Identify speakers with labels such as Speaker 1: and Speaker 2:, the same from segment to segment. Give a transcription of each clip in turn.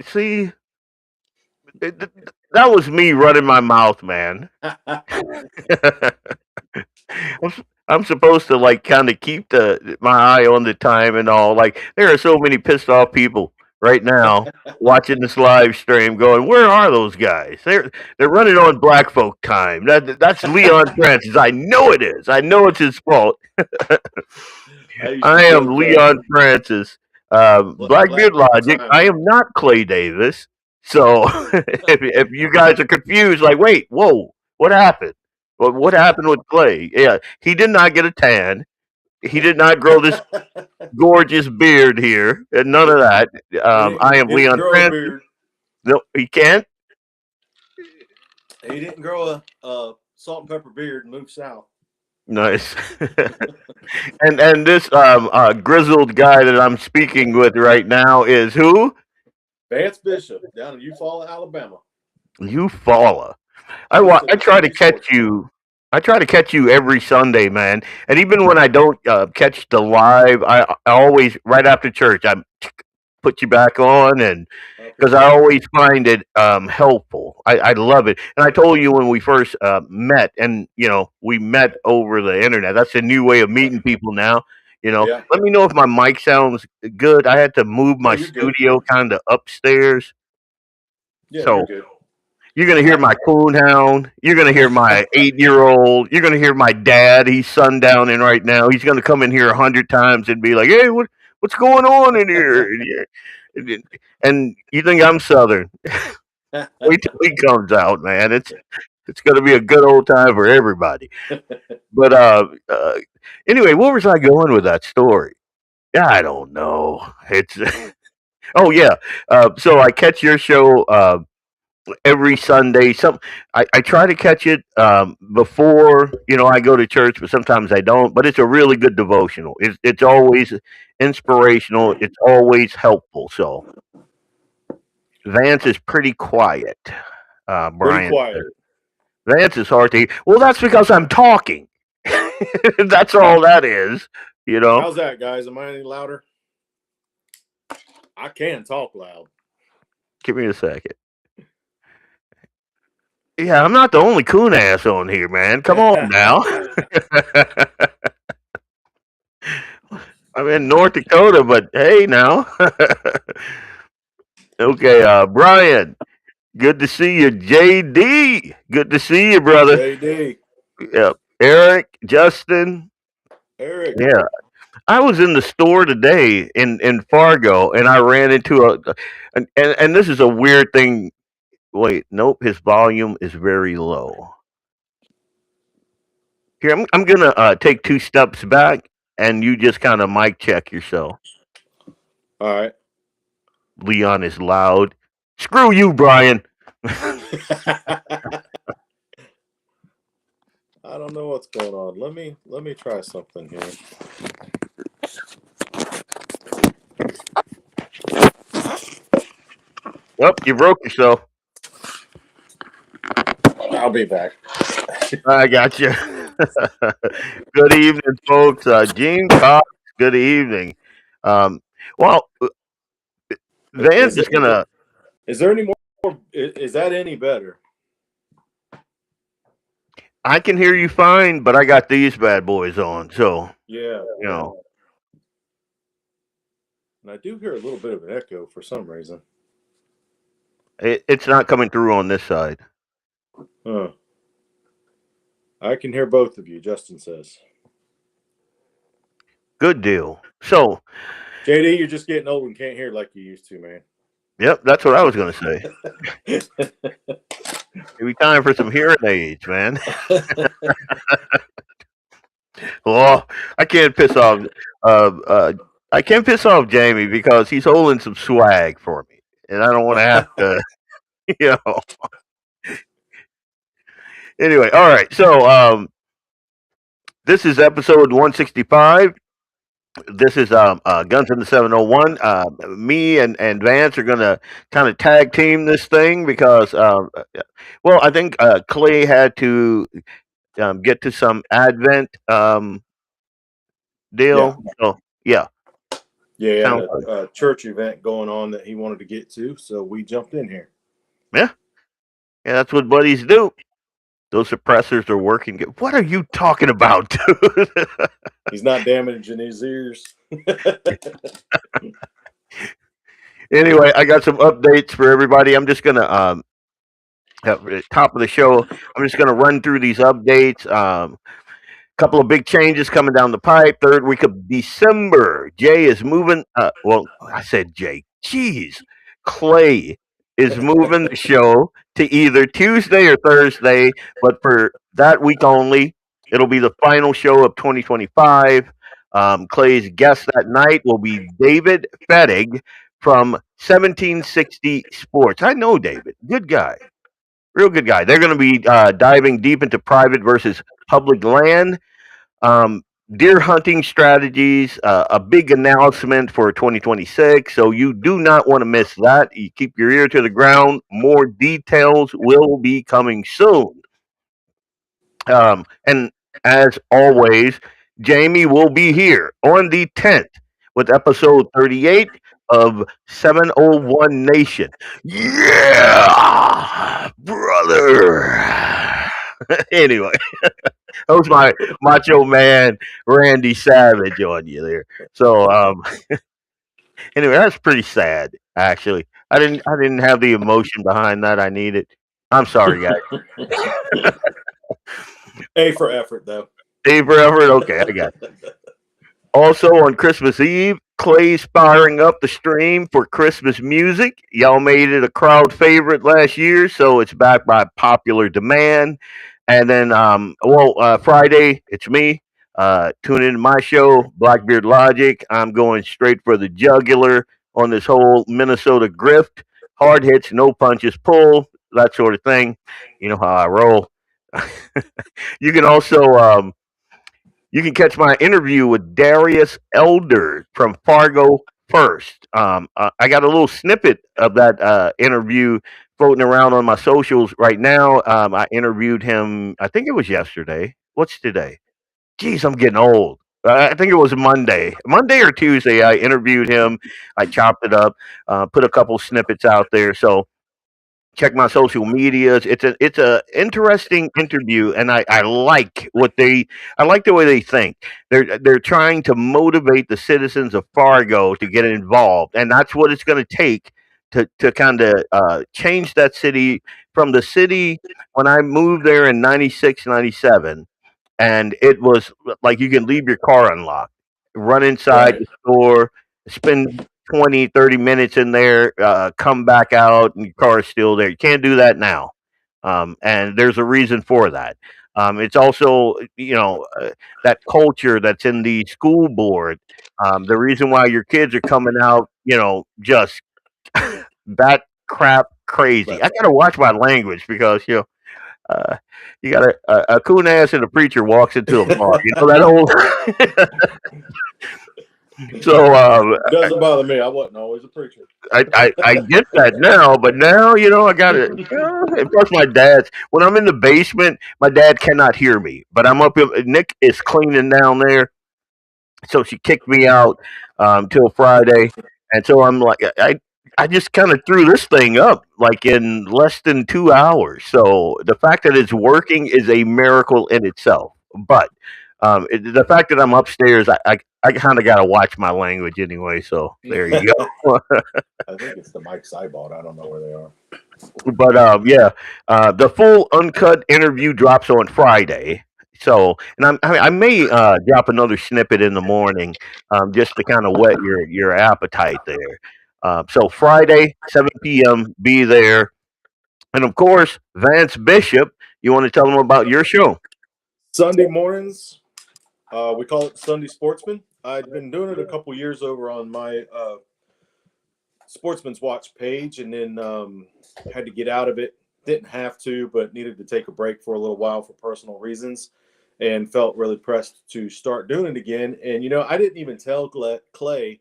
Speaker 1: See, that was me running my mouth, man. I'm, I'm supposed to like kind of keep my eye on the time and all. Like there are so many pissed off people right now watching this live stream, going, "Where are those guys? They're running on Black folk time. That's Leon Francis. I know it is. I know it's his fault.
Speaker 2: I used to
Speaker 1: I am
Speaker 2: joke,
Speaker 1: Leon Francis. Blackbeard
Speaker 2: Black people
Speaker 1: Logic.
Speaker 2: time.
Speaker 1: I am not Clay Davis. So if you guys are confused, like, wait, whoa, what happened? What happened with Clay? Yeah, he did not get a tan. He did not grow this gorgeous beard here, and none of that. I am
Speaker 2: He didn't
Speaker 1: Leon
Speaker 2: grow a
Speaker 1: Francis.
Speaker 2: beard.
Speaker 1: No, he can't.
Speaker 2: He didn't grow a salt and pepper beard and move south.
Speaker 1: Nice. and this grizzled guy that I'm speaking with right now is who?
Speaker 2: Vance Bishop down in Eufaula, Alabama.
Speaker 1: Eufaula.
Speaker 2: Lives
Speaker 1: I
Speaker 2: at
Speaker 1: try to
Speaker 2: City
Speaker 1: catch
Speaker 2: Sportsman.
Speaker 1: you. I try to catch you every Sunday, man. And even when I don't catch the live, I always right after church I put you back on, and because I always find it helpful. I love it. And I told you when we first met, and we met over the internet. That's a new way of meeting people now.
Speaker 2: Yeah.
Speaker 1: Let me know if my mic sounds good. I had to move my
Speaker 2: you're good.
Speaker 1: studio kind of upstairs,
Speaker 2: Yeah,
Speaker 1: so
Speaker 2: you're good.
Speaker 1: you're gonna hear my coonhound. You're gonna hear my 8-year-old. You're gonna hear my dad. He's sundowning right now. He's gonna come in here 100 times and be like, "Hey, what's going on in here?" And you think I'm Southern? Wait till he comes out, man. It's gonna be a good old time for everybody. But anyway, where was I going with that story? I don't know. It's oh yeah. So I catch your show. Every Sunday. I try to catch it before I go to church, but sometimes I don't. But it's a really good devotional. It's always inspirational. It's always helpful. So Vance is pretty quiet.
Speaker 2: Pretty
Speaker 1: Brian,
Speaker 2: quiet.
Speaker 1: Vance is hard to hear. Well, that's because I'm talking. That's all that is.
Speaker 2: How's that, guys? Am I any louder? I can talk loud.
Speaker 1: Give me a second. Yeah, I'm not the only coon ass on here, man. Come on now. I'm in North Dakota, but hey now. Okay, Brian, good to see you. JD, good to see you, brother.
Speaker 2: JD.
Speaker 1: Yeah. Eric, Justin.
Speaker 2: Eric.
Speaker 1: Yeah. I was in the store today in Fargo, and I ran into and this is a weird thing. Wait, nope, his volume is very low. Here, I'm gonna take 2 steps back, and you just kind of mic check yourself.
Speaker 2: All right.
Speaker 1: Leon is loud. Screw you, Brian.
Speaker 2: I don't know what's going on. Let me try something here.
Speaker 1: Oh, you broke yourself.
Speaker 2: I'll be back.
Speaker 1: I got you. Good evening, folks. Gene Cox. Good evening. Well, Vance is gonna.
Speaker 2: Is there any more? Is that any better?
Speaker 1: I can hear you fine, but I got these bad boys on, so
Speaker 2: Yeah. And I do hear a little bit of an echo for some reason.
Speaker 1: It's not coming through on this side.
Speaker 2: Huh. I can hear both of you, Justin says.
Speaker 1: Good deal. So,
Speaker 2: JD, you're just getting old and can't hear like you used to, man.
Speaker 1: Yep, that's what I was going to say. Maybe time for some hearing aids, man. Well, I can't piss off. I can't piss off Jamie because he's holding some swag for me, and I don't want to have to, you know. Anyway, all right. So, this is episode 165. This is Guns in the 701. Me and Vance are gonna kind of tag team this thing because, well, I think Clay had to get to some Advent deal.
Speaker 2: Yeah.
Speaker 1: So yeah.
Speaker 2: Yeah, he had
Speaker 1: Sounds like.
Speaker 2: a church event going on that he wanted to get to, so we jumped in here.
Speaker 1: Yeah, yeah, that's what buddies do. Those suppressors are working. What are you talking about, dude?
Speaker 2: He's not damaging his ears.
Speaker 1: Anyway, I got some updates for everybody. I'm just gonna at the top of the show. I'm just gonna run through these updates. Couple of big changes coming down the pipe. Third week of December. Jay is moving. Well, I said Jay. Jeez, Clay is moving the show to either Tuesday or Thursday, but for that week only. It'll be the final show of 2025. Clay's guest that night will be David Fettig from 1760 Sports. I know David. Good guy. Real good guy. They're going to be diving deep into private versus public land, um, deer hunting strategies, a big announcement for 2026. So you do not want to miss that. You keep your ear to the ground. More details will be coming soon. And as always, Jamie will be here on the 10th with episode 38 of 701 Nation. Yeah, brother. Anyway, that was my macho man Randy Savage on you there. So anyway, that's pretty sad actually. I didn't have the emotion behind that I needed. I'm sorry guys.
Speaker 2: A for effort, though.
Speaker 1: Dave Everett, okay, I got it. Also on Christmas Eve, Clay's firing up the stream for Christmas music. Y'all made it a crowd favorite last year, so it's back by popular demand. And then, Friday, it's me. Tune in to my show, Blackbeard Logic. I'm going straight for the jugular on this whole Minnesota grift. Hard hits, no punches pull, that sort of thing. You know how I roll. You can also you can catch my interview with Darius Elder from Fargo First. I got a little snippet of that interview floating around on my socials right now. I interviewed him, I think it was yesterday. What's today? Geez, I'm getting old. I think it was Monday or Tuesday. I interviewed him. I chopped it up, put a couple snippets out there. So check my social medias. It's a interesting interview, and I like I like the way they think. They're trying to motivate the citizens of Fargo to get involved, and that's what it's going to take to kind of change that city from the city when I moved there in 96, 97, and it was like you can leave your car unlocked, run inside
Speaker 2: Right.
Speaker 1: the store, spend 20, 30 minutes in there, come back out, and your car is still there. You can't do that now. And there's a reason for that. It's also, that culture that's in the school board. The reason why your kids are coming out, just that crap crazy.
Speaker 2: Right.
Speaker 1: I got to watch my language because, uh, you got a coon ass and a preacher walks into a bar. You know that old. So
Speaker 2: Doesn't bother me. I wasn't always a preacher.
Speaker 1: I get that now, but now I got it. And plus, my dad's when I'm in the basement, my dad cannot hear me. But I'm up. Nick is cleaning down there, so she kicked me out till Friday, and so I'm like, I just kind of threw this thing up like in less than 2 hours. So the fact that it's working is a miracle in itself. But the fact that I'm upstairs, I kind of got to watch my language anyway. So there you go.
Speaker 2: I think it's the mics I bought. I don't know where they are.
Speaker 1: But yeah, the full uncut interview drops on Friday. So, and I may drop another snippet in the morning, just to kind of whet your appetite there. So Friday, 7 p.m. Be there, and of course, Vance Bishop. You want to tell them about your show?
Speaker 2: Sunday mornings, we call it Sunday Sportsman. I'd been doing it a couple years over on my Sportsman's Watch page, and then had to get out of it. Didn't have to, but needed to take a break for a little while for personal reasons, and felt really pressed to start doing it again. And I didn't even tell Clay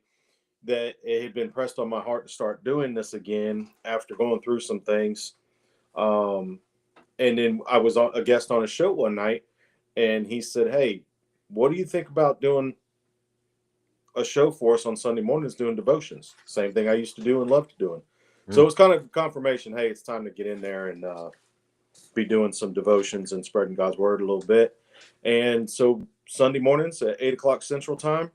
Speaker 2: that it had been pressed on my heart to start doing this again after going through some things. Um, and then I was a guest on a show one night, and he said, "Hey, what do you think about doing a show for us on Sunday mornings doing devotions. Same thing I used to do and loved doing. So
Speaker 1: Mm.
Speaker 2: it was kind of confirmation. Hey, it's time to get in there and be doing some devotions and spreading God's word a little bit. And so Sunday mornings at 8 o'clock Central Time,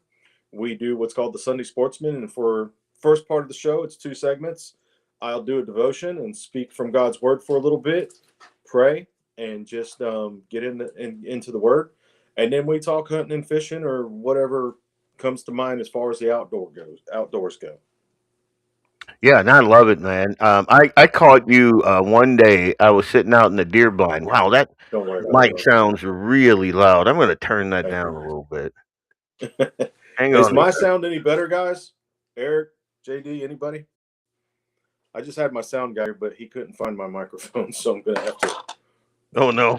Speaker 2: we do what's called the Sunday Sportsman. And for first part of the show, it's 2 segments. I'll do a devotion and speak from God's word for a little bit, pray, and just get into the word. And then we talk hunting and fishing or whatever comes to mind as far as the outdoors go.
Speaker 1: Yeah, and I love it, man. I caught you one day. I was sitting out in the deer blind. Wow, that
Speaker 2: Don't worry about it,
Speaker 1: mic
Speaker 2: bro.
Speaker 1: sounds really loud. I'm going to turn that
Speaker 2: Thank
Speaker 1: down
Speaker 2: you.
Speaker 1: a little bit. Hang
Speaker 2: Is
Speaker 1: on.
Speaker 2: my sound any better, guys? Eric, JD, anybody? I just had my sound guy, but he couldn't find my microphone, so I'm going to have to.
Speaker 1: Oh no.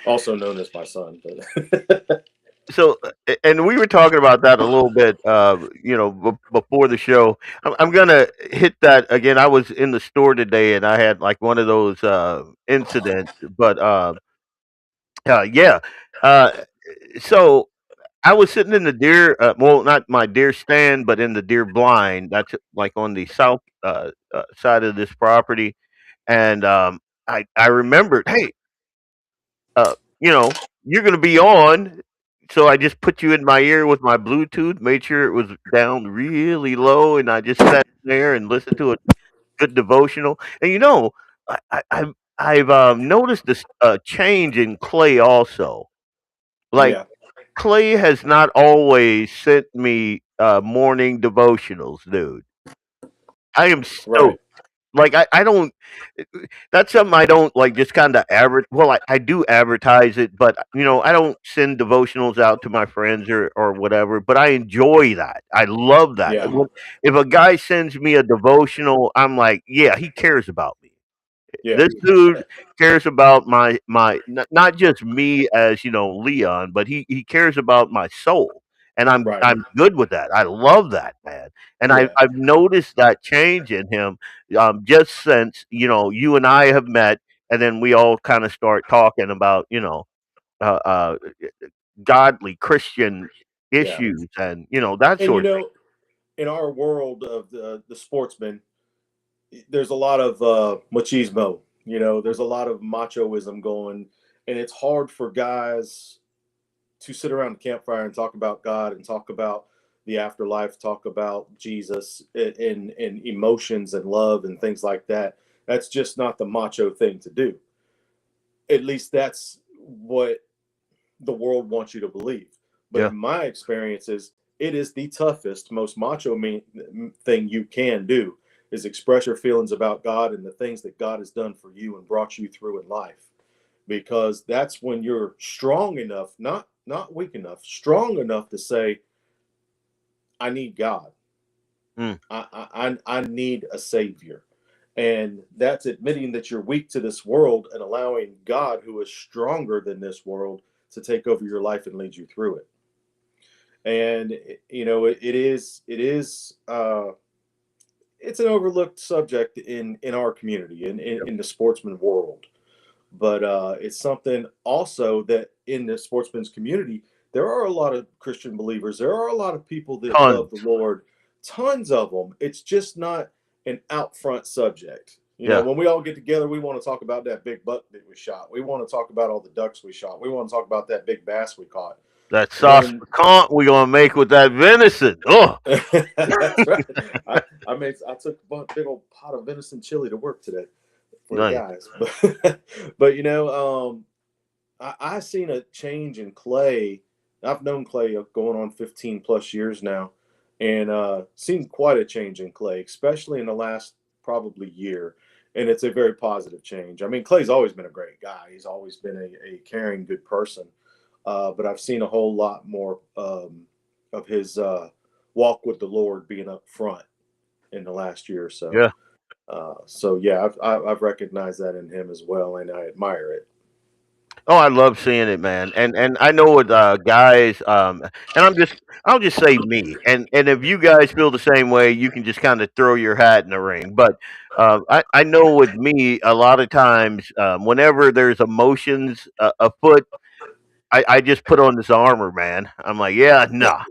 Speaker 2: Also known as my son. But
Speaker 1: So, and we were talking about that a little bit, before the show. I'm gonna hit that again. I was in the store today, and I had like one of those incidents. But yeah. Uh, so I was sitting in the deer, well, not my deer stand, but in the deer blind. That's like on the south side of this property, and I remembered, hey, uh, you're gonna be on. So I just put you in my ear with my Bluetooth, made sure it was down really low, and I just sat there and listened to a good devotional. And I've noticed this change in Clay also. Like
Speaker 2: yeah,
Speaker 1: Clay has not always sent me morning devotionals, dude. I am
Speaker 2: right.
Speaker 1: stoked. Like I don't. That's something I don't like. Just kind of well, I do advertise it, but I don't send devotionals out to my friends or whatever. But I enjoy that. I love that.
Speaker 2: Yeah,
Speaker 1: If a guy sends me a devotional, I'm like, yeah, he cares about me.
Speaker 2: yeah,
Speaker 1: This dude cares about my not just me as Leon, but he cares about my soul, and I'm
Speaker 2: right.
Speaker 1: I'm good with that. I love that, man, and
Speaker 2: Yeah,
Speaker 1: I've noticed that change in him, just since you and I have met, and then we all kind of start talking about uh, uh, godly Christian
Speaker 2: yeah.
Speaker 1: issues and that
Speaker 2: And
Speaker 1: sort of thing.
Speaker 2: in our world of the sportsman, there's a lot of machismo. There's a lot of machoism going, and it's hard for guys to sit around the campfire and talk about God and talk about the afterlife, talk about Jesus and emotions and love and things like that. That's just not the macho thing to do. At least that's what the world wants you to believe. But
Speaker 1: Yeah,
Speaker 2: in my experiences, it is the toughest, most macho thing you can do is express your feelings about God and the things that God has done for you and brought you through in life. Because that's when you're strong enough, not weak enough, strong enough to say, I need God.
Speaker 1: mm,
Speaker 2: I need a savior. And that's admitting that you're weak to this world and allowing God, who is stronger than this world, to take over your life and lead you through it. And it's an overlooked subject in our community in the sportsman world, but it's something also that in the sportsman's community there are a lot of Christian believers, there are a lot of people that love the
Speaker 1: tons.
Speaker 2: Lord, tons of them. It's just not an out front subject.
Speaker 1: Yeah.
Speaker 2: When we all get together, we want to talk about that big buck that we shot, we want to talk about all the ducks we shot, we want to talk about that big bass we caught.
Speaker 1: That sauce
Speaker 2: When
Speaker 1: piquant we gonna make with that venison. Oh,
Speaker 2: that's right. I took a big old pot of venison chili to work today for the
Speaker 1: nice.
Speaker 2: guys. But I seen a change in Clay. I've known Clay going on 15 plus years now, and seen quite a change in Clay, especially in the last probably year. And it's a very positive change. I mean, Clay's always been a great guy. He's always been a caring, good person. But I've seen a whole lot more of his walk with the Lord being up front in the last year or so.
Speaker 1: Yeah.
Speaker 2: So yeah, I've recognized that in him as well, and I admire it.
Speaker 1: Oh, I love seeing it, man. And I know with guys, and I'll just say me. And if you guys feel the same way, you can just kind of throw your hat in the ring. But I know with me, a lot of times, whenever there's emotions afoot, I just put on this armor, man. I'm like, yeah,
Speaker 2: Yeah,
Speaker 1: nah.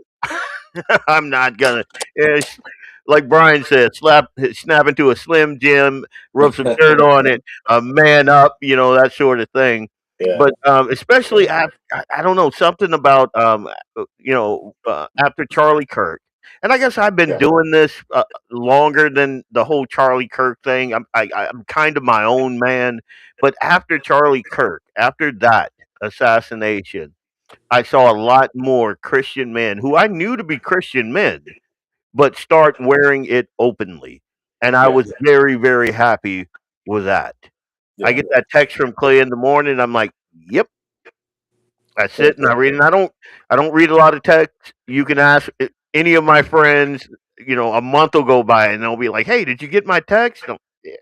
Speaker 1: I'm not gonna. It's, like Brian said, snap into a Slim Jim, rub some dirt on it, man up, that sort of thing.
Speaker 2: Yeah,
Speaker 1: But especially after, I don't know, something about after Charlie Kirk, and I guess I've been
Speaker 2: yeah,
Speaker 1: doing this longer than the whole Charlie Kirk thing. I'm kind of my own man, but after Charlie Kirk, after that assassination, I saw a lot more Christian men who I knew to be Christian men, but start wearing it openly. And I
Speaker 2: yeah,
Speaker 1: was very, very happy with that. I
Speaker 2: yeah.
Speaker 1: get that text from Clay in the morning. I'm like, yep, that's it. And I read, and I don't read a lot of text. You can ask any of my friends. A month will go by, and they'll be like, "Hey, did you get my text?" Yeah,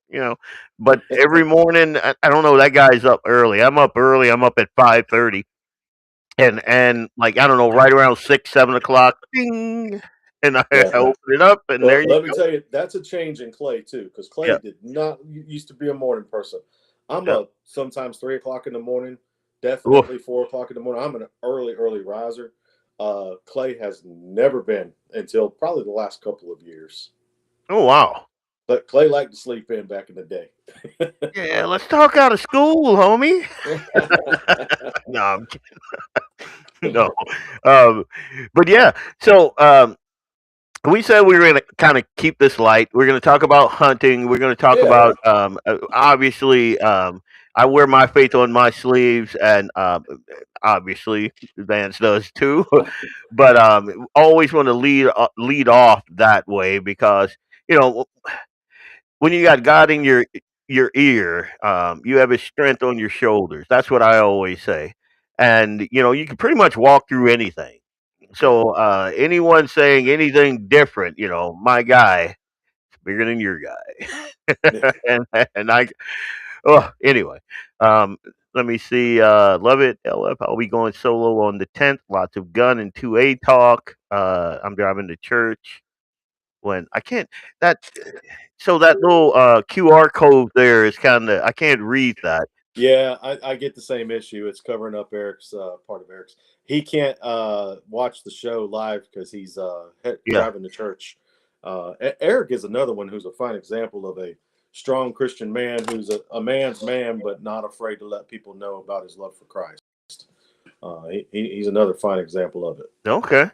Speaker 1: you know. But every morning, I don't know. That guy's up early. I'm up early. I'm up at 5:30. And like I don't know, right around 6, 7 o'clock, ding, and I
Speaker 2: Yeah.
Speaker 1: open it up, and there
Speaker 2: Well,
Speaker 1: you
Speaker 2: let me
Speaker 1: go.
Speaker 2: tell you, that's a change in Clay too, because Clay
Speaker 1: Yeah,
Speaker 2: did not used to be a morning person. I'm
Speaker 1: yeah.
Speaker 2: a sometimes 3 o'clock in the morning,
Speaker 1: Oof.
Speaker 2: definitely 4 o'clock in the morning. I'm an early riser. Clay has never been until probably the last couple of years.
Speaker 1: Oh wow.
Speaker 2: But Clay liked to sleep in back in the day.
Speaker 1: Yeah, let's talk out of school, homie. No, I'm kidding. No. Um, but yeah, so we said we were going to kind of keep this light. We're going to talk about hunting. We're going to talk
Speaker 2: Yeah,
Speaker 1: about obviously. I wear my faith on my sleeves, and obviously Vance does too. But always want to lead off that way because you know when you got God in your ear, you have His strength on your shoulders. That's what I always say, and you can pretty much walk through anything.
Speaker 2: yeah,
Speaker 1: So anyone saying anything different, my guy is bigger than your guy, and I. Oh, anyway, um, let me see. Love it, LF. I'll be going solo on the 10th. Lots of gun and 2A talk. I'm driving to church when I can't. That so that little QR code there is kind of I can't read that.
Speaker 2: yeah. I get the same issue. It's covering up Eric's part of Eric's. He can't watch the show live because he's
Speaker 1: Yeah.
Speaker 2: driving to church. Eric is another one who's a fine example of a strong Christian man who's a man's man, but not afraid to let people know about his love for Christ. He's another fine example of it.
Speaker 1: Okay.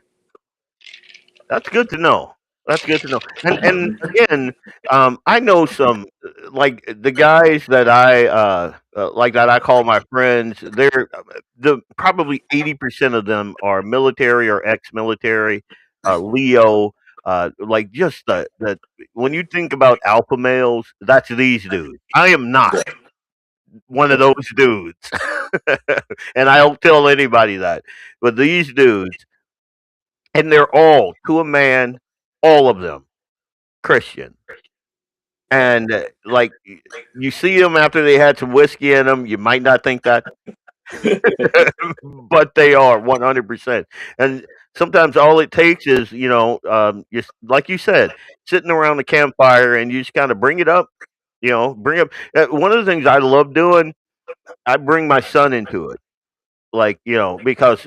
Speaker 1: That's good to know. That's good to know. And again, I know some like the guys that I call my friends. They're the probably 80% of them are military or ex-military. Leo, like just the when you think about alpha males, that's these dudes. I am not one of those dudes, and I don't tell anybody that. But these dudes, and they're all to a man, all of them Christian.
Speaker 2: Yeah.
Speaker 1: And like you see them after they had some whiskey in them, you might not think that, but they are 100%. And sometimes all it takes is just like you said, sitting around the campfire and you just kind of bring it up. Bring up one of the things I love doing. I bring my son into it, like because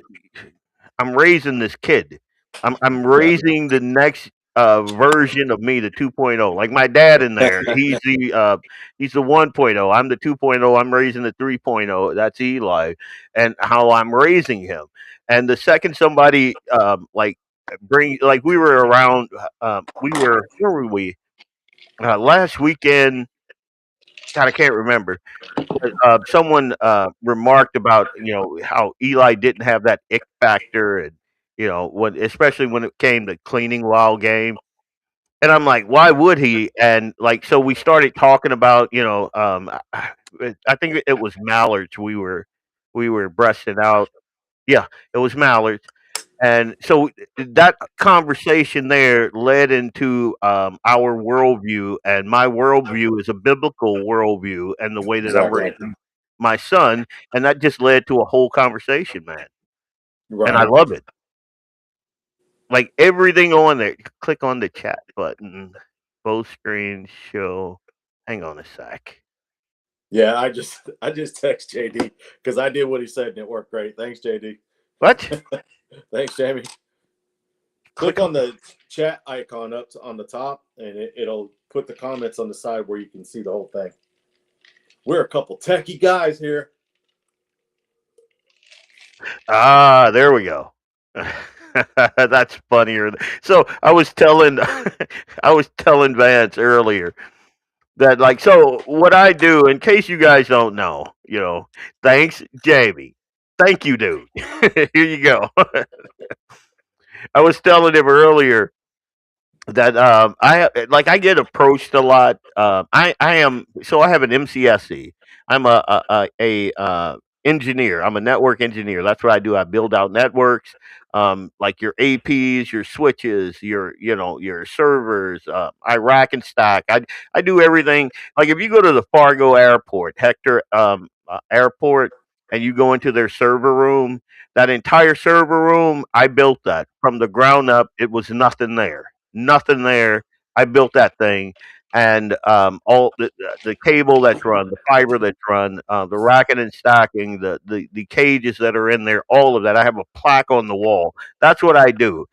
Speaker 1: I'm raising this kid. I'm
Speaker 2: Right.
Speaker 1: raising the next version of me, the 2.0. Like my dad in there, he's the 1.0. I'm the 2.0. I'm raising the 3.0. That's Eli, and how I'm raising him. And the second somebody like bring like we were around, we were where were we last weekend? God, I can't remember. Someone remarked about how Eli didn't have that ick factor, and when especially when it came to cleaning while game. And I'm like, why would he? And like, so we started talking about I think it was mallards we were breasting out. Yeah, it was mallards. And so that conversation there led into our worldview, and my worldview is a biblical worldview, and the way that I'm
Speaker 2: Exactly.
Speaker 1: raising my son, and that just led to a whole conversation, man. And I
Speaker 2: Right.
Speaker 1: love it. Like everything on there, click on the chat button. Both screens show. Hang on a sec.
Speaker 2: Yeah. I just text JD because I did what he said and it worked great. Thanks, JD.
Speaker 1: What?
Speaker 2: Thanks, Jamie. Click on the chat icon up on the top, and it'll put the comments on the side where you can see the whole thing. We're a couple techie guys here.
Speaker 1: Ah, there we go. That's funnier. So I was telling I was telling Vance earlier that like so what I do in case you guys don't know, thanks Jamie. Thank you, dude. Here you go. I was telling him earlier that I get approached a lot. I have an MCSE. I'm a engineer. I'm a network engineer. That's what I do. I build out networks, like your APs, your switches, your servers. I rack and stack. I do everything. Like if you go to the Fargo Airport, Hector Airport, and you go into their server room, that entire server room, I built that from the ground up. It was nothing there. I built that thing, and all the cable that's run, the fiber that's run, the racking and stacking, the cages that are in there, all of that. I have a plaque on the wall. That's what I do.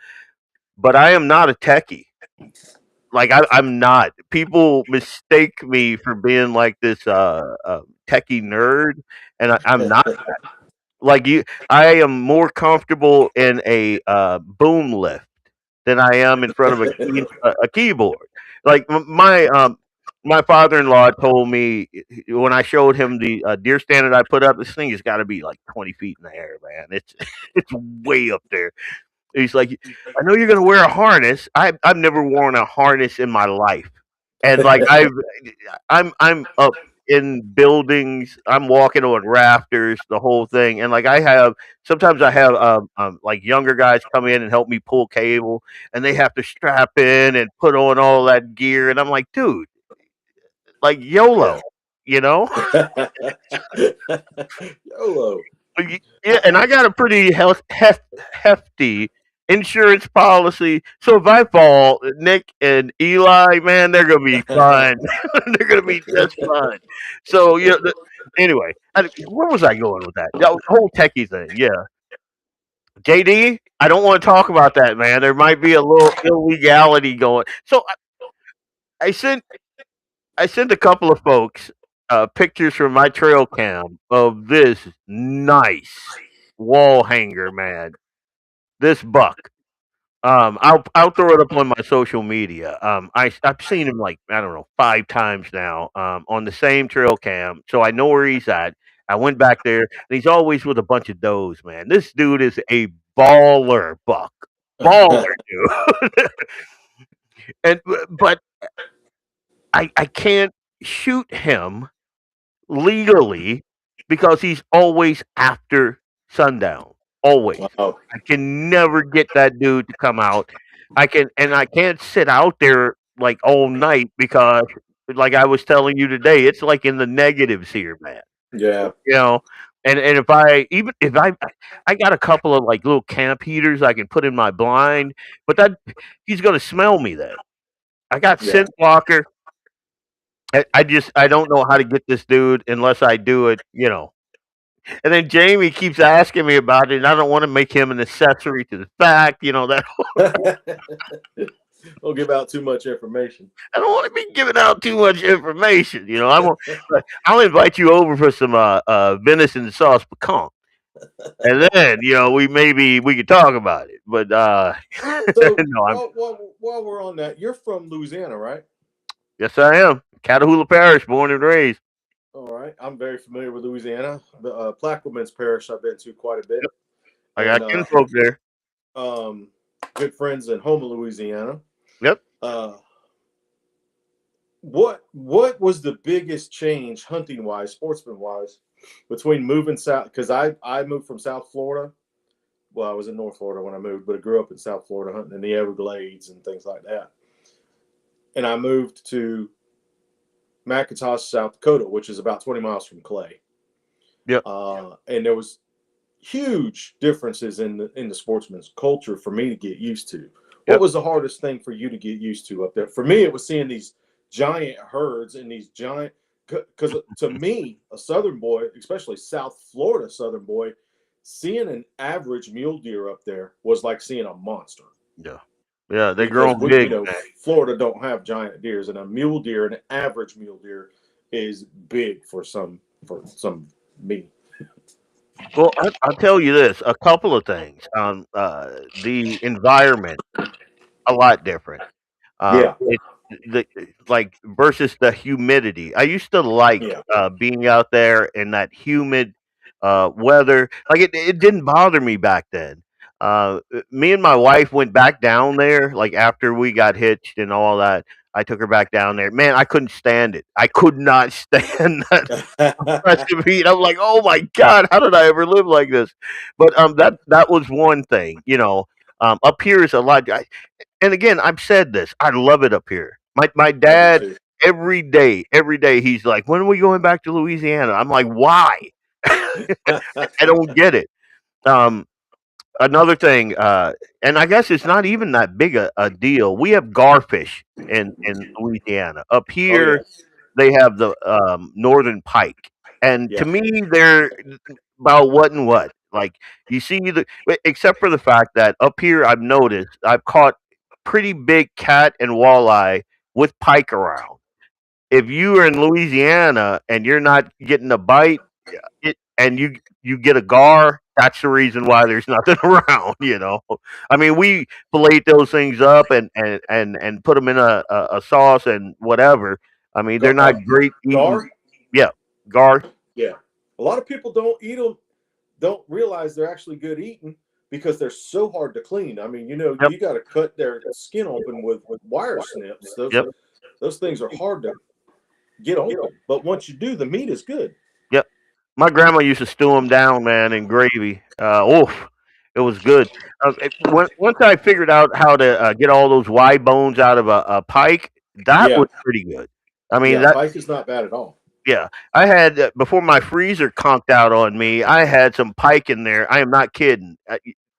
Speaker 1: But I am not a techie. Like I'm not. People mistake me for being like this techie nerd, and I'm not. Like you, I am more comfortable in a boom lift than I am in front of a keyboard. Like my father-in-law told me when I showed him the deer stand that I put up. This thing has got to be like 20 feet in the air, man. It's it's way up there. He's like, I know you're gonna wear a harness. I've never worn a harness in my life, and like I'm up in buildings. I'm walking on rafters, the whole thing, and like sometimes I have like younger guys come in and help me pull cable, and they have to strap in and put on all that gear, and I'm like, dude, like YOLO, you know?
Speaker 2: YOLO.
Speaker 1: Yeah, and I got a pretty hefty insurance policy. So if I fall, Nick and Eli, man, they're gonna be fine. They're gonna be just fine. So anyway, where was I going with that? The whole techie thing, yeah. JD, I don't want to talk about that, man. There might be a little illegality going. So I sent I sent a couple of folks pictures from my trail cam of this nice wall hanger, man. This buck. I'll throw it up on my social media. I've seen him like I don't know 5 times now. On the same trail cam, so I know where he's at. I went back there, and he's always with a bunch of does. Man, this dude is a baller buck, baller dude. and but I can't shoot him legally because he's always after sundown. Always.
Speaker 2: Wow.
Speaker 1: I can never get that dude to come out. I can't sit out there like all night because like I was telling you today, it's like in the negatives here, man.
Speaker 2: Yeah.
Speaker 1: You know, and if I got a couple of like little camp heaters I can put in my blind, but that he's gonna smell me then. I got
Speaker 2: Yeah.
Speaker 1: scent blocker. I don't know how to get this dude unless I do it. And then Jamie keeps asking me about it, and I don't want to make him an accessory to the fact, that
Speaker 2: Don't give out too much information.
Speaker 1: I don't want to be giving out too much information. I'll invite you over for some venison sauce pecan, and then we could talk about it. But
Speaker 2: So
Speaker 1: no,
Speaker 2: while we're on that, you're from Louisiana, right?
Speaker 1: yes, I am Catahoula Parish, born and raised.
Speaker 2: All right. I'm very familiar with Louisiana. The Plaquemines Parish I've been to quite a bit.
Speaker 1: Yep. I
Speaker 2: And
Speaker 1: got kinfolk there.
Speaker 2: Good friends in Houma, Louisiana.
Speaker 1: Yep.
Speaker 2: What was the biggest change hunting wise, sportsman wise, between moving south? Because I moved from South Florida. Well, I was in North Florida when I moved, but I grew up in South Florida hunting in the Everglades and things like that. And I moved to McIntosh, South Dakota, which is about 20 miles from Clay.
Speaker 1: Yep.
Speaker 2: And there was huge differences in the sportsman's culture for me to get used to. What was the hardest thing for you to get used to up there? For me, it was seeing these giant herds and these giant, because to me, a Southern boy, especially South Florida Southern boy, seeing an average mule deer up there was like seeing a monster.
Speaker 1: Yeah. Yeah, they grow
Speaker 2: because
Speaker 1: 'em big, man.
Speaker 2: Florida don't have giant deers, and a mule deer, an average mule deer, is big for some meat.
Speaker 1: Well, I'll tell you this, a couple of things. The environment, a lot different.
Speaker 2: Yeah,
Speaker 1: It the like versus the humidity. I used to like
Speaker 2: yeah,
Speaker 1: being out there in that humid weather. Like it didn't bother me back then. Me and my wife went back down there like after we got hitched and all that. I took her back down there. Man, I couldn't stand it. I could not stand that oppressive heat. I'm like, oh my god, how did I ever live like this? But that was one thing. Up here is a lot. And again, I've said this. I love it up here. My
Speaker 2: I do
Speaker 1: dad
Speaker 2: too.
Speaker 1: every day he's like, "When are we going back to Louisiana?" I'm like, "Why?" I don't get it. Um, Another thing, and I guess it's not even that big a deal. We have garfish in Louisiana. Up
Speaker 2: Oh yeah,
Speaker 1: here, they have the northern pike, and to
Speaker 2: yeah,
Speaker 1: me, they're about what and what. Like you see except for the fact that up here, I've noticed I've caught pretty big cat and walleye with pike around. If you are in Louisiana and you're not getting a bite, and you get a gar, that's the reason why there's nothing around. I mean, we fillet those things up and put them in a sauce and whatever. I mean, they're not great eating.
Speaker 2: gar.
Speaker 1: Yeah, gar.
Speaker 2: Yeah, a lot of people don't eat them. Don't realize they're actually good eating because they're so hard to clean. I mean,
Speaker 1: Yep,
Speaker 2: you got to cut their skin open with wire snips. Those
Speaker 1: yep,
Speaker 2: those things are hard to get open, but once you do, the meat is good.
Speaker 1: yep. My grandma used to stew them down, man, in gravy. Oof, it was good. Once I figured out how to get all those Y bones out of a pike, that
Speaker 2: Yeah,
Speaker 1: was pretty good. I mean,
Speaker 2: yeah,
Speaker 1: that
Speaker 2: pike is not bad at all.
Speaker 1: yeah, I had before my freezer conked out on me. I had some pike in there. I am not kidding.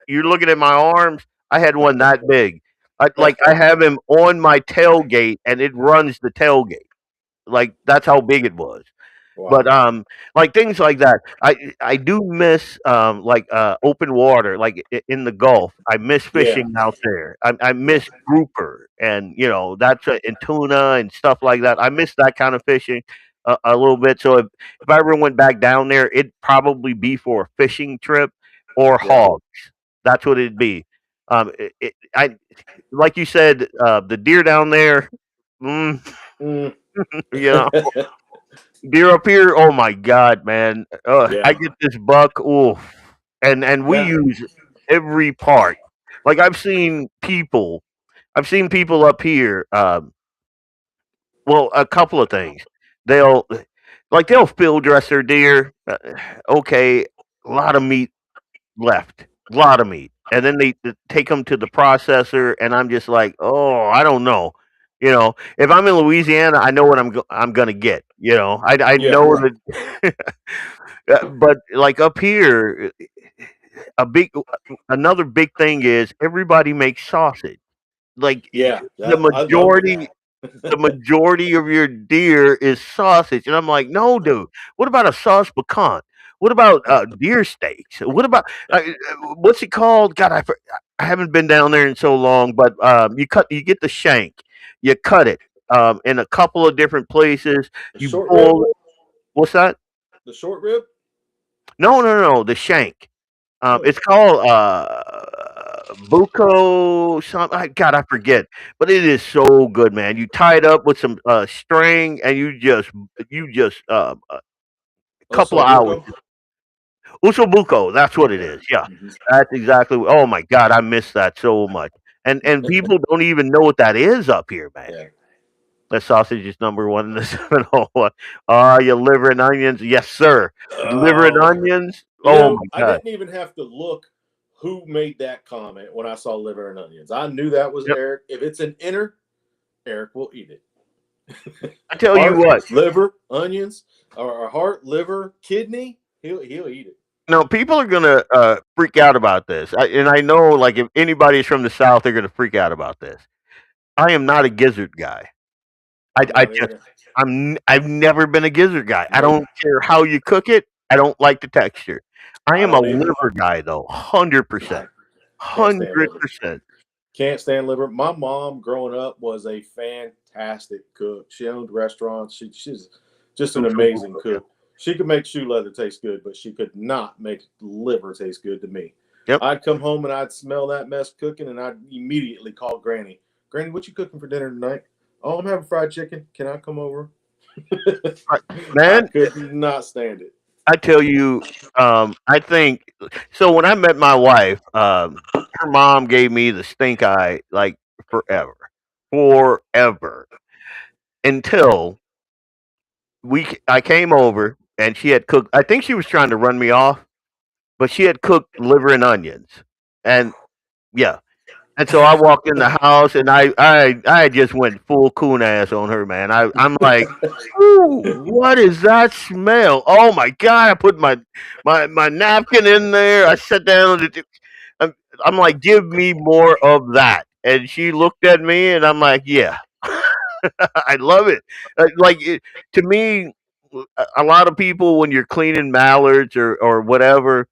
Speaker 1: You're looking at my arms. I had one that big. I have him on my tailgate, and it runs the tailgate. Like that's how big it was. But
Speaker 2: Wow.
Speaker 1: like things like that. I do miss open water, like in the Gulf. I miss
Speaker 2: Yeah,
Speaker 1: fishing out there. I
Speaker 2: yeah,
Speaker 1: miss grouper, and that's and tuna and stuff like that. I miss that kind of fishing a little bit. So if I ever went back down there, it'd probably be for a fishing trip or
Speaker 2: yeah.
Speaker 1: hogs. That's what it'd be. I like you said, the deer down there. Mm,
Speaker 2: Mm.
Speaker 1: you know, deer up here, oh my god, man! I
Speaker 2: Yeah.
Speaker 1: get this buck, oof, and we
Speaker 2: Now,
Speaker 1: use every part. Like I've seen people up here. Well, a couple of things. They'll they'll field dress their deer. Okay, a lot of meat left, a lot of meat, and then they take them to the processor, and I'm just like, oh, I don't know. If I'm in Louisiana, I know what I'm gonna get. I
Speaker 2: yeah,
Speaker 1: know that. But like up here, a big another big thing is everybody makes sausage. Like
Speaker 2: yeah.
Speaker 1: the
Speaker 2: I love
Speaker 1: majority
Speaker 2: that.
Speaker 1: the majority of your deer is sausage, and I'm like, no, dude. What about a sauce pecan? What about deer steaks? What about what's it called? God, I haven't been down there in so long, but you get the shank, you cut it in a couple of different places.
Speaker 2: The
Speaker 1: You
Speaker 2: short rib,
Speaker 1: boil it. What's that?
Speaker 2: the short rib.
Speaker 1: No, no, no, the shank.
Speaker 2: Oh,
Speaker 1: It's called Buko something. God, I forget, but it is so good, man. You tie it up with some string, and you just a couple of hours.
Speaker 2: osobuco.
Speaker 1: Usobuco, that's what it
Speaker 2: Yeah.
Speaker 1: is. Yeah,
Speaker 2: Mhm.
Speaker 1: that's exactly. Oh my God, I miss that so much. And people don't even know what that is up here, man.
Speaker 2: Yeah.
Speaker 1: The sausage is number one in the 701. Ah, your liver and onions, yes, sir. Liver and
Speaker 2: Oh,
Speaker 1: onions. Oh my
Speaker 2: I
Speaker 1: God.
Speaker 2: didn't even have to look who made that comment when I saw liver and onions. I knew that was
Speaker 1: Yep.
Speaker 2: Eric. If it's an inner, Eric will eat it.
Speaker 1: I tell you
Speaker 2: Heart,
Speaker 1: what.
Speaker 2: liver, onions, or heart, liver, kidney, he'll eat it.
Speaker 1: No, people are gonna freak out about this, and I know, like, if anybody's from the South, they're gonna freak out about this. I am not a gizzard guy. I,
Speaker 2: I'm
Speaker 1: I
Speaker 2: not
Speaker 1: just,
Speaker 2: either.
Speaker 1: I've never been a gizzard guy. I
Speaker 2: Nope.
Speaker 1: don't care how you cook it. I don't like the texture. I
Speaker 2: I
Speaker 1: am a
Speaker 2: don't either.
Speaker 1: liver guy, though, 100%,
Speaker 2: I can't stand
Speaker 1: hundred
Speaker 2: liver.
Speaker 1: percent.
Speaker 2: Can't stand liver. My mom, growing up, was a fantastic cook. She owned restaurants. She's just an amazing cook. She could make shoe leather taste good, but she could not make liver taste good to me.
Speaker 1: Yep.
Speaker 2: I'd come home and I'd smell that mess cooking, and I'd immediately call Granny. Granny, what you cooking for dinner tonight? Oh, I'm having fried chicken. Can I come over?
Speaker 1: Man,
Speaker 2: I could not stand it.
Speaker 1: I tell you, I think so. When I met my wife, her mom gave me the stink eye like forever, until I came over and she had cooked. I think she was trying to run me off, but she had cooked liver and onions, and yeah. And so I walked in the house and I just went full coon ass on her, man. I'm like, ooh, what is that smell? Oh my god! I put my napkin in there. I sat down. I'm, I'm like, give me more of that. And she looked at me and I'm like, yeah, I love it. To me, a lot of people when you're cleaning mallards or whatever,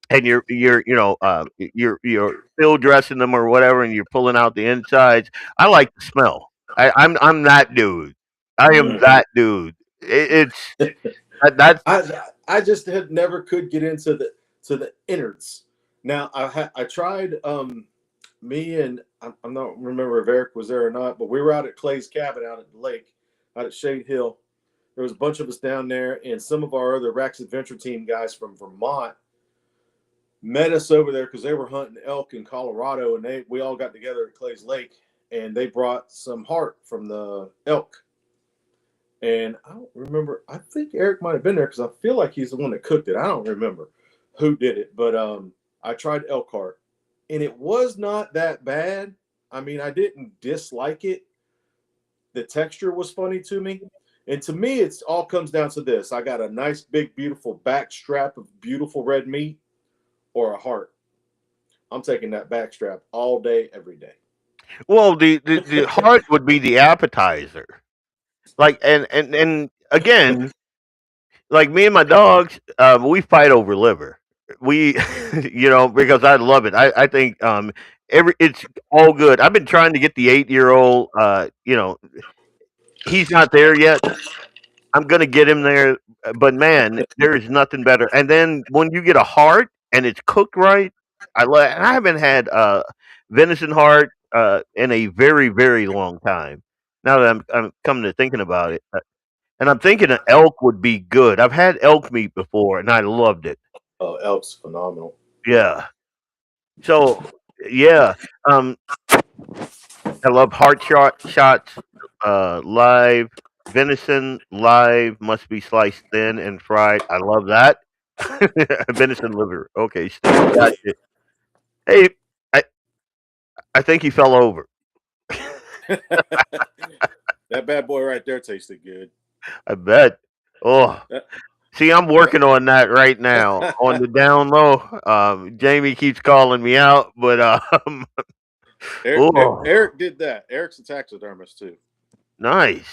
Speaker 1: and you're you're still dressing them or whatever, and you're pulling out the insides. I like the smell. I'm that dude. I am that dude. It's that's
Speaker 2: I just had never could get into the innards. Now I tried me and I'm not remember if Eric was there or not, but we were out at Clay's cabin out at the lake, out at Shade Hill. There was a bunch of us down there, and some of our other Rax Adventure Team guys from Vermont met us over there because they were hunting elk in Colorado, and we all got together at Clay's Lake, and they brought some heart from the elk. And I don't remember. I think Eric might have been there because I feel like he's the one that cooked it. I don't remember who did it, but I tried elk heart, and it was not that bad. I mean, I didn't dislike it. The texture was funny to me. And to me, it all comes down to this. I got a nice, big, beautiful back strap of beautiful red meat or a heart. I'm taking that back strap all day, every day.
Speaker 1: well, the heart would be the appetizer. Like and again, like me and my dogs, we fight over liver. We, because I love it. I think it's all good. I've been trying to get the 8-year old. He's not there yet. I'm gonna get him there, but man, there is nothing better. And then when you get a heart and it's cooked right, and I haven't had venison heart in a very very long time. Now that I'm coming to thinking about it, and I'm thinking an elk would be good. I've had elk meat before, and I loved it.
Speaker 2: Oh, elk's phenomenal.
Speaker 1: Yeah. So yeah, um, I love shots, live venison live must be sliced thin and fried. I love that. Venison liver. Okay, steak. Gotcha. Hey, I I think he fell over.
Speaker 2: That bad boy right there tasted good.
Speaker 1: I bet. Oh, see, I'm working on that right now on the down low. Jamie keeps calling me out, but oh,
Speaker 2: Eric did that. Eric's a taxidermist too,
Speaker 1: nice.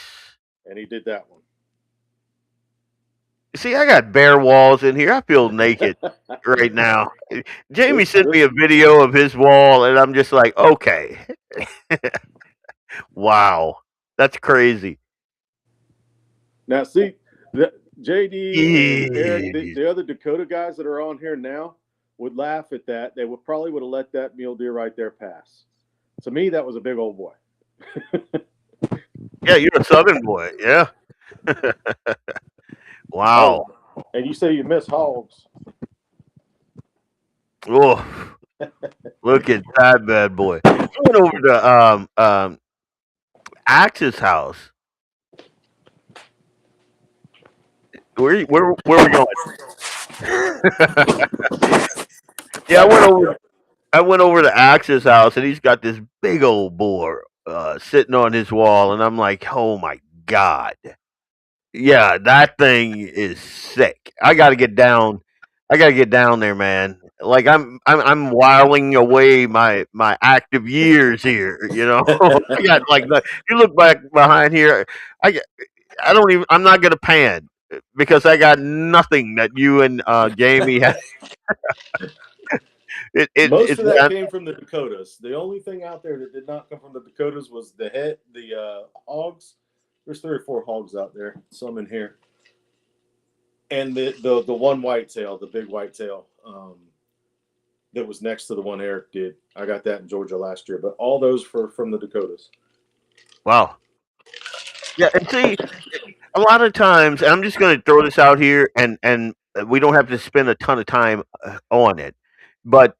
Speaker 2: and he did that one.
Speaker 1: See, I got bare walls in here. I feel naked right now. Jamie sent me a video of his wall, and I'm just like, okay, wow, that's crazy.
Speaker 2: Now, see, JD and Eric,
Speaker 1: Jeez.
Speaker 2: the other Dakota guys that are on here now would laugh at that. They would have let that mule deer right there pass. To me, that was a big old boy.
Speaker 1: Yeah, you're a Southern boy. Yeah. Wow.
Speaker 2: Oh, and you say you miss hogs.
Speaker 1: Oh, look at that bad boy. I went over to Axe's house. Where we going? Yeah, I went over to Axe's house, and he's got this big old boar sitting on his wall, and I'm like, oh my god, yeah, that thing is sick. I got to get down. I got to get down there, man. Like I'm whiling away my active years here. I got like you look back behind here. I I don't even. I'm not gonna pan because I got nothing that you and Jamie have.
Speaker 2: Most
Speaker 1: it's
Speaker 2: of that came from the Dakotas. The only thing out there that did not come from the Dakotas was the hogs. There's 3 or 4 hogs out there. Some in here, and the one whitetail, the big whitetail, that was next to the one Eric did. I got that in Georgia last year, but all those from the Dakotas.
Speaker 1: wow. Yeah, and see, a lot of times, and I'm just going to throw this out here, and we don't have to spend a ton of time on it, but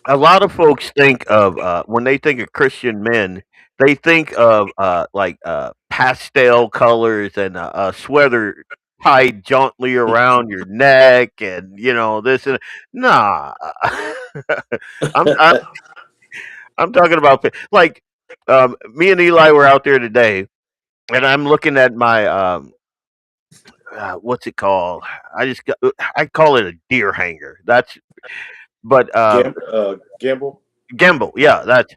Speaker 1: a lot of folks think of when they think of Christian men, they think of pastel colors and a sweater tied jauntily around your neck, and this and nah. I'm I'm talking about like me and Eli were out there today, and I'm looking at my what's it called? I call it a deer hanger. But
Speaker 2: Gamble.
Speaker 1: gimbal, yeah, that's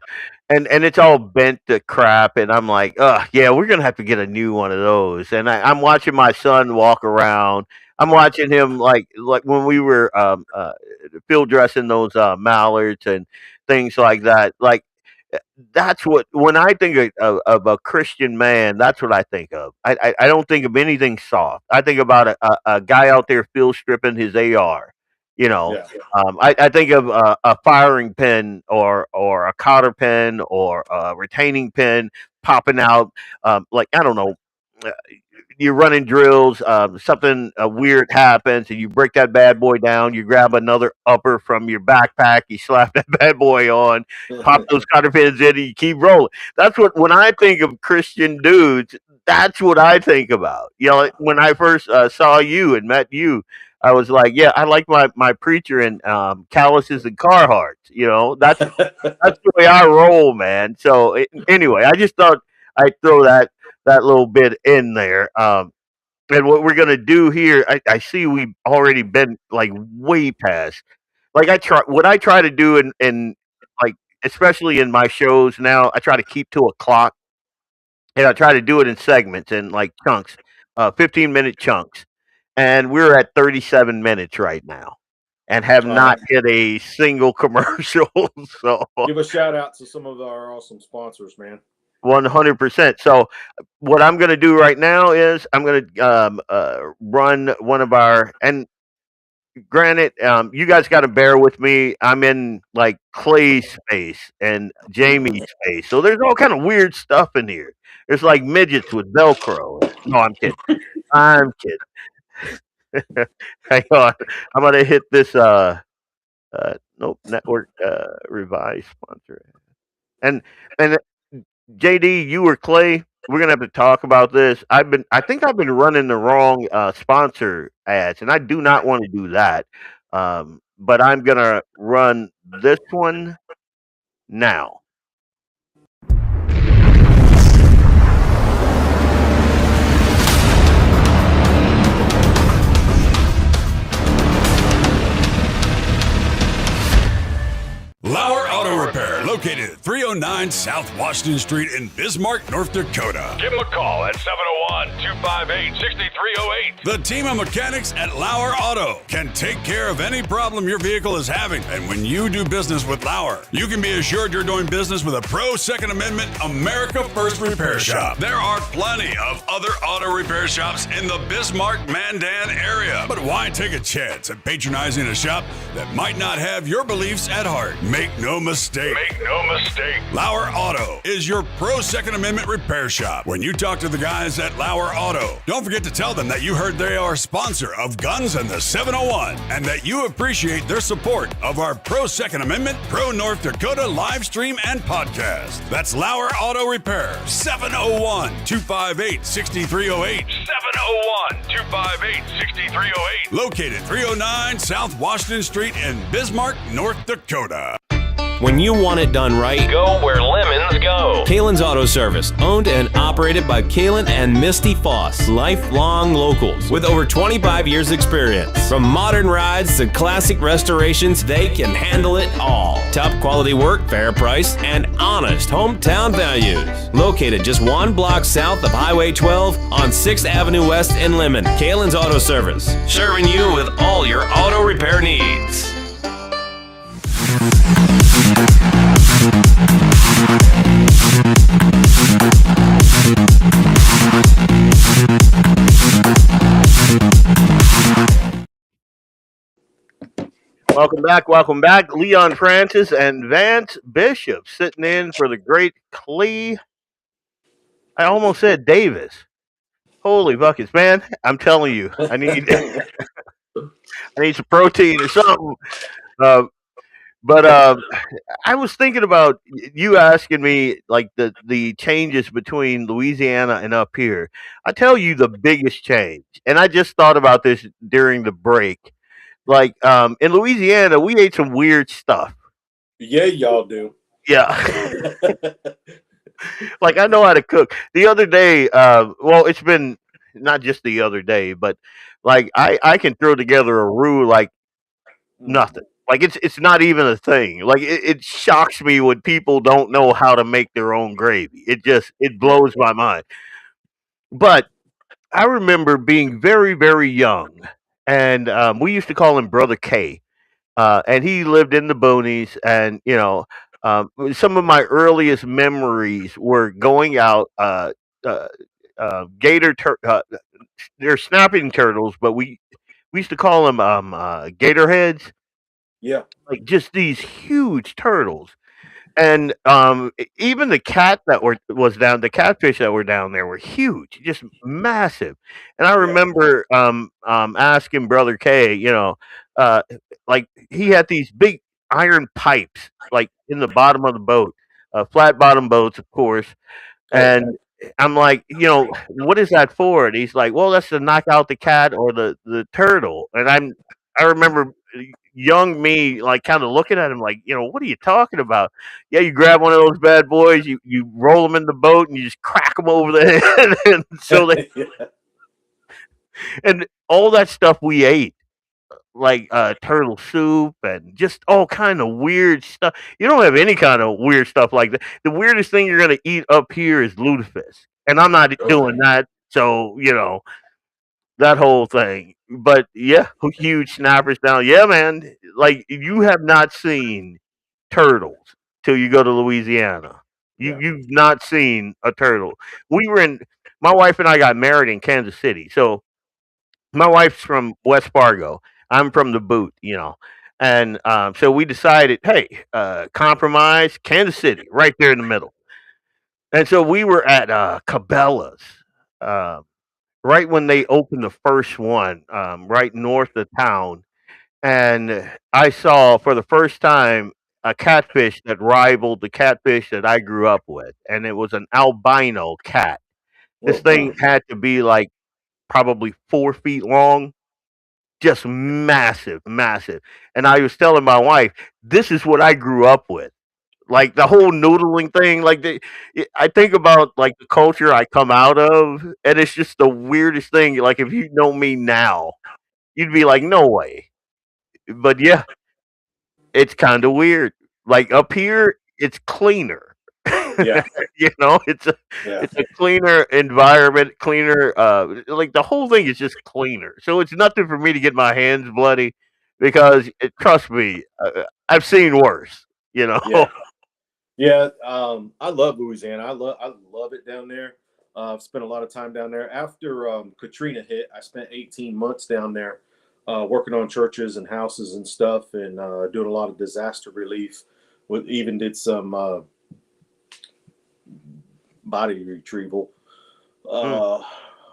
Speaker 1: and it's all bent to crap, and I'm like, yeah, we're gonna have to get a new one of those. And I'm watching my son walk around. I'm watching him like when we were field dressing those mallards and things like that. Like that's what when I think of a Christian man, that's what I think of. I don't think of anything soft. I think about a guy out there field stripping his AR. You know,
Speaker 2: Yeah.
Speaker 1: I think of a firing pin or a cotter pin or a retaining pin popping out. Like I don't know, uh, you're running drills. Something weird happens, and you break that bad boy down. You grab another upper from your backpack. You slap that bad boy on. Pop those cotter pins in, and you keep rolling. That's what when I think of Christian dudes. That's what I think about. Like, when I first saw you and met you, I was like, yeah, I like my preacher in calluses and Carhartts. That's the way I roll, man. So anyway, I just thought I'd throw that little bit in there. And what we're gonna do here, I see we've already been like way past. Like I try to do in like especially in my shows now, I try to keep to a clock, and I try to do it in segments and like chunks, 15-minute chunks. And we're at 37 minutes right now, and have not hit a single commercial. So
Speaker 2: Give a shout out to some of our awesome sponsors, man.
Speaker 1: 100%. So what I'm going to do right now is I'm going to run one of our, and granted, you guys got to bear with me. I'm in like Clay's space and Jamie's space, so there's all kind of weird stuff in here. There's like midgets with Velcro. No, I'm kidding. I'm kidding. Hang on, I'm gonna hit this. Nope, network revise sponsor, and JD, you or Clay, we're gonna have to talk about this. I think I've been running the wrong sponsor ads, and I do not want to do that. But I'm gonna run this one now.
Speaker 3: LAUER Auto Repair, located at 309 South Washington Street in Bismarck, North Dakota.
Speaker 4: Give them a call at 701-258-6308.
Speaker 3: The team of mechanics at LAUER Auto can take care of any problem your vehicle is having. And when you do business with LAUER, you can be assured you're doing business with a pro Second Amendment America First repair shop. There are plenty of other auto repair shops in the Bismarck-Mandan area. But why take a chance at patronizing a shop that might not have your beliefs at heart? Make no mistake.
Speaker 4: Make no mistake.
Speaker 3: LAUER Auto is your pro Second Amendment repair shop. When you talk to the guys at LAUER Auto, don't forget to tell them that you heard they are a sponsor of Guns and the 701 and that you appreciate their support of our pro Second Amendment, pro North Dakota live stream and podcast. That's LAUER Auto Repair, 701-258-6308.
Speaker 4: 701-258-6308.
Speaker 3: Located 309 South Washington Street in Bismarck, North Dakota.
Speaker 5: When you want it done right,
Speaker 4: Go where lemons go.
Speaker 5: Kalon's Auto Service, owned and operated by Kalon and Misty Foss, lifelong locals with over 25 years experience. From modern rides to classic restorations, they can handle it all. Top quality work, fair price, and honest hometown values. Located just one block south of Highway 12 on 6th Avenue West in Lemmon, Kalon's Auto Service, serving you with all your auto repair needs.
Speaker 1: Welcome back. Leon Francis and Vance Bishop sitting in for the great Clee. I almost said Davis. Holy buckets, man! I'm telling you, I need some protein or something. Uh, but I was thinking about you asking me like the changes between Louisiana and up here. I tell you the biggest change, and I just thought about this during the break. Like in Louisiana, we ate some weird stuff.
Speaker 2: Yeah, y'all do.
Speaker 1: Yeah. Like I know how to cook. The other day, well, it's been not just the other day, but like I can throw together a roux like nothing. Like it's not even a thing. Like it shocks me when people don't know how to make their own gravy. It blows my mind. But I remember being very very young, and we used to call him Brother K, and he lived in the boonies, and some of my earliest memories were going out. Uh, Gator, they're snapping turtles, but we used to call them gator heads,
Speaker 2: Yeah.
Speaker 1: like just these huge turtles. And even the catfish that were down there were huge, just massive. And I
Speaker 2: Yeah.
Speaker 1: remember asking Brother K, uh, like he had these big iron pipes, like in the bottom of the boat, flat bottom boats, of course.
Speaker 2: Okay.
Speaker 1: And I'm like, what is that for? And he's like, well, that's to knock out the cat or the turtle. And I remember young me like kind of looking at him like, what are you talking about? Yeah, you grab one of those bad boys, you roll them in the boat, and you just crack them over the head, and
Speaker 2: Yeah.
Speaker 1: and all that stuff we ate. Like turtle soup and just all kind of weird stuff. You don't have any kind of weird stuff like that. The weirdest thing you're gonna eat up here is lutefisk, and I'm not doing
Speaker 2: Okay.
Speaker 1: that. So that whole thing. But yeah, huge snappers down. Yeah, man. Like you have not seen turtles till you go to Louisiana.
Speaker 2: Yeah.
Speaker 1: You've not seen a turtle. We were in. My wife and I got married in Kansas City, so my wife's from West Fargo. I'm from the boot, and so we decided, hey, compromise, Kansas City, right there in the middle. And so we were at Cabela's, uh, right when they opened the first one, right north of town, and I saw for the first time a catfish that rivaled the catfish that I grew up with, and it was an albino cat. This
Speaker 2: Oh
Speaker 1: thing
Speaker 2: wow.
Speaker 1: had to be like probably 4 feet long, just massive, massive. And I was telling my wife, this is what I grew up with. Like the whole noodling thing, I think about like the culture I come out of, and it's just the weirdest thing. Like if you know me now, you'd be like, no way. But yeah, it's kind of weird. Like up here, it's cleaner.
Speaker 2: Yeah.
Speaker 1: It's a
Speaker 2: Yeah.
Speaker 1: it's a cleaner environment, cleaner. Like the whole thing is just cleaner. So it's nothing for me to get my hands bloody because trust me, I've seen worse. You know.
Speaker 2: Yeah. Yeah. I love Louisiana. I love it down there. I've spent a lot of time down there. After Katrina hit, I spent 18 months down there, working on churches and houses and stuff, and doing a lot of disaster relief. With even did some body retrieval
Speaker 1: Mm,
Speaker 2: uh,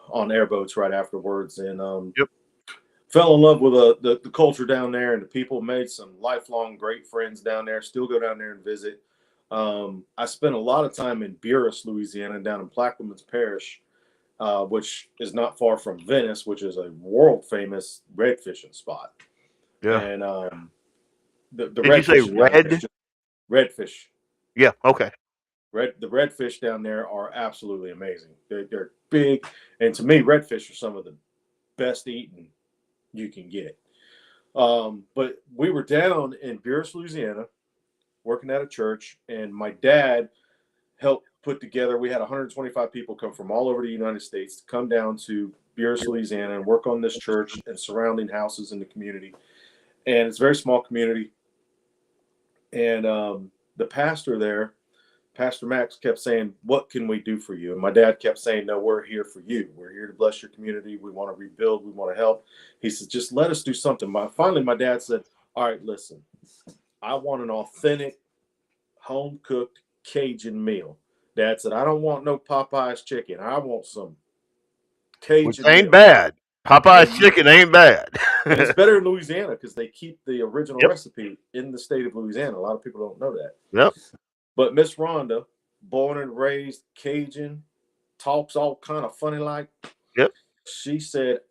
Speaker 2: on airboats right afterwards, and
Speaker 1: yep.
Speaker 2: fell in love with the culture down there and the people. Made some lifelong great friends down there. Still go down there and visit. I spent a lot of time in Buras, Louisiana, down in Plaquemines Parish, which is not far from Venice, which is a world famous red fishing spot.
Speaker 1: Yeah.
Speaker 2: And the
Speaker 1: Did you
Speaker 2: red
Speaker 1: say
Speaker 2: fishing down there is
Speaker 1: red?
Speaker 2: just redfish.
Speaker 1: Yeah. Okay.
Speaker 2: The redfish down there are absolutely amazing. They're big, and to me, redfish are some of the best eating you can get. But we were down in Buras, Louisiana, working at a church, and my dad helped put together. We had 125 people come from all over the United States to come down to Buras, Louisiana, and work on this church and surrounding houses in the community. And it's a very small community. And the pastor there, Pastor Max, kept saying, "What can we do for you?" And my dad kept saying, "No, we're here for you. We're here to bless your community. We want to rebuild. We want to help." He said, "Just let us do something." Finally, my dad said, "All right, listen, I want an authentic, home-cooked Cajun meal." Dad said, "I don't want no Popeye's chicken. I want some Cajun
Speaker 1: Which ain't
Speaker 2: meal."
Speaker 1: bad. Popeye's
Speaker 2: And,
Speaker 1: chicken ain't bad.
Speaker 2: and it's better in Louisiana because they keep the original
Speaker 1: Yep.
Speaker 2: recipe in the state of Louisiana. A lot of people don't know that.
Speaker 1: Yep.
Speaker 2: But Miss Rhonda, born and raised Cajun, talks all kind of funny like.
Speaker 1: Yep.
Speaker 2: She said,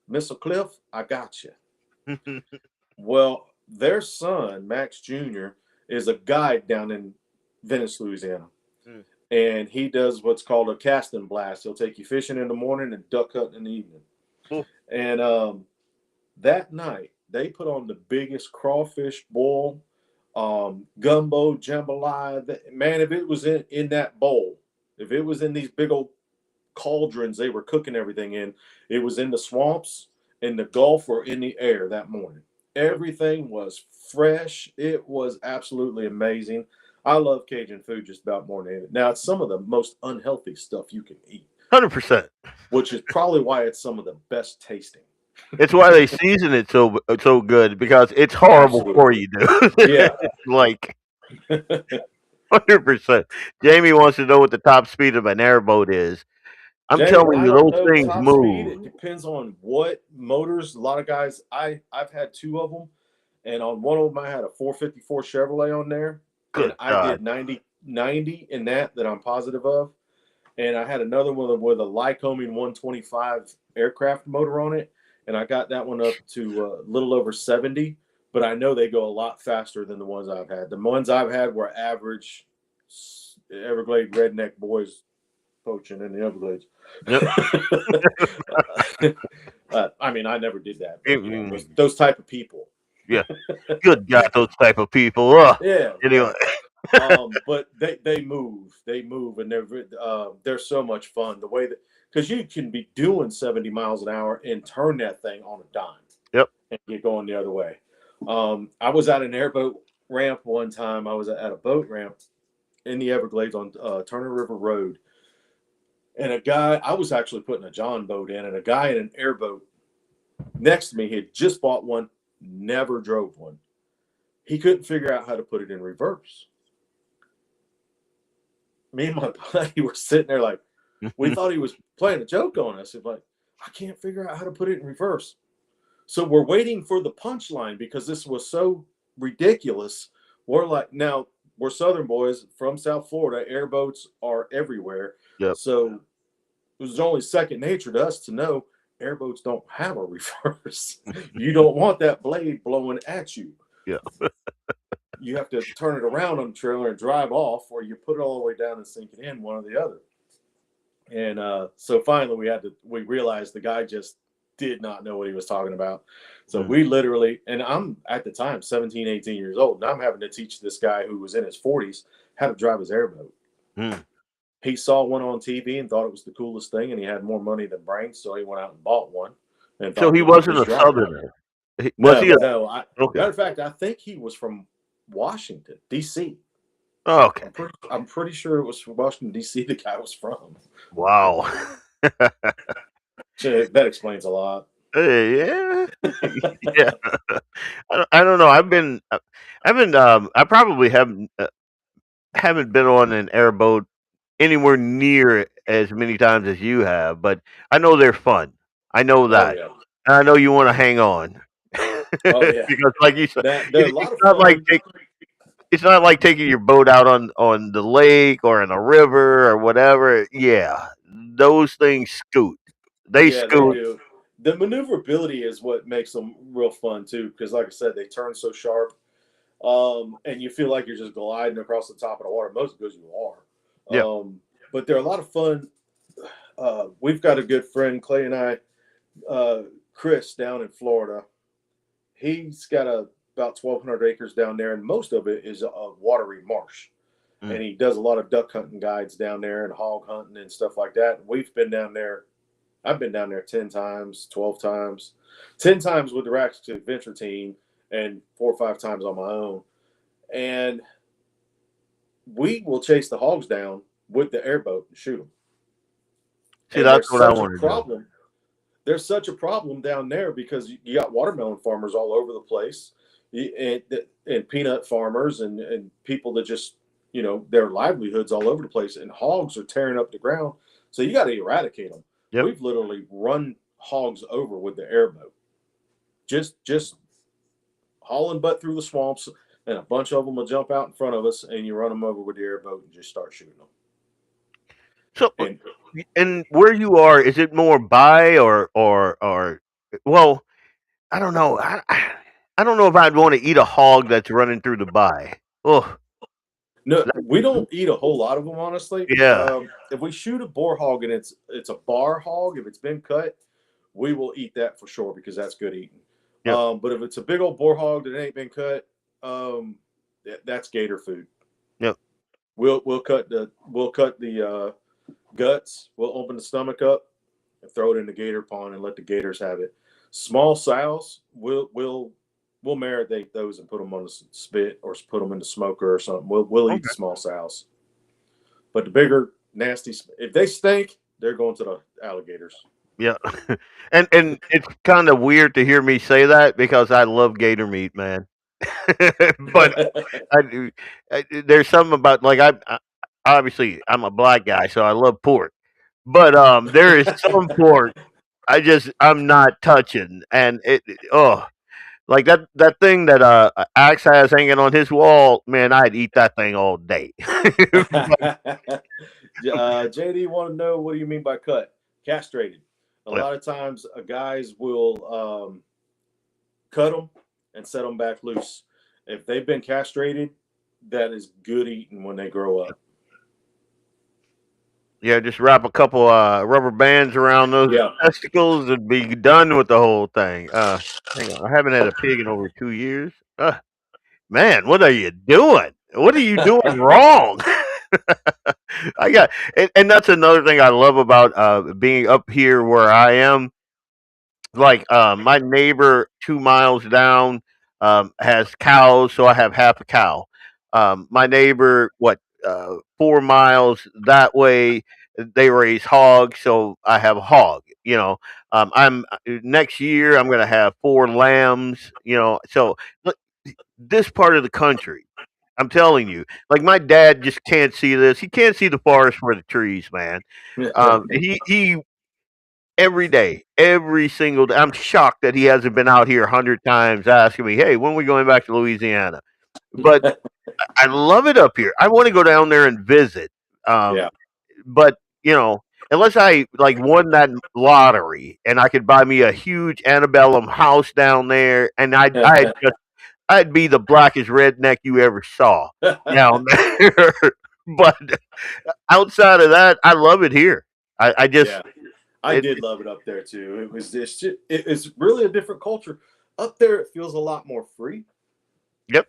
Speaker 2: "Mr. Cliff, I got you." Well, their son, Max Jr., is a guide down in Venice, Louisiana. And he does what's called a casting blast. He'll take you fishing in the morning and duck hunting in the evening.
Speaker 1: Cool.
Speaker 2: And that night, they put on the biggest crawfish boil, gumbo, jambalaya. Man, if it was in that bowl, if it was in these big old cauldrons they were cooking everything in, it was in the swamps, in the Gulf, or in the air that morning. Everything was fresh. It was absolutely amazing. I love Cajun food just about more than anything. Now, it's some of the most unhealthy stuff you can eat.
Speaker 1: 100%.
Speaker 2: Which is probably why it's some of the best tasting.
Speaker 1: It's why they season it so good, because it's horrible for you, dude.
Speaker 2: Yeah.
Speaker 1: It's like 100%. Jamie wants to know what the top speed of an airboat is. I'm
Speaker 2: Jamie,
Speaker 1: telling
Speaker 2: I
Speaker 1: you,
Speaker 2: don't
Speaker 1: those
Speaker 2: know
Speaker 1: things
Speaker 2: top
Speaker 1: move.
Speaker 2: speed. It depends on what motors. A lot of guys, I've had two of them, and on one of them I had a 454 Chevrolet on there,
Speaker 1: Good
Speaker 2: and I
Speaker 1: God.
Speaker 2: did 90 in that I'm positive of. And I had another one with a Lycoming 125 aircraft motor on it, and I got that one up to a little over 70. But I know they go a lot faster than the ones I've had. The ones I've had were average Everglade redneck boys poaching in the Everglades.
Speaker 1: Yep.
Speaker 2: I mean, I never did that. But, you know,
Speaker 1: Mm.
Speaker 2: those type of people.
Speaker 1: Yeah. Good God, those type of people. Ugh.
Speaker 2: Yeah.
Speaker 1: Anyway.
Speaker 2: But they move, and they're so much fun. The way that, because you can be doing 70 miles an hour and turn that thing on a dime.
Speaker 1: Yep.
Speaker 2: And get going the other way. I was at an airboat ramp one time. I was at a boat ramp in the Everglades on Turner River Road. And a guy, I was actually putting a John boat in, and a guy in an airboat next to me, he had just bought one, never drove one. He couldn't figure out how to put it in reverse. Me and my buddy were sitting there like, we thought he was playing a joke on us. It's like, I can't figure out how to put it in reverse. So we're waiting for the punchline because this was so ridiculous. We're like, now, we're Southern boys from South Florida. Airboats are everywhere.
Speaker 1: Yep.
Speaker 2: So it was only second nature to us to know airboats don't have a reverse. You don't want that blade blowing at you.
Speaker 1: Yeah.
Speaker 2: You have to turn it around on the trailer and drive off, or you put it all the way down and sink it in, one or the other. And so finally we realized the guy just did not know what he was talking about. So we literally, and I'm at the time 17, 18 years old, and I'm having to teach this guy who was in his 40s how to drive his airboat. He saw one on TV and thought it was the coolest thing, and he had more money than brains, so he went out and bought one. And
Speaker 1: So he wasn't a Southerner.
Speaker 2: No.
Speaker 1: Okay.
Speaker 2: Matter of fact, I think he was from Washington, D.C.
Speaker 1: Oh, okay.
Speaker 2: I'm pretty sure it was from Washington, D.C. the guy was from.
Speaker 1: Wow.
Speaker 2: So that explains a lot.
Speaker 1: Yeah. Yeah. I don't know. I probably haven't been on an airboat anywhere near as many times as you have, but I know they're fun. I know that.
Speaker 2: Oh, yeah.
Speaker 1: And I know you want to hang on.
Speaker 2: Oh, yeah.
Speaker 1: Because like you said,
Speaker 2: They're a lot of
Speaker 1: not
Speaker 2: fun.
Speaker 1: it's not like taking your boat out on the lake or in a river or whatever. Yeah. Those things scoot. They
Speaker 2: Yeah,
Speaker 1: scoot.
Speaker 2: they do. The maneuverability is what makes them real fun too, because like I said, they turn so sharp, and you feel like you're just gliding across the top of the water. Most because you are.
Speaker 1: Yeah.
Speaker 2: But they're a lot of fun. We've got a good friend, Clay and I, Chris, down in Florida. He's got about 1,200 acres down there, and most of it is a watery marsh. And he does a lot of duck hunting guides down there and hog hunting and stuff like that. And we've been down there. I've been down there 10 times, 12 times, 10 times with the Rack Adventure team and 4 or 5 times on my own. and we will chase the hogs down with the airboat and shoot them.
Speaker 1: See,
Speaker 2: And
Speaker 1: that's
Speaker 2: there's
Speaker 1: what I
Speaker 2: such a
Speaker 1: want to do.
Speaker 2: problem. There's such a problem down there because you got watermelon farmers all over the place, and peanut farmers and people that just, their livelihoods all over the place, and hogs are tearing up the ground. So you got to eradicate them.
Speaker 1: Yep.
Speaker 2: We've literally run hogs over with the airboat. Just hauling butt through the swamps, and a bunch of them will jump out in front of us, and you run them over with the airboat and just start shooting them.
Speaker 1: So, and where you are, is it more by or well, I don't know. I don't know if I'd want to eat a hog that's running through the by. Oh,
Speaker 2: no, we don't eat a whole lot of them, honestly.
Speaker 1: Yeah.
Speaker 2: If we shoot a boar hog and it's a bar hog, if it's been cut, we will eat that for sure because that's good eating.
Speaker 1: Yep.
Speaker 2: But if it's a big old boar hog that ain't been cut, that's gator food.
Speaker 1: Yep.
Speaker 2: We'll cut the guts. We'll open the stomach up and throw it in the gator pond and let the gators have it. Small sows, we'll marinate those and put them on the spit or put them in the smoker or something. We'll eat the small sows. But the bigger, nasty, if they stink, they're going to the alligators.
Speaker 1: Yeah. and it's kind of weird to hear me say that because I love gator meat, man. But there's something about, like, obviously I'm a black guy, so I love pork. But there is some pork I'm not touching, and like that thing that Axe has hanging on his wall, man, I'd eat that thing all day.
Speaker 2: JD want to know, what do you mean by cut? Castrated. A lot of times guys will cut them and set them back loose. If they've been castrated, that is good eating when they grow up.
Speaker 1: Yeah, just wrap a couple rubber bands around those testicles and be done with the whole thing. Hang on, I haven't had a pig in over 2 years. Man, what are you doing? What are you doing wrong? And that's another thing I love about being up here where I am. Like my neighbor 2 miles down has cows, so I have half a cow. My neighbor, 4 miles that way, they raise hogs, so I have a hog. I'm next year I'm going to have 4 lambs. So look, this part of the country, I'm telling you, like, my dad just can't see this. He can't see the forest for the trees, man. He every day, every single day. I'm shocked that he hasn't been out here 100 times asking me, "Hey, when are we going back to Louisiana?" But I love it up here. I want to go down there and visit. But unless I like won that lottery and I could buy me a huge antebellum house down there, and I'd be the blackest redneck you ever saw down there. But outside of that, I love it here. I
Speaker 2: did love it up there too. It's really a different culture. Up there, it feels a lot more free.
Speaker 1: Yep.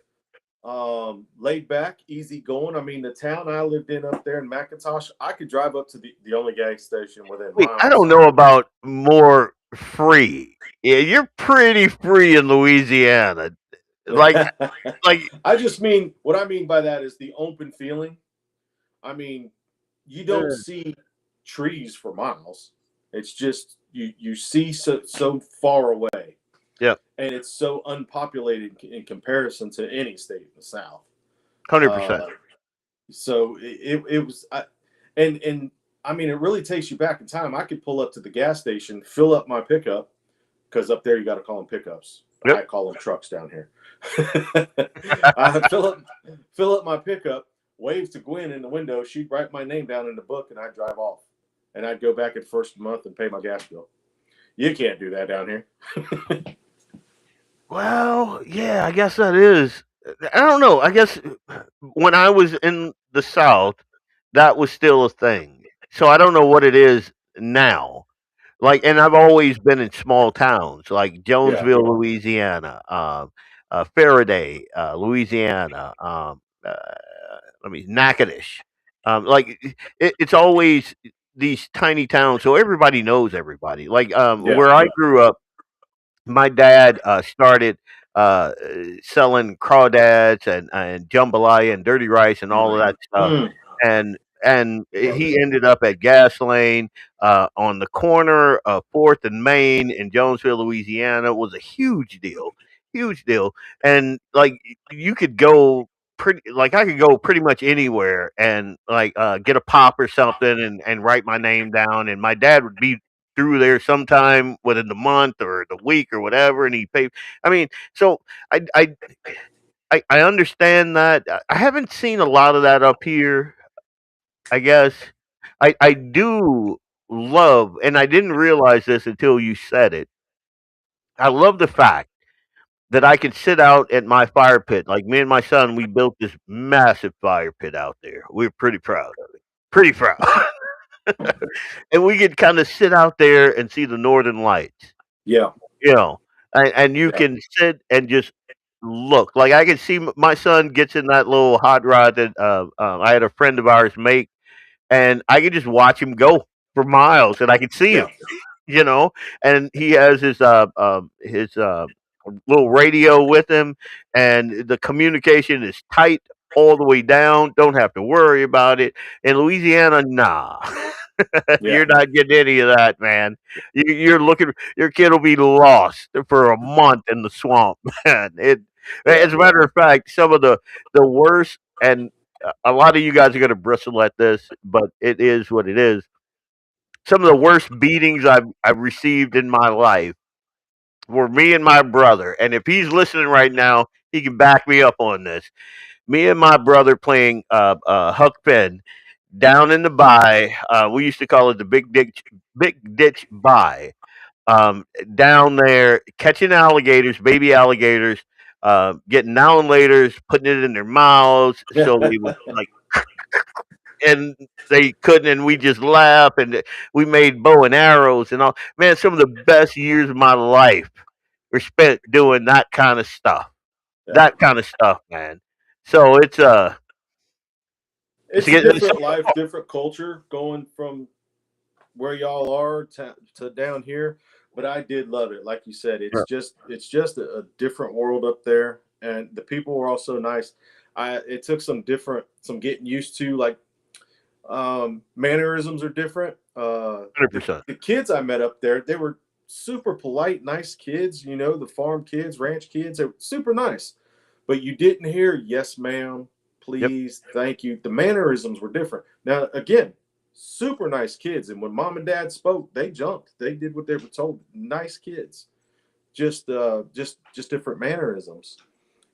Speaker 2: Laid back, easy going. I mean, the town I lived in up there in McIntosh, I could drive up to the only gas station within miles.
Speaker 1: I don't know about more free. Yeah, you're pretty free in Louisiana. Like
Speaker 2: I just mean, what I mean by that is the open feeling. I mean, you don't see trees for miles. It's just you see so far away.
Speaker 1: Yeah.
Speaker 2: And it's so unpopulated in comparison to any state in the South.
Speaker 1: 100%.
Speaker 2: So it was, and I mean, it really takes you back in time. I could pull up to the gas station, fill up my pickup, because up there you got to call them pickups. Yep. I call them trucks down here. I fill up my pickup, wave to Gwen in the window. She'd write my name down in the book, and I'd drive off. And I'd go back at the first month and pay my gas bill. You can't do that down here.
Speaker 1: Well, yeah, I guess that is. I don't know. I guess when I was in the South, that was still a thing. So I don't know what it is now. Like, and I've always been in small towns like Jonesville, Louisiana, Faraday, Louisiana, Natchitoches. It's always these tiny towns, so everybody knows everybody. Like where I grew up, my dad started selling crawdads and jambalaya and dirty rice and all of that stuff.
Speaker 2: Mm.
Speaker 1: And he ended up at Gas Lane on the corner of 4th and Main in Jonesville, Louisiana. It was a huge deal. And like you could go I could go pretty much anywhere and get a pop or something and write my name down, and my dad would be through there sometime within the month or the week or whatever, and he paid. I mean, so I I I understand that. I haven't seen a lot of that up here, I guess. I do love, and I didn't realize this until you said it. I love the fact that I could sit out at my fire pit. Like me and my son, we built this massive fire pit out there. We're pretty proud of it. Pretty proud. And we could kind of sit out there and see the northern lights.
Speaker 2: Yeah.
Speaker 1: You know, and you
Speaker 2: Yeah.
Speaker 1: can sit and just look. Like I can see my son gets in that little hot rod that I had a friend of ours make, and I could just watch him go for miles, and I could see
Speaker 2: Yeah.
Speaker 1: him. And he has his little radio with him, and the communication is tight all the way down. Don't have to worry about it. In Louisiana, nah.
Speaker 2: Yeah.
Speaker 1: You're not getting any of that, man. You're looking. Your kid will be lost for a month in the swamp, man. As a matter of fact, some of the worst, and a lot of you guys are going to bristle at this, but it is what it is. Some of the worst beatings I've received in my life were me and my brother. And if he's listening right now, he can back me up on this. Me and my brother playing Huck Finn down in the Bay. We used to call it the Big Ditch Bay. Down there, catching alligators, baby alligators, getting now and laters, putting it in their mouths, so they would like, and they couldn't, and we just laugh, and we made bow and arrows and all. Man, some of the best years of my life were spent doing that kind of stuff.
Speaker 2: Yeah.
Speaker 1: That kind of stuff, man. So it's
Speaker 2: It's a different life, different culture going from where y'all are to down here. But I did love it. Like you said, it's just a different world up there, and the people were also nice. It took some getting used to, like mannerisms are different.
Speaker 1: 100%.
Speaker 2: The kids I met up there, they were super polite, nice kids. The farm kids, ranch kids, they were super nice. But you didn't hear yes, ma'am, please, thank you. The mannerisms were different. Now, again, super nice kids, and when mom and dad spoke, they jumped. They did what they were told. Nice kids, just different mannerisms.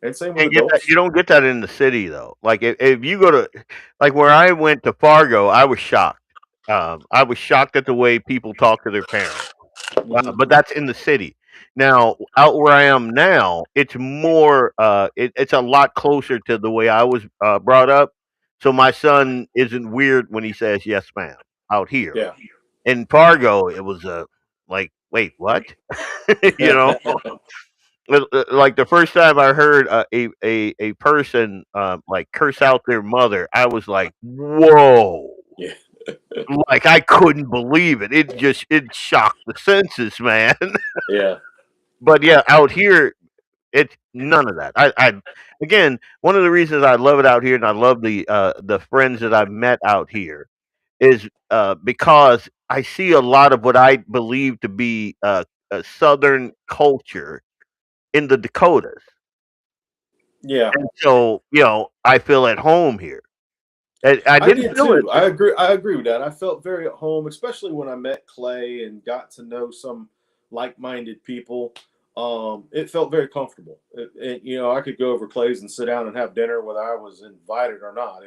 Speaker 2: And same with adults.
Speaker 1: You don't get that in the city though. Like if you go to, like where I went to Fargo, I was shocked. I was shocked at the way people talk to their parents. But that's in the city. Now, out where I am now, it's more. It's a lot closer to the way I was brought up. So my son isn't weird when he says yes, ma'am. Out here
Speaker 2: Yeah.
Speaker 1: in Fargo, it was like, wait, what? you know, like the first time I heard a person like curse out their mother, I was like, whoa.
Speaker 2: Yeah.
Speaker 1: Like I couldn't believe it. It shocked the senses, man.
Speaker 2: Yeah.
Speaker 1: But yeah, out here, it's none of that. I again, one of the reasons I love it out here, and I love the friends that I've met out here, is because I see a lot of what I believe to be a Southern culture in the Dakotas,
Speaker 2: Yeah.
Speaker 1: and so I feel at home here. And I
Speaker 2: I
Speaker 1: didn't
Speaker 2: did
Speaker 1: feel
Speaker 2: too.
Speaker 1: it.
Speaker 2: I agree with that. I felt very at home, especially when I met Clay and got to know some like-minded people. It felt very comfortable. I could go over Clay's and sit down and have dinner whether I was invited or not.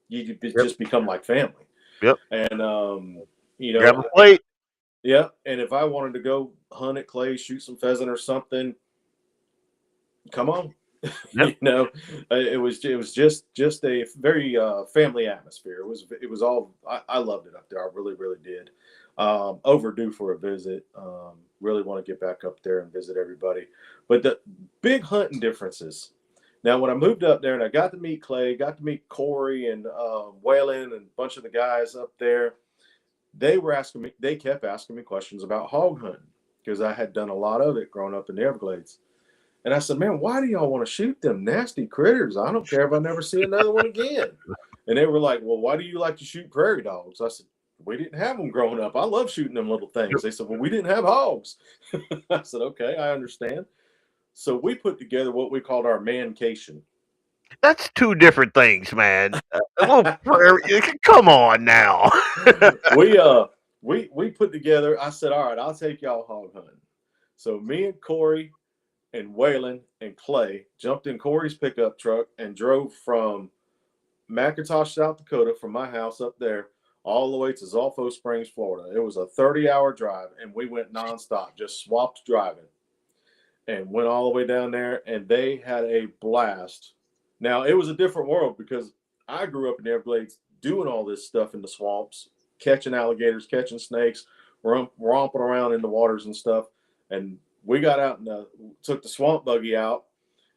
Speaker 2: You could just become like family.
Speaker 1: Yep.
Speaker 2: And
Speaker 1: Grab a plate.
Speaker 2: yeah. And if I wanted to go hunt at Clay, shoot some pheasant or something, come on.
Speaker 1: Yep.
Speaker 2: It was just a very family atmosphere. It was all I loved it up there. I really, really did. Overdue for a visit. Really want to get back up there and visit everybody. But the big hunting differences. Now, when I moved up there and I got to meet Clay, got to meet Corey and Waylon and a bunch of the guys up there, they kept asking me questions about hog hunting because I had done a lot of it growing up in the Everglades. And I said, man, why do y'all want to shoot them nasty critters? I don't care if I never see another one again. And they were like, well, why do you like to shoot prairie dogs? I said, we didn't have them growing up. I love shooting them little things. They said, well, we didn't have hogs. I said, okay, I understand. So we put together what we called our mancation.
Speaker 1: That's two different things, man. Come on now.
Speaker 2: we put together. I said, all right, I'll take y'all hog hunting. So me and Corey and Waylon and Clay jumped in Corey's pickup truck and drove from McIntosh, South Dakota, from my house up there, all the way to Zolfo Springs, Florida. It was a 30-hour drive, and we went nonstop, just swapped driving, and went all the way down there, and they had a blast. Now, it was a different world because I grew up in the Everglades doing all this stuff in the swamps, catching alligators, catching snakes, romping around in the waters and stuff, and we got out and took the swamp buggy out,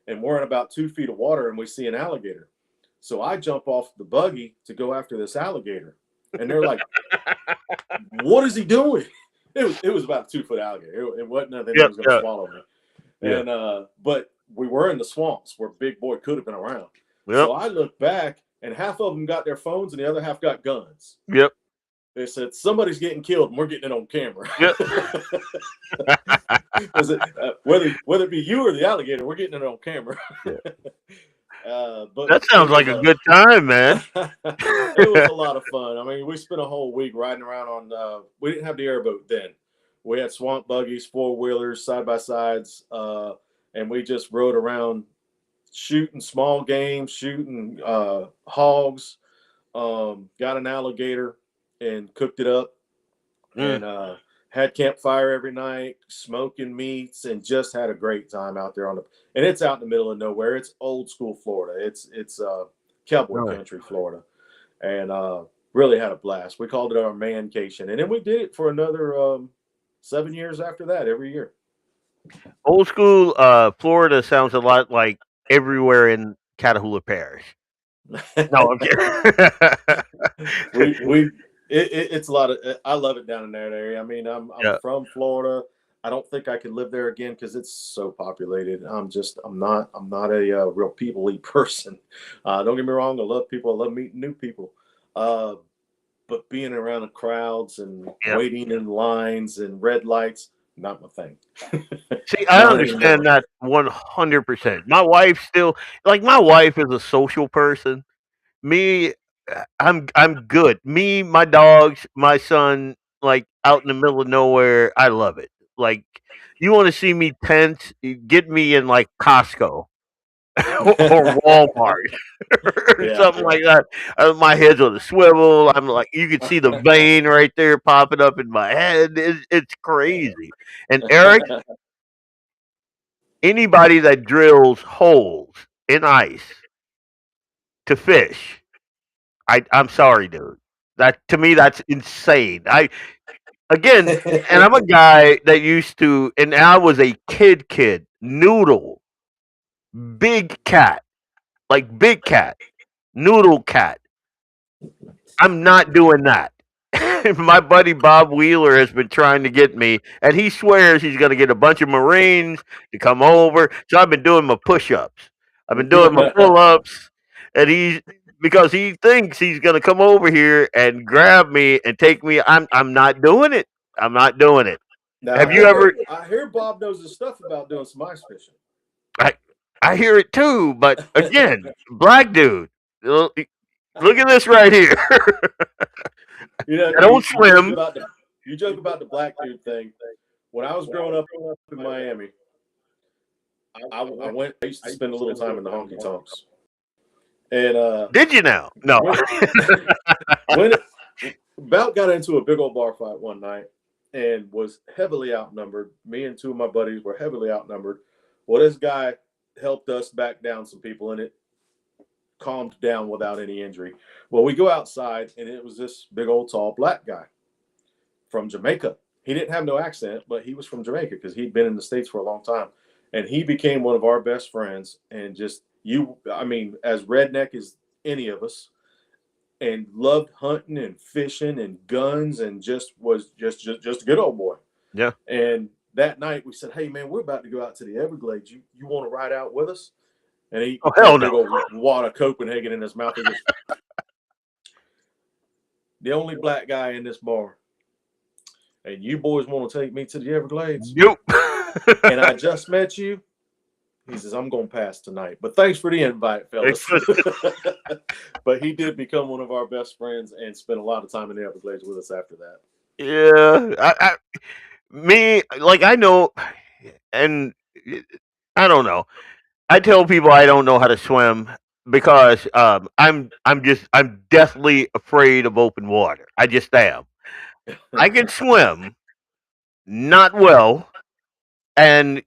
Speaker 2: and we're in about 2 feet of water, and we see an alligator. So I jump off the buggy to go after this alligator, and they're like, "What is he doing?" It was about a 2-foot alligator. It wasn't nothing that was going to swallow me.
Speaker 1: Yeah.
Speaker 2: And but we were in the swamps where Big Boy could have been around.
Speaker 1: Yep.
Speaker 2: So I looked back, and half of them got their phones, and the other half got guns.
Speaker 1: Yep.
Speaker 2: They said, somebody's getting killed, and we're getting it on camera.
Speaker 1: Yep.
Speaker 2: Whether it be you or the alligator, we're getting it on camera.
Speaker 1: Yeah.
Speaker 2: But
Speaker 1: that sounds like a good time, man.
Speaker 2: It was a lot of fun. I mean, we spent a whole week riding around on we didn't have the airboat then. We had swamp buggies, 4-wheelers, side-by-sides, and we just rode around shooting small game, shooting hogs, got an alligator and cooked it up, and had campfire every night, smoking meats, and just had a great time out there and it's out in the middle of nowhere. It's old school Florida. It's cowboy country, Florida, and really had a blast. We called it our mancation, and then we did it for another 7 years after that, every year.
Speaker 1: Old school Florida sounds a lot like everywhere in Catahoula Parish. No, I'm kidding.
Speaker 2: It's a lot of. I love it down in that area. I mean, I'm from Florida. I don't think I could live there again because it's so populated. I'm not a real people-y person. Don't get me wrong. I love people. I love meeting new people. But being around the crowds and waiting in lines and red lights, not my thing.
Speaker 1: See, I understand that 100%. My wife is a social person. Me, I'm good. Me, my dogs, my son, like out in the middle of nowhere, I love it. Like, you want to see me tense, get me in like Costco or Walmart or something like that. My head's on a swivel. I'm like, you can see the vein right there popping up in my head. It's crazy. And Eric, anybody that drills holes in ice to fish, I'm sorry, dude. That to me, that's insane. And I'm a guy that used to, and I was a kid, noodle, big cat, noodle cat. I'm not doing that. My buddy Bob Wheeler has been trying to get me, and he swears he's going to get a bunch of Marines to come over. So I've been doing my push-ups. I've been doing my pull-ups, and because he thinks he's going to come over here and grab me and take me. I'm not doing it. I'm not doing it.
Speaker 2: Now,
Speaker 1: Have you ever?
Speaker 2: I hear Bob knows his stuff about doing some ice fishing.
Speaker 1: I hear it too, but again, black dude. Look at this right here. I don't swim.
Speaker 2: You joke about the black dude thing. When I was growing up in Miami, I used to spend a little time in the honky tonks. And
Speaker 1: did you now? No.
Speaker 2: When Bout got into a big old bar fight one night and was heavily outnumbered. Me and 2 of my buddies were heavily outnumbered. Well, this guy helped us back down some people, and it calmed down without any injury. Well, we go outside, and it was this big old tall black guy from Jamaica. He didn't have no accent, but he was from Jamaica because he'd been in the States for a long time. And he became one of our best friends, and as redneck as any of us, and loved hunting and fishing and guns, and just was just a good old boy.
Speaker 1: Yeah.
Speaker 2: And that night we said, "Hey man, we're about to go out to the Everglades. You want to ride out with us?" And he
Speaker 1: Oh,
Speaker 2: put
Speaker 1: hell
Speaker 2: a big
Speaker 1: no.
Speaker 2: old wad of Copenhagen in his mouth. He goes, "The only black guy in this bar, and you boys want to take me to the Everglades?
Speaker 1: Nope.
Speaker 2: And I just met you." He says, "I'm going to pass tonight, but thanks for the invite, fellas." But he did become one of our best friends and spent a lot of time in the Everglades with us after that.
Speaker 1: Yeah, I know, and I don't know. I tell people I don't know how to swim because I'm deathly afraid of open water. I just am. I can swim, not well, and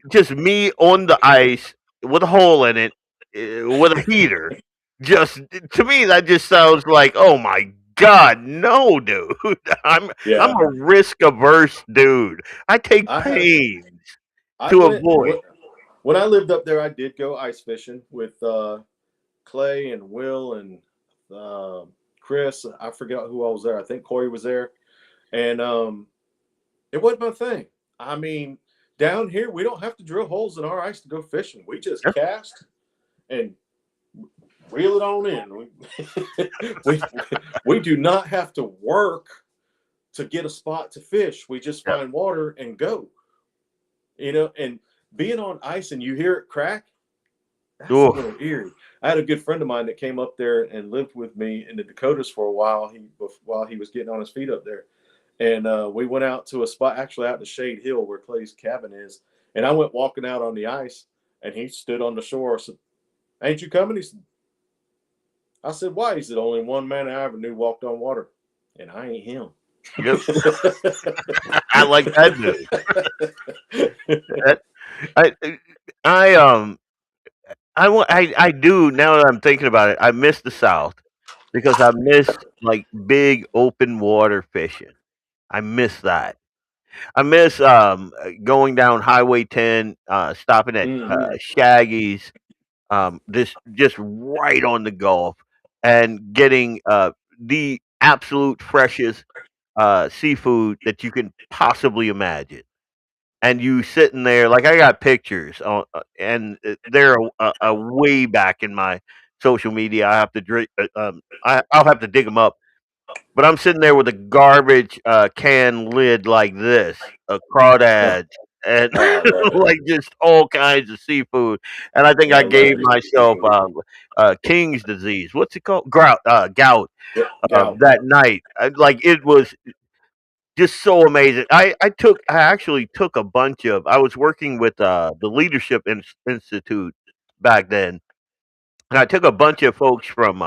Speaker 1: just me on the ice with a hole in it, with a heater. Just to me, that just sounds like, oh my god, no, dude. I'm
Speaker 2: Yeah,
Speaker 1: a risk averse dude. I take
Speaker 2: I have.
Speaker 1: pains
Speaker 2: I
Speaker 1: to
Speaker 2: went
Speaker 1: avoid.
Speaker 2: when I lived up there. I did go ice fishing with Clay and Will and Chris. I forgot who I was there. I think Corey was there, and it wasn't my thing. I mean, down here we don't have to drill holes in our ice to go fishing. We just cast and reel it on in. We do not have to work to get a spot to fish. We just find water and go. And being on ice and you hear it crack, that's a little eerie. I had a good friend of mine that came up there and lived with me in the Dakotas for a while. While he was getting on his feet up there, and we went out to a spot actually out in the Shade Hill where Clay's cabin is. And I went walking out on the ice, and he stood on the shore. I said, "Ain't you coming?" He said, I said, "Why?" He said, "Only one man I ever knew walked on water, and I ain't him."
Speaker 1: Yep. I like that dude. I do now that I'm thinking about it. I miss the South because I miss like big open water fishing. I miss that. I miss going down Highway 10, stopping at Shaggy's, just right on the Gulf, and getting the absolute freshest seafood that you can possibly imagine. And you sitting there, like I got pictures, and they're a way back in my social media. I have to I'll have to dig them up. But I'm sitting there with a garbage can lid like this, a crawdad, and like just all kinds of seafood. And I think
Speaker 2: Yeah,
Speaker 1: I
Speaker 2: I love
Speaker 1: gave
Speaker 2: me some
Speaker 1: myself
Speaker 2: seafood.
Speaker 1: King's disease. What's it called? Gout.
Speaker 2: Gout.
Speaker 1: That night, like it was just so amazing. I actually took a bunch of. I was working with the Leadership Institute back then, and I took a bunch of folks from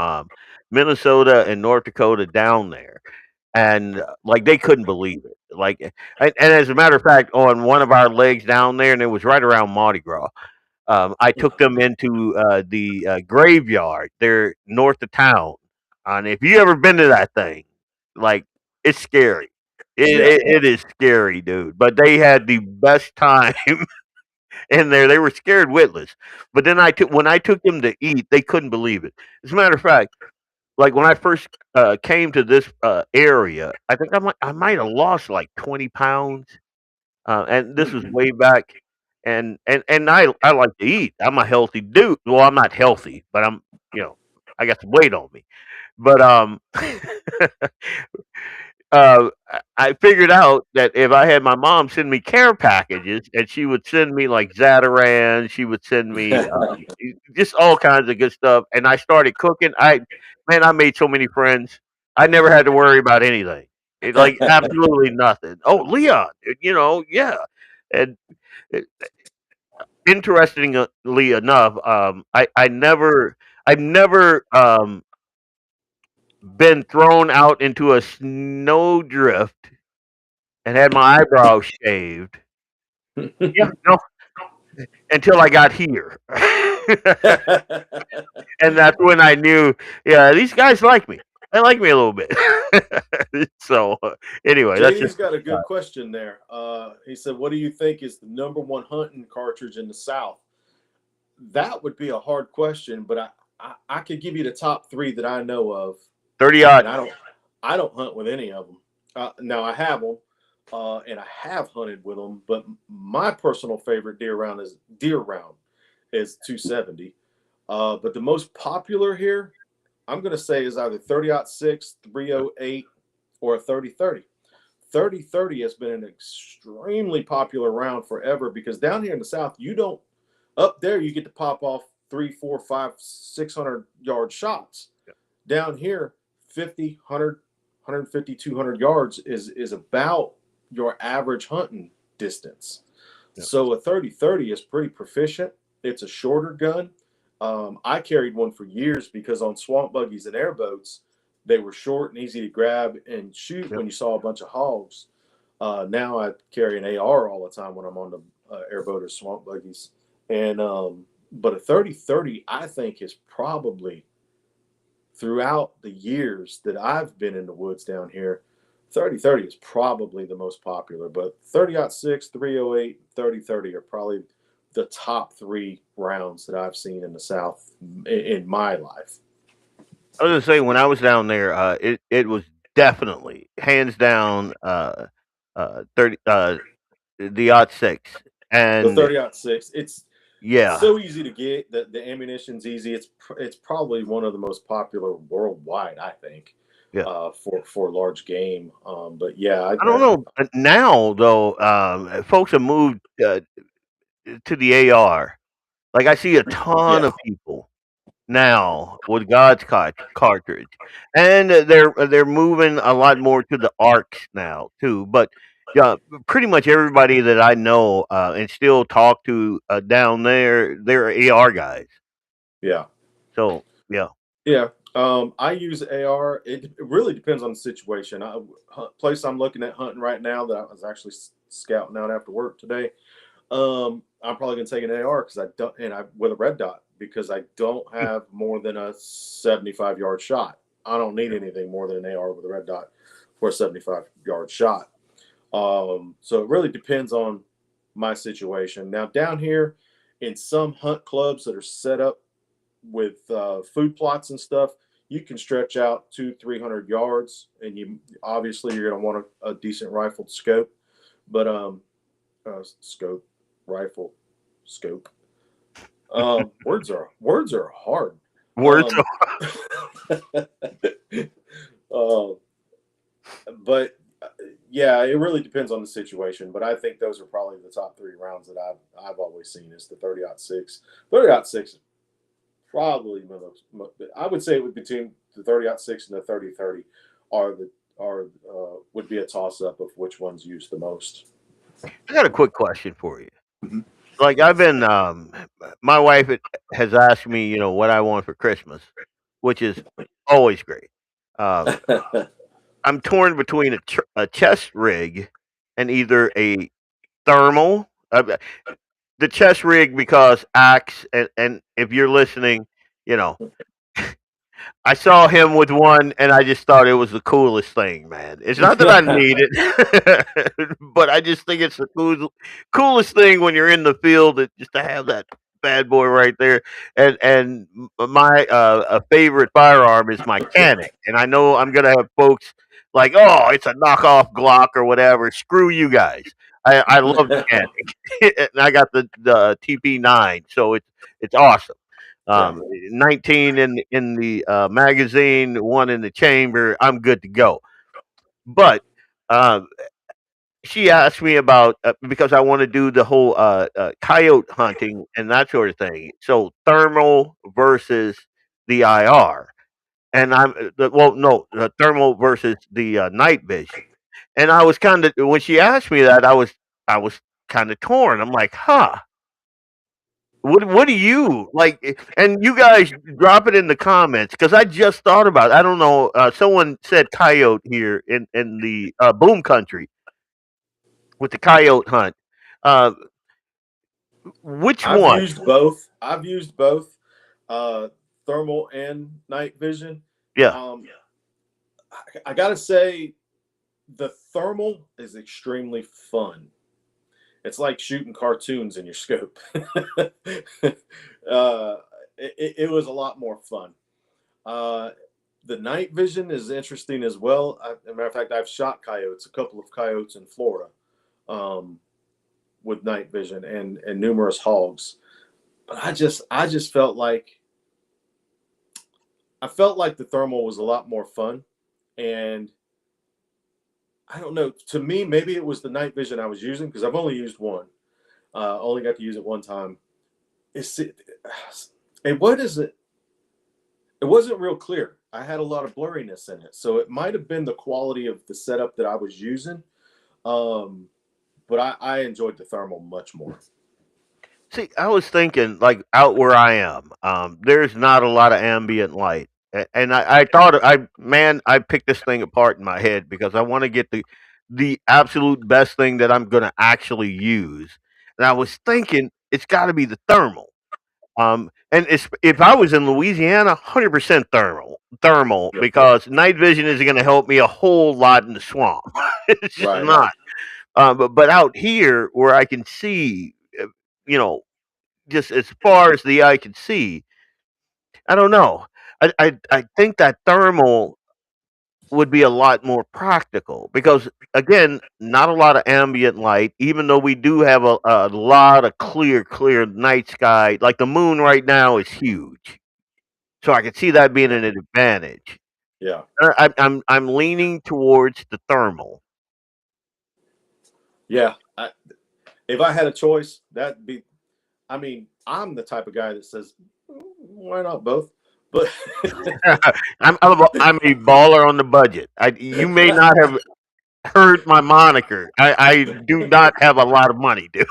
Speaker 1: Minnesota and North Dakota down there, and like they couldn't believe it. Like, and as a matter of fact, on one of our legs down there, and it was right around Mardi Gras. I took them into the graveyard there north of town, and if you ever been to that thing, like it's scary.
Speaker 2: Yeah.
Speaker 1: It is scary, dude. But they had the best time in there. They were scared witless. But then when I took them to eat, they couldn't believe it. As a matter of fact, like when I first came to this area, I think I might have lost like 20 pounds, and this was way back. And I like to eat. I'm a healthy dude. Well, I'm not healthy, but I got some weight on me. But I figured out that if I had my mom send me care packages, and she would send me like Zatarain, she would send me just all kinds of good stuff, and I started cooking. I made so many friends. I never had to worry about anything. Like absolutely nothing. Oh, Leon, yeah. And uh, interestingly enough, I've never been thrown out into a snowdrift and had my eyebrows shaved. Yeah, no, until I got here. And that's when I knew, yeah, these guys like me. They like me a little bit. So, anyway, that's
Speaker 2: JD's
Speaker 1: just.
Speaker 2: got a good question there. He said, "What do you think is the number one hunting cartridge in the South?" That would be a hard question, but I could give you the top three that I know of.
Speaker 1: 30
Speaker 2: And
Speaker 1: odd.
Speaker 2: I don't hunt with any of them. Now I have them. and I have hunted with them. But my personal favorite deer round is 270. But the most popular here, I'm going to say, is either 30-06, 308, or a 30-30. 30-30 has been an extremely popular round forever, because down here in the South, you don't, up there, you get to pop off 3, 4, 5, 600 yard shots.
Speaker 1: Yep.
Speaker 2: Down here, 50, 100, 150, 200 yards is about your average hunting distance.
Speaker 1: Yep.
Speaker 2: So a 30-30 is pretty proficient. It's a shorter gun. I carried one for years because on swamp buggies and airboats, they were short and easy to grab and shoot when you saw a bunch of hogs. Now I carry an AR all the time when I'm on the airboat or swamp buggies. And but a 30-30, I think, is probably, throughout the years that I've been in the woods down here, 30-30 is probably the most popular. But 30-06, 308, 30-30 are probably the top 3 rounds that I've seen in the South in my life.
Speaker 1: I was gonna say, when I was down there, it was definitely hands down 30 the 06,
Speaker 2: The
Speaker 1: and
Speaker 2: 30-06, it's
Speaker 1: yeah,
Speaker 2: so easy to get. The ammunition's easy. It's probably one of the most popular worldwide, I think,
Speaker 1: yeah.
Speaker 2: for large game. But yeah,
Speaker 1: I don't know now though. Folks have moved to the AR. Like, I see a ton
Speaker 2: yeah,
Speaker 1: of people now with God's cartridge, and they're moving a lot more to the arcs now too. But yeah, pretty much everybody that I know and still talk to down there, they're AR guys.
Speaker 2: yeah.
Speaker 1: So yeah,
Speaker 2: Yeah, I use AR. It really depends on the situation. Place I'm looking at hunting right now that I was actually scouting out after work today. I'm probably gonna take an AR because I don't, and I with a red dot, because I don't have more than a 75-yard shot. I don't need anything more than an AR with a red dot for a 75-yard shot. So it really depends on my situation. Now down here, in some hunt clubs that are set up with food plots and stuff, you can stretch out 200-300 yards, and you obviously you're going to want a decent rifled scope. But rifle scope. Words are hard.
Speaker 1: words.
Speaker 2: But yeah, it really depends on the situation. But I think those are probably the top 3 rounds that I've always seen is the 30-06. 30-06 is probably I would say it would between the 30-06 and the 30-30 would be a toss up of which one's used the most.
Speaker 1: I got a quick question for you.
Speaker 2: Mm-hmm.
Speaker 1: Like, I've been, my wife has asked me, what I want for Christmas, which is always great. I'm torn between a chest rig and either a thermal. The chest rig because axe, and if you're listening, you know, I saw him with one, and I just thought it was the coolest thing, man. It's not that I need it, but I just think it's the coolest thing when you're in the field, just to have that bad boy right there. And my a favorite firearm is my Canic, and I know I'm gonna have folks like, oh, it's a knockoff Glock or whatever. Screw you guys. I love the Canic, and I got the TP9, so it's awesome.
Speaker 2: Yeah.
Speaker 1: 19 in the magazine, 1 in the chamber. I'm good to go. But um, she asked me about because I want to do the whole coyote hunting and that sort of thing. So thermal versus the IR, and the thermal versus the night vision. And I was kind of, when she asked me that, I was kind of torn. I'm like, huh. What do you like? And you guys drop it in the comments because I just thought about it. I don't know. Someone said coyote here in the boom country with the coyote hunt. Uh, which
Speaker 2: I've
Speaker 1: one?
Speaker 2: used both. I've used both, thermal and night vision.
Speaker 1: Yeah.
Speaker 2: I gotta say, the thermal is extremely fun. It's like shooting cartoons in your scope. It was a lot more fun. The night vision is interesting as well. As a matter of fact, I've shot coyotes, a couple of coyotes in Florida, with night vision and numerous hogs. But I just felt like the thermal was a lot more fun, and I don't know. To me, maybe it was the night vision I was using because I've only used one. Only got to use it one time. And what is it? It wasn't real clear. I had a lot of blurriness in it, so it might have been the quality of the setup that I was using. But I enjoyed the thermal much more.
Speaker 1: See, I was thinking, like, out where I am, there's not a lot of ambient light. And I thought, I picked this thing apart in my head because I want to get the absolute best thing that I'm going to actually use. And I was thinking it's got to be the thermal. And if I was in Louisiana, 100% thermal,
Speaker 2: Yep.
Speaker 1: because night vision isn't going to help me a whole lot in the swamp. It's just
Speaker 2: Right.
Speaker 1: not. But out here where I can see, you know, just as far as the eye can see, I don't know. I think that thermal would be a lot more practical because, again, not a lot of ambient light. Even though we do have a lot of clear night sky, like the moon right now is huge, so I can see that being an advantage.
Speaker 2: Yeah.
Speaker 1: I'm leaning towards the thermal.
Speaker 2: Yeah. If I had a choice, that'd be. I mean, I'm the type of guy that says, why not both? But
Speaker 1: I'm a baller on the budget. You may not have heard my moniker. I do not have a lot of money, dude.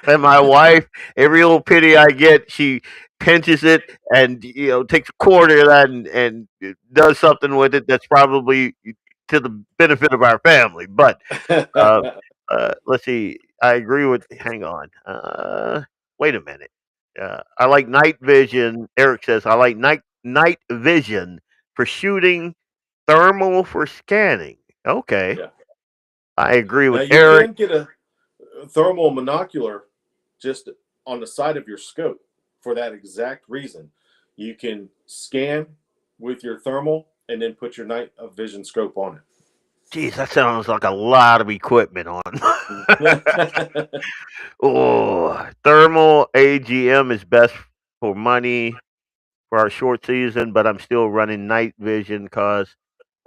Speaker 1: And my wife, every little penny I get, she pinches it and takes a quarter of that and does something with it that's probably to the benefit of our family. But uh, let's see. I agree with. Hang on. Wait a minute. I like night vision. Eric says I like night vision for shooting, thermal for scanning. Okay,
Speaker 2: yeah.
Speaker 1: I agree
Speaker 2: Now
Speaker 1: with
Speaker 2: you
Speaker 1: Eric.
Speaker 2: can get a thermal monocular just on the side of your scope for that exact reason. You can scan with your thermal and then put your night vision scope on
Speaker 1: Geez, that sounds like a lot of equipment on.
Speaker 2: it.
Speaker 1: Oh, thermal AGM is best for money for our short season, but I'm still running night vision because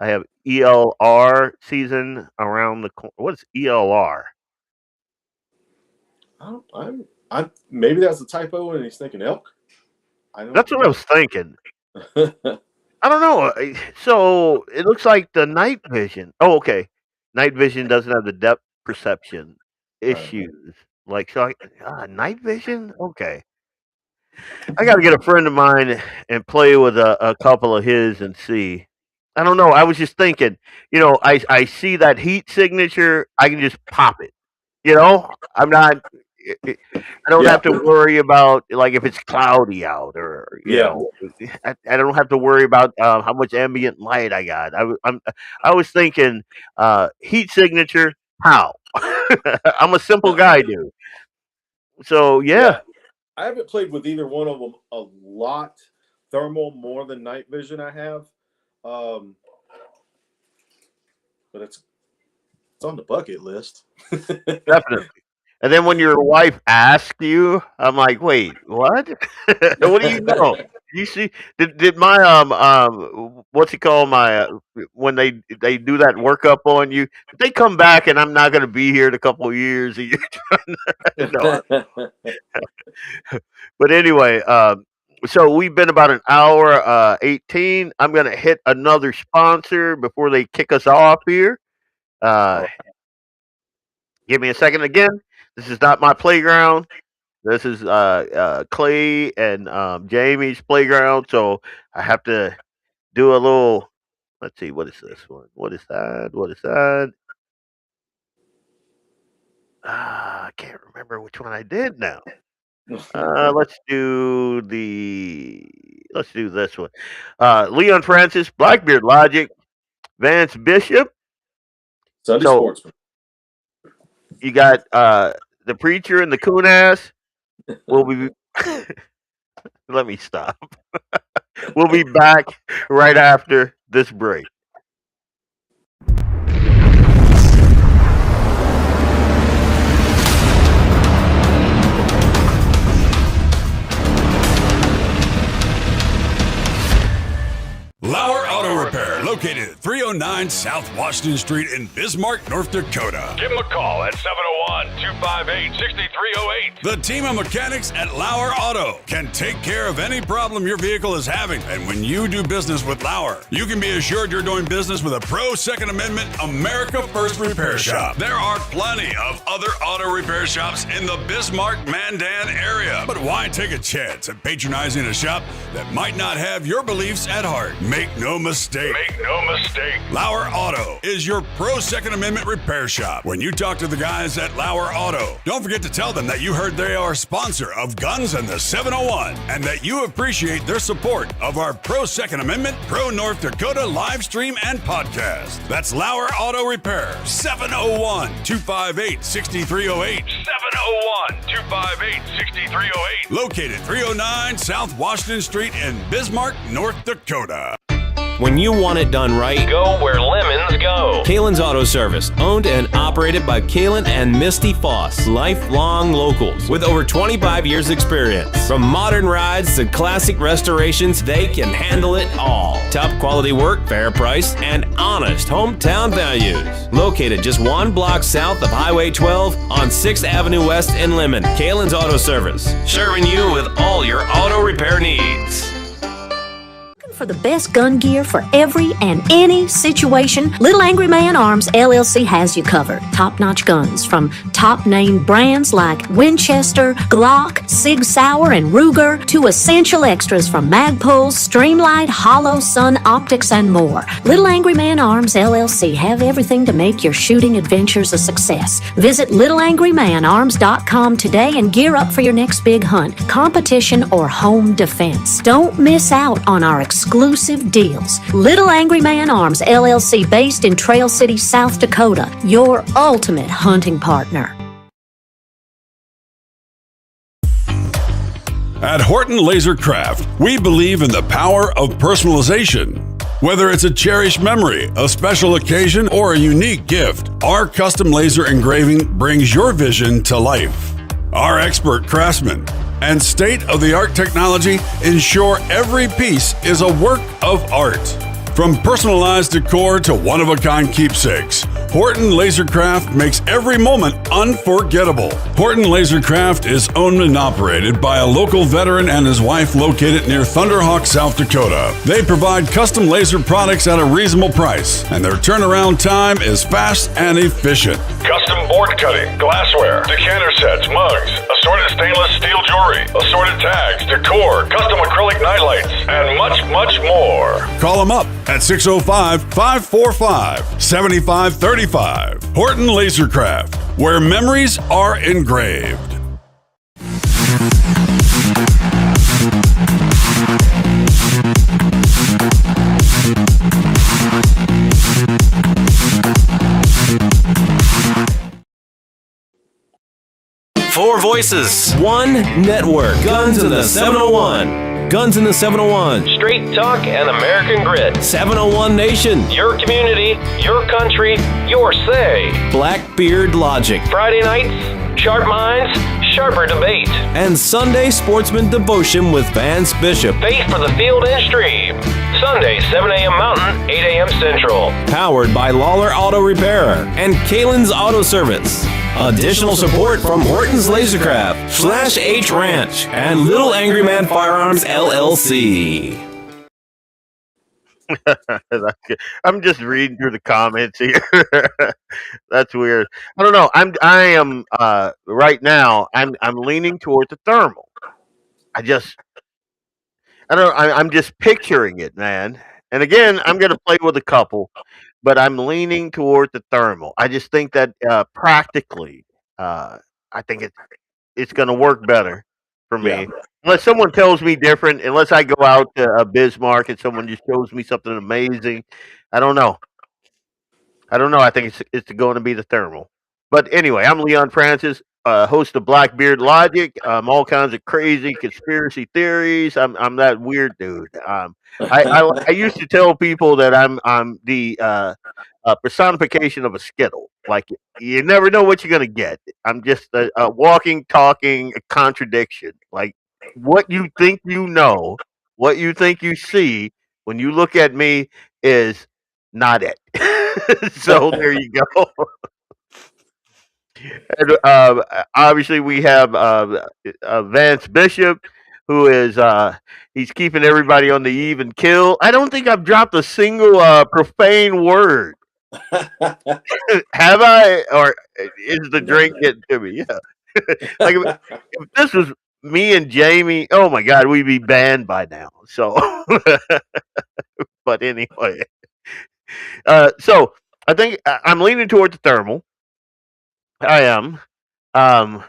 Speaker 1: I have ELR season around the corner. What's ELR?
Speaker 2: I'm maybe that's a typo and he's thinking elk. I don't
Speaker 1: That's what I was thinking.
Speaker 2: know.
Speaker 1: I don't know. So it looks like the night vision. Oh, okay. Night vision doesn't have the depth perception
Speaker 2: Right.
Speaker 1: issues. Like, so night vision? Okay. I got to get a friend of mine and play with a couple of his and see. I don't know. I was just thinking, I see that heat signature. I can just pop it. I'm not. I don't
Speaker 2: Yeah.
Speaker 1: have to worry about like if it's cloudy out or
Speaker 2: Yeah.
Speaker 1: I don't have to worry about how much ambient light I got. I was thinking heat signature. How? I'm a simple guy, dude. So yeah.
Speaker 2: I haven't played with either one of them a lot. Thermal more than night vision I have. But it's on the bucket list.
Speaker 1: Definitely. And then when your wife asks you, I'm like, wait, what? What do you know? You see, did my what's it called? My when they do that workup on you, did they come back and I'm not going to be here in a couple of years. And no. But anyway, so we've been about an hour 18. I'm going to hit another sponsor before they kick us off here. Give me a second again. This is not my playground. This is Clay and Jamie's playground. So I have to do a little. Let's see. What is this one? What is that? What is that? I can't remember which one I did now. Let's do this one. Leon Francis, Blackbeard Logic, Vance Bishop.
Speaker 2: Sunday
Speaker 1: So
Speaker 2: Sportsman.
Speaker 1: you got the preacher and the coon ass. Will be. Let me stop. We'll be back right after this break.
Speaker 3: Lauer Auto Repair, located at 309 South Washington Street in Bismarck, North Dakota.
Speaker 4: Give them a call at 701-258-6308.
Speaker 3: The team of mechanics at Lauer Auto can take care of any problem your vehicle is having. And when you do business with Lauer, you can be assured you're doing business with a pro Second Amendment America First repair shop. There are plenty of other auto repair shops in the Bismarck, Mandan area. But why take a chance at patronizing a shop that might not have your beliefs at heart? Make no mistake.
Speaker 4: Make no mistake.
Speaker 3: Lauer Auto is your pro Second Amendment repair shop. When you talk to the guys at Lauer Auto, don't forget to tell them that you heard they are a sponsor of Guns and the 701 and that you appreciate their support of our pro Second Amendment, pro North Dakota live stream and podcast. That's Lauer Auto Repair, 701-258-6308.
Speaker 4: 701-258-6308.
Speaker 3: Located 309 South Washington Street in Bismarck, North Dakota.
Speaker 5: When you want it done right,
Speaker 4: Go where lemons go.
Speaker 5: Kalon's Auto Service, owned and operated by Kalon and Misty Foss, lifelong locals with over 25 years experience. From modern rides to classic restorations, they can handle it all. Top quality work, fair price, and honest hometown values. Located just one block south of Highway 12 on 6th Avenue West in Lemmon, Kalon's Auto Service, serving you with all your auto repair needs.
Speaker 6: For the best gun gear for every and any situation, Little Angry Man Arms LLC has you covered. Top-notch guns from top-name brands like Winchester, Glock, Sig Sauer, and Ruger to essential extras from Magpul, Streamlight, Hollow, Sun Optics, and more. Little Angry Man Arms LLC have everything to make your shooting adventures a success. Visit littleangrymanarms.com today and gear up for your next big hunt, competition, or home defense. Don't miss out on our exclusive deals. Little Angry Man Arms LLC, based in Trail City, South Dakota, your ultimate hunting partner.
Speaker 3: At Horton LaserCraft, we believe in the power of personalization. Whether it's a cherished memory, a special occasion, or a unique gift, our custom laser engraving brings your vision to life. Our expert craftsmen and state-of-the-art technology ensure every piece is a work of art. From personalized decor to one-of-a-kind keepsakes, Horton LaserCraft makes every moment unforgettable. Horton LaserCraft is owned and operated by a local veteran and his wife located near Thunderhawk, South Dakota. They provide custom laser products at a reasonable price, and their turnaround time is fast and efficient.
Speaker 4: Custom board cutting, glassware, decanter sets, mugs, assorted stainless steel jewelry, assorted tags, decor, custom acrylic nightlights, and much, much more.
Speaker 3: Call them up at 605-545-7535. Horton LaserCraft, where memories are engraved.
Speaker 5: four voices, one network. Guns in the 701. Guns in the 701.
Speaker 4: Straight talk and American grit.
Speaker 5: 701 Nation.
Speaker 4: Your community, your country, your say.
Speaker 5: Blackbeard Logic.
Speaker 4: Friday nights, sharp minds, sharper debate.
Speaker 5: And Sunday Sportsman Devotion with Vance Bishop.
Speaker 4: Faith for the field and stream. Sunday, 7 a.m. Mountain, 8 a.m. Central.
Speaker 5: Powered by LAUER Auto Repair and Kalon's Auto Service. Additional support from Horton's LaserCraft, /H Ranch, and Little Angry Man Firearms LLC.
Speaker 1: I'm just reading through the comments here. That's weird. I don't know. I am right now. I'm leaning toward the thermal. I'm just picturing it, man. And again, I'm going to play with a couple, but I'm leaning toward the thermal. I just think that practically, I think it's going to work better for me.
Speaker 2: Yeah.
Speaker 1: Unless someone tells me different, unless I go out to Bismarck and someone just shows me something amazing. I don't know. I think it's going to be the thermal. But anyway, I'm Leon Francis. host of Blackbeard Logic, all kinds of crazy conspiracy theories. I'm that weird dude. I used to tell people that I'm the personification of a Skittle. Like you never know what you're gonna get. I'm just a walking, talking contradiction. Like what you think you know, what you think you see when you look at me is not it. So there you go. And, obviously, we have Vance Bishop, who is he's keeping everybody on the even kill. I don't think I've dropped a single profane word. Have I? Or is the drink getting to me? Yeah. Like if this was me and Jamie, oh my God, we'd be banned by now. So, but anyway, so I think I'm leaning towards the thermal. I am. Um,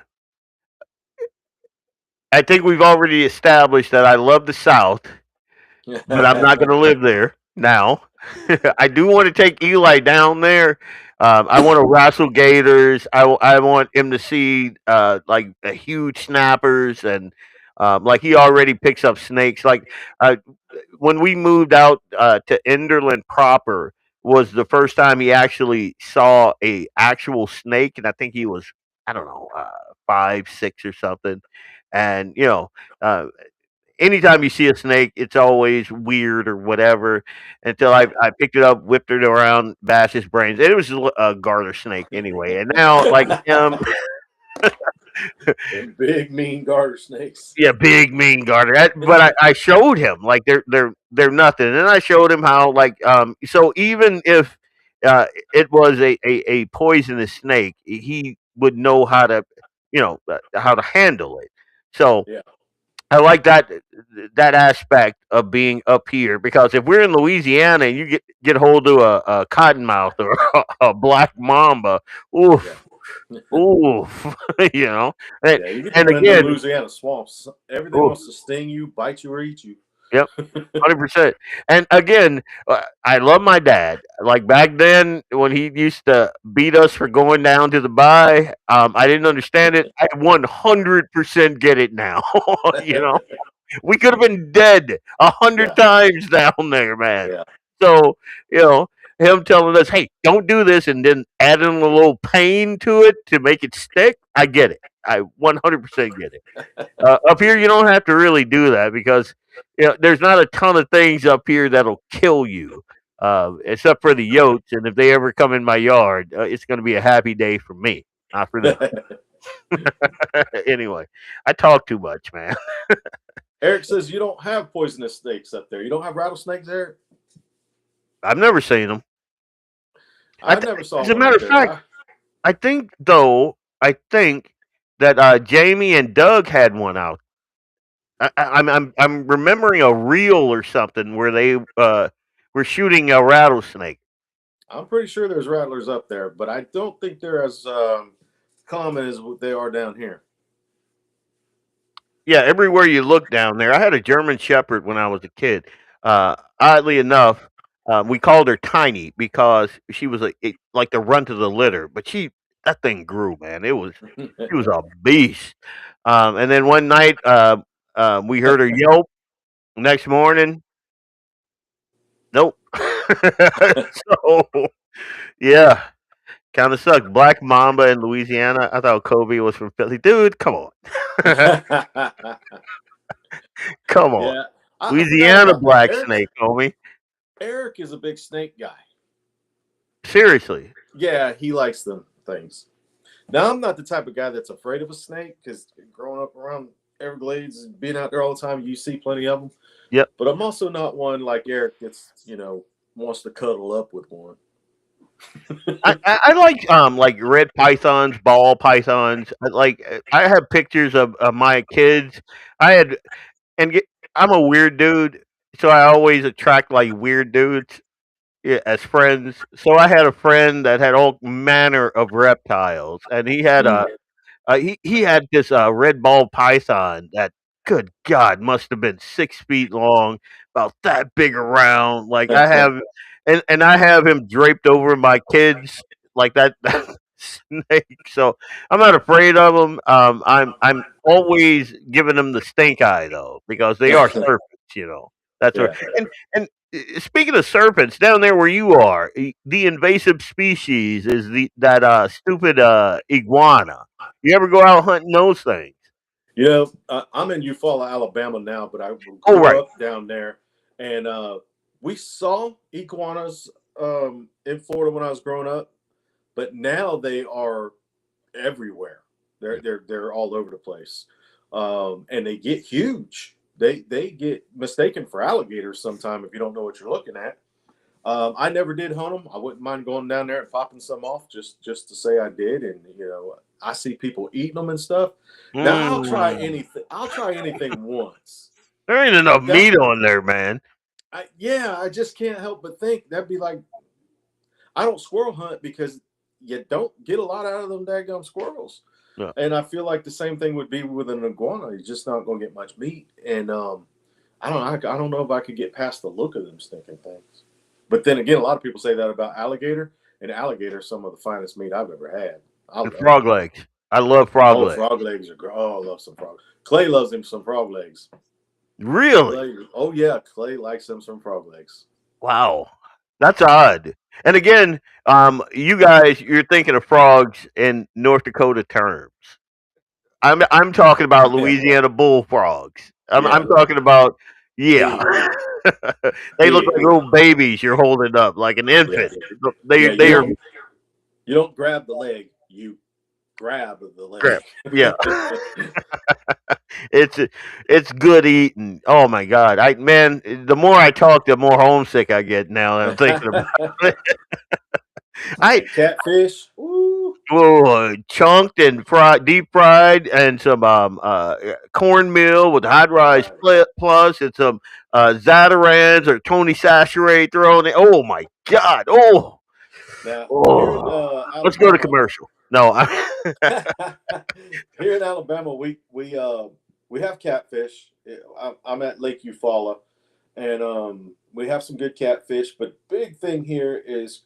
Speaker 1: I think we've already established that I love the South, but I'm not going to live there now. I do want to take Eli down there. I want to wrestle gators. I want him to see like huge snappers and like he already picks up snakes. Like when we moved out to Enderlin proper was the first time he actually saw a actual snake, and I think he was I don't know 5, 6 or something. And uh, anytime you see a snake, it's always weird or whatever. Until I picked it up, whipped it around, bashed his brains. It was a garter snake anyway. And now, like
Speaker 2: And big mean garter snakes.
Speaker 1: yeah, big mean garter. But I showed him like they're nothing, and I showed him how like so even if it was a poisonous snake, he would know how to handle it. So
Speaker 2: Yeah.
Speaker 1: I like that aspect of being up here because if we're in Louisiana and you get hold of a cottonmouth or a black mamba, oof, oof, you know. And,
Speaker 2: Yeah, you get to
Speaker 1: and
Speaker 2: blend in
Speaker 1: again,
Speaker 2: Louisiana swamps. Everything
Speaker 1: oof,
Speaker 2: wants to sting you, bite you, or eat you.
Speaker 1: yep, 100%. And again, I love my dad. Like back then when he used to beat us for going down to the buy, I didn't understand it. I 100% get it now. you know. We could have been dead a hundred
Speaker 2: Yeah,
Speaker 1: times down there, man.
Speaker 2: yeah.
Speaker 1: So, you know, him telling us, hey, don't do this, and then adding a little pain to it to make it stick, I get it. I 100% get it. Up here, you don't have to really do that because, there's not a ton of things up here that'll kill you, except for the yotes. And if they ever come in my yard, it's going to be a happy day for me, not for them. Anyway, I talk too much, man.
Speaker 2: Eric says you don't have poisonous snakes up there. You don't have rattlesnakes there?
Speaker 1: I've never seen them.
Speaker 2: I never saw
Speaker 1: As a
Speaker 2: one
Speaker 1: matter
Speaker 2: up
Speaker 1: of
Speaker 2: there.
Speaker 1: fact, I think that Jamie and Doug had one out. I'm remembering a reel or something where they were shooting a rattlesnake.
Speaker 2: I'm pretty sure there's rattlers up there, but I don't think they're as common as what they are down here.
Speaker 1: Yeah, everywhere you look down there. I had a German Shepherd when I was a kid. Oddly enough, we called her Tiny because she was like the runt of the litter, but that thing grew, man. She was a beast. And then one night, we heard her yelp. Next morning, nope. So yeah, kind of sucked. Black Mamba in Louisiana. I thought Kobe was from Philly. Dude, come on, come on.
Speaker 2: Yeah, I forgot
Speaker 1: Louisiana
Speaker 2: about that.
Speaker 1: black snake, homie.
Speaker 2: Eric is a big snake guy.
Speaker 1: Seriously.
Speaker 2: Yeah, he likes them things. Now, I'm not the type of guy that's afraid of a snake because growing up around Everglades and being out there all the time, you see plenty of them.
Speaker 1: Yep.
Speaker 2: But I'm also not one like Eric that's, wants to cuddle up with one.
Speaker 1: I like red pythons, ball pythons. I have pictures of my kids. I had and get, I'm a weird dude, so I always attract like weird dudes. Yeah, as friends. So I had a friend that had all manner of reptiles, and he had he had this red ball python that, good God, must have been 6 feet long, about that big around. Like I have, and I have him draped over my kids like that. snake. So I'm not afraid of them. I'm always giving them the stink eye though, because they are serpents. That's what.
Speaker 2: Yeah.
Speaker 1: And speaking of serpents, down there where you are, the invasive species is that stupid iguana. You ever go out hunting those things?
Speaker 2: I'm in Eufaula, Alabama now, but I
Speaker 1: Oh,
Speaker 2: grew
Speaker 1: right.
Speaker 2: up down there, and we saw iguanas in Florida when I was growing up, but now they are everywhere. They're all over the place, and they get huge. They get mistaken for alligators sometime if you don't know what you're looking at. I never did hunt them. I wouldn't mind going down there and popping some off just to say I did. And I see people eating them and stuff. Now I'll try anything. I'll try anything once.
Speaker 1: There ain't enough meat on there, man.
Speaker 2: I just can't help but think that'd be like, I don't squirrel hunt because you don't get a lot out of them daggum squirrels.
Speaker 1: Yeah.
Speaker 2: And I feel like the same thing would be with an iguana. You're just not going to get much meat. And I don't know if I could get past the look of them stinking things. But then again, a lot of people say that about alligator, and alligator is some of the finest meat I've ever had.
Speaker 1: The frog legs. I love frog legs.
Speaker 2: Frog legs are great. Oh, I love some frog. Clay loves him some frog legs.
Speaker 1: Really?
Speaker 2: Oh yeah, Clay likes him some frog legs.
Speaker 1: Wow, that's odd. And again, you guys, you're thinking of frogs in North Dakota terms. I'm talking about Louisiana bullfrogs. I'm talking about they look like little babies you're holding up like an infant. They are.
Speaker 2: You don't grab the leg, you grab the leg.
Speaker 1: Yeah. It's good eating. Oh my God. The more I talk, the more homesick I get now. I'm thinking about it.
Speaker 2: Catfish. Ooh.
Speaker 1: Chunked and fried, deep fried, and some cornmeal with hot rice plus, and some Zatarans or Tony Sachere thrown in. Oh my God. Let's go to commercial. No.
Speaker 2: Here in Alabama, we have catfish. I'm at Lake Eufaula, and we have some good catfish. But big thing here is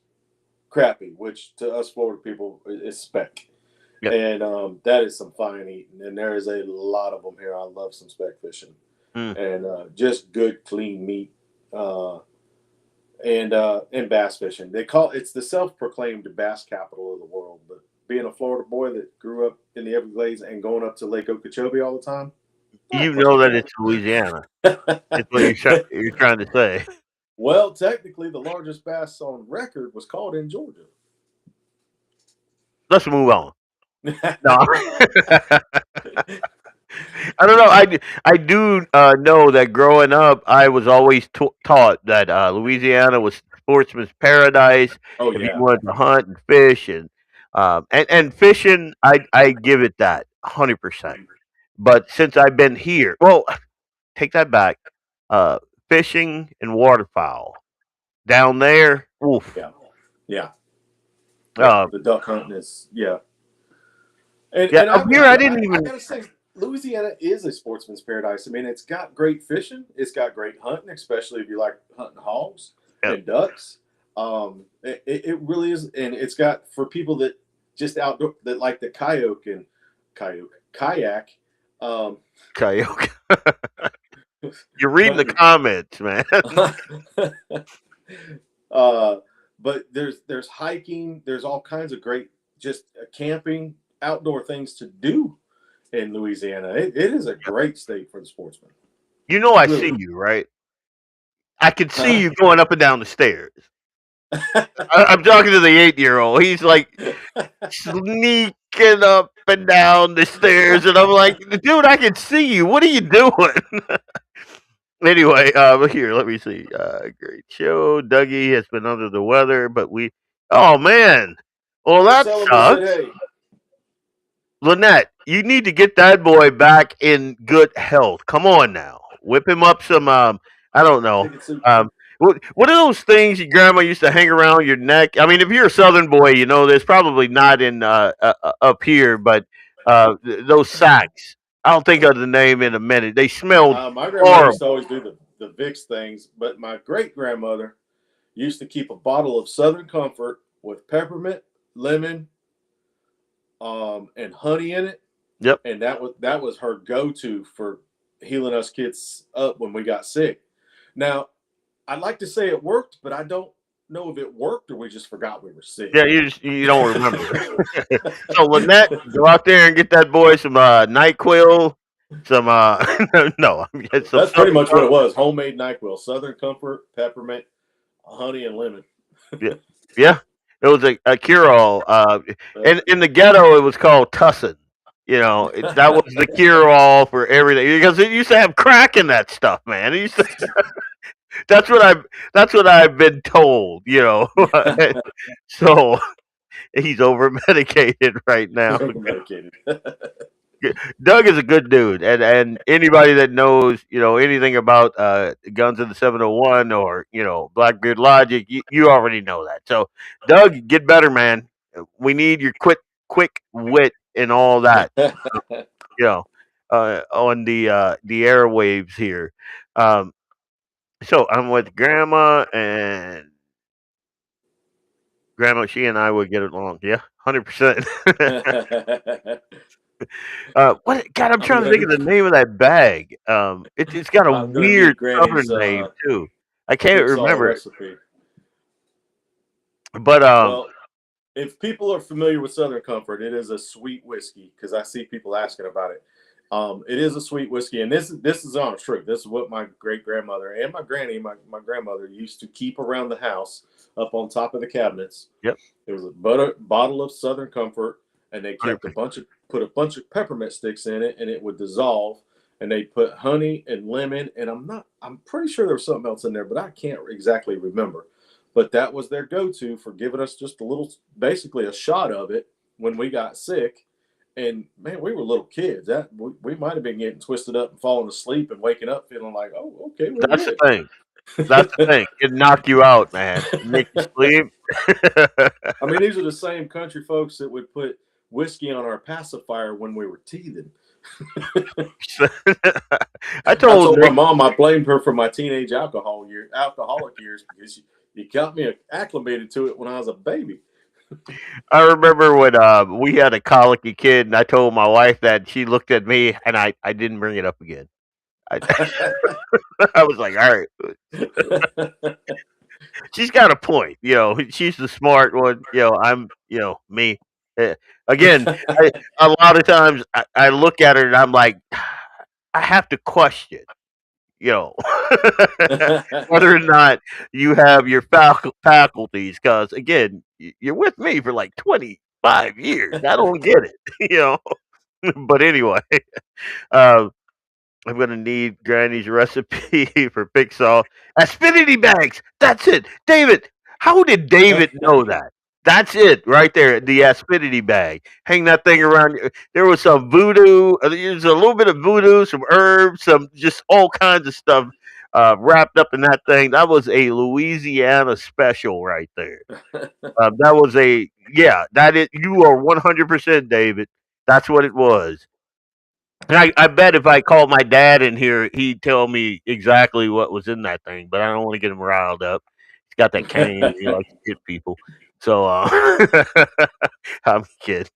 Speaker 2: crappie, which to us Florida people is speck. Yep. And that is some fine eating, and there is a lot of them here. I love some speck fishing, and just good clean meat. And bass fishing. It's the self-proclaimed bass capital of the world. But being a Florida boy that grew up in the Everglades and going up to Lake Okeechobee all the time,
Speaker 1: you know that it's Louisiana. That's what you're trying to say.
Speaker 2: Well, technically, the largest bass on record was caught in Georgia.
Speaker 1: Let's move on. No. I don't know. I do know that growing up, I was always taught that Louisiana was sportsman's paradise.
Speaker 2: Oh,
Speaker 1: if you wanted to hunt and fish and fishing, I give it that 100%. But since I've been here, well, take that back. Fishing and waterfowl down there. Oof.
Speaker 2: Yeah. The duck hunting is And
Speaker 1: up here, I didn't even.
Speaker 2: I gotta say, Louisiana is a sportsman's paradise. I mean, it's got great fishing. It's got great hunting, especially if you like hunting hogs and ducks. It really is, and it's got for people that just outdoor that like the kayak.
Speaker 1: Kayak. You're reading the comments, man.
Speaker 2: But there's hiking. There's all kinds of great just camping, outdoor things to do in Louisiana. It is a great state for the sportsman.
Speaker 1: I see you, right? I can see you going up and down the stairs. I'm talking to the 8-year-old. He's like sneaking up and down the stairs, and I'm like, dude, I can see you. What are you doing? Anyway, here, let me see. Great show. Dougie has been under the weather, but oh man. Well, that sucks. Lynette, you need to get that boy back in good health. Come on now. Whip him up some, I don't know. What are those things your grandma used to hang around your neck? I mean, if you're a Southern boy, you know this. Probably not in up here, but those sacks. I'll think of the name in a minute. They smelled
Speaker 2: my grandma used to always do the Vicks things, but my great-grandmother used to keep a bottle of Southern Comfort with peppermint, lemon, and honey in it.
Speaker 1: Yep.
Speaker 2: And that was her go-to for healing us kids up when we got sick. Now, I'd like to say it worked, but I don't know if it worked or we just forgot we were sick.
Speaker 1: Yeah, you don't remember. So Lynette, go out there and get that boy some NyQuil, some no,
Speaker 2: That's pretty much what it was. Homemade NyQuil, Southern Comfort, peppermint, honey, and lemon.
Speaker 1: Yeah. It was a cure-all. In the ghetto, it was called Tussin. You know, that was the cure-all for everything because it used to have crack in that stuff, man. It used to, that's what I've been told. You know, so he's over medicated right now. Doug is a good dude, and anybody that knows, you know, anything about Guns of the 701 or, you know, Blackbeard Logic, you already know that. So, Doug, get better, man. We need your quick wit and all that, you know, on the airwaves here. So I'm with Grandma, and Grandma, she and I would get along. Yeah, 100%. What? God, I'm trying to think of the name of that bag. It's got a weird southern name too. I can't remember it. But
Speaker 2: well, if people are familiar with Southern Comfort, it is a sweet whiskey because I see people asking about it. It is a sweet whiskey, and this is honest truth. This is what my great grandmother and my granny, my grandmother used to keep around the house up on top of the cabinets.
Speaker 1: Yep.
Speaker 2: It was a bottle of Southern Comfort, and they kept put a bunch of peppermint sticks in it, and it would dissolve. And they put honey and lemon, and I'm pretty sure there was something else in there, but I can't exactly remember. But that was their go-to for giving us just a little, basically a shot of it when we got sick. And man, we were little kids. That we might have been getting twisted up and falling asleep and waking up feeling like, oh, okay, we're
Speaker 1: that's
Speaker 2: good.
Speaker 1: the thing. That's the thing. It knocked you out, man. Make you sleep.
Speaker 2: I mean, these are the same country folks that would put whiskey on our pacifier when we were teething.
Speaker 1: I told
Speaker 2: my mom I blamed her for my teenage alcoholic years because you got me acclimated to it when I was a baby.
Speaker 1: I remember when we had a colicky kid, and I told my wife that. She looked at me, and I didn't bring it up again. I was like, all right. She's got a point. You know, she's the smart one. You know, I'm, you know, me. Again, a lot of times I look at her, and I'm like, I have to question, you know, whether or not you have your faculties. Because, again, you're with me for like 25 years. I don't get it, you know. But anyway, I'm going to need Granny's recipe for Pixar. Aspidity bags. That's it. David, how did David know that? That's it right there. The aspidity bag. Hang that thing around. There was some voodoo. There's a little bit of voodoo, some herbs, some just all kinds of stuff wrapped up in that thing. That was a Louisiana special right there. That was you are 100% David. That's what it was. And I bet if I called my dad in here, he'd tell me exactly what was in that thing, but I don't want to get him riled up. He's got that cane. He likes to hit people. So I'm kidding.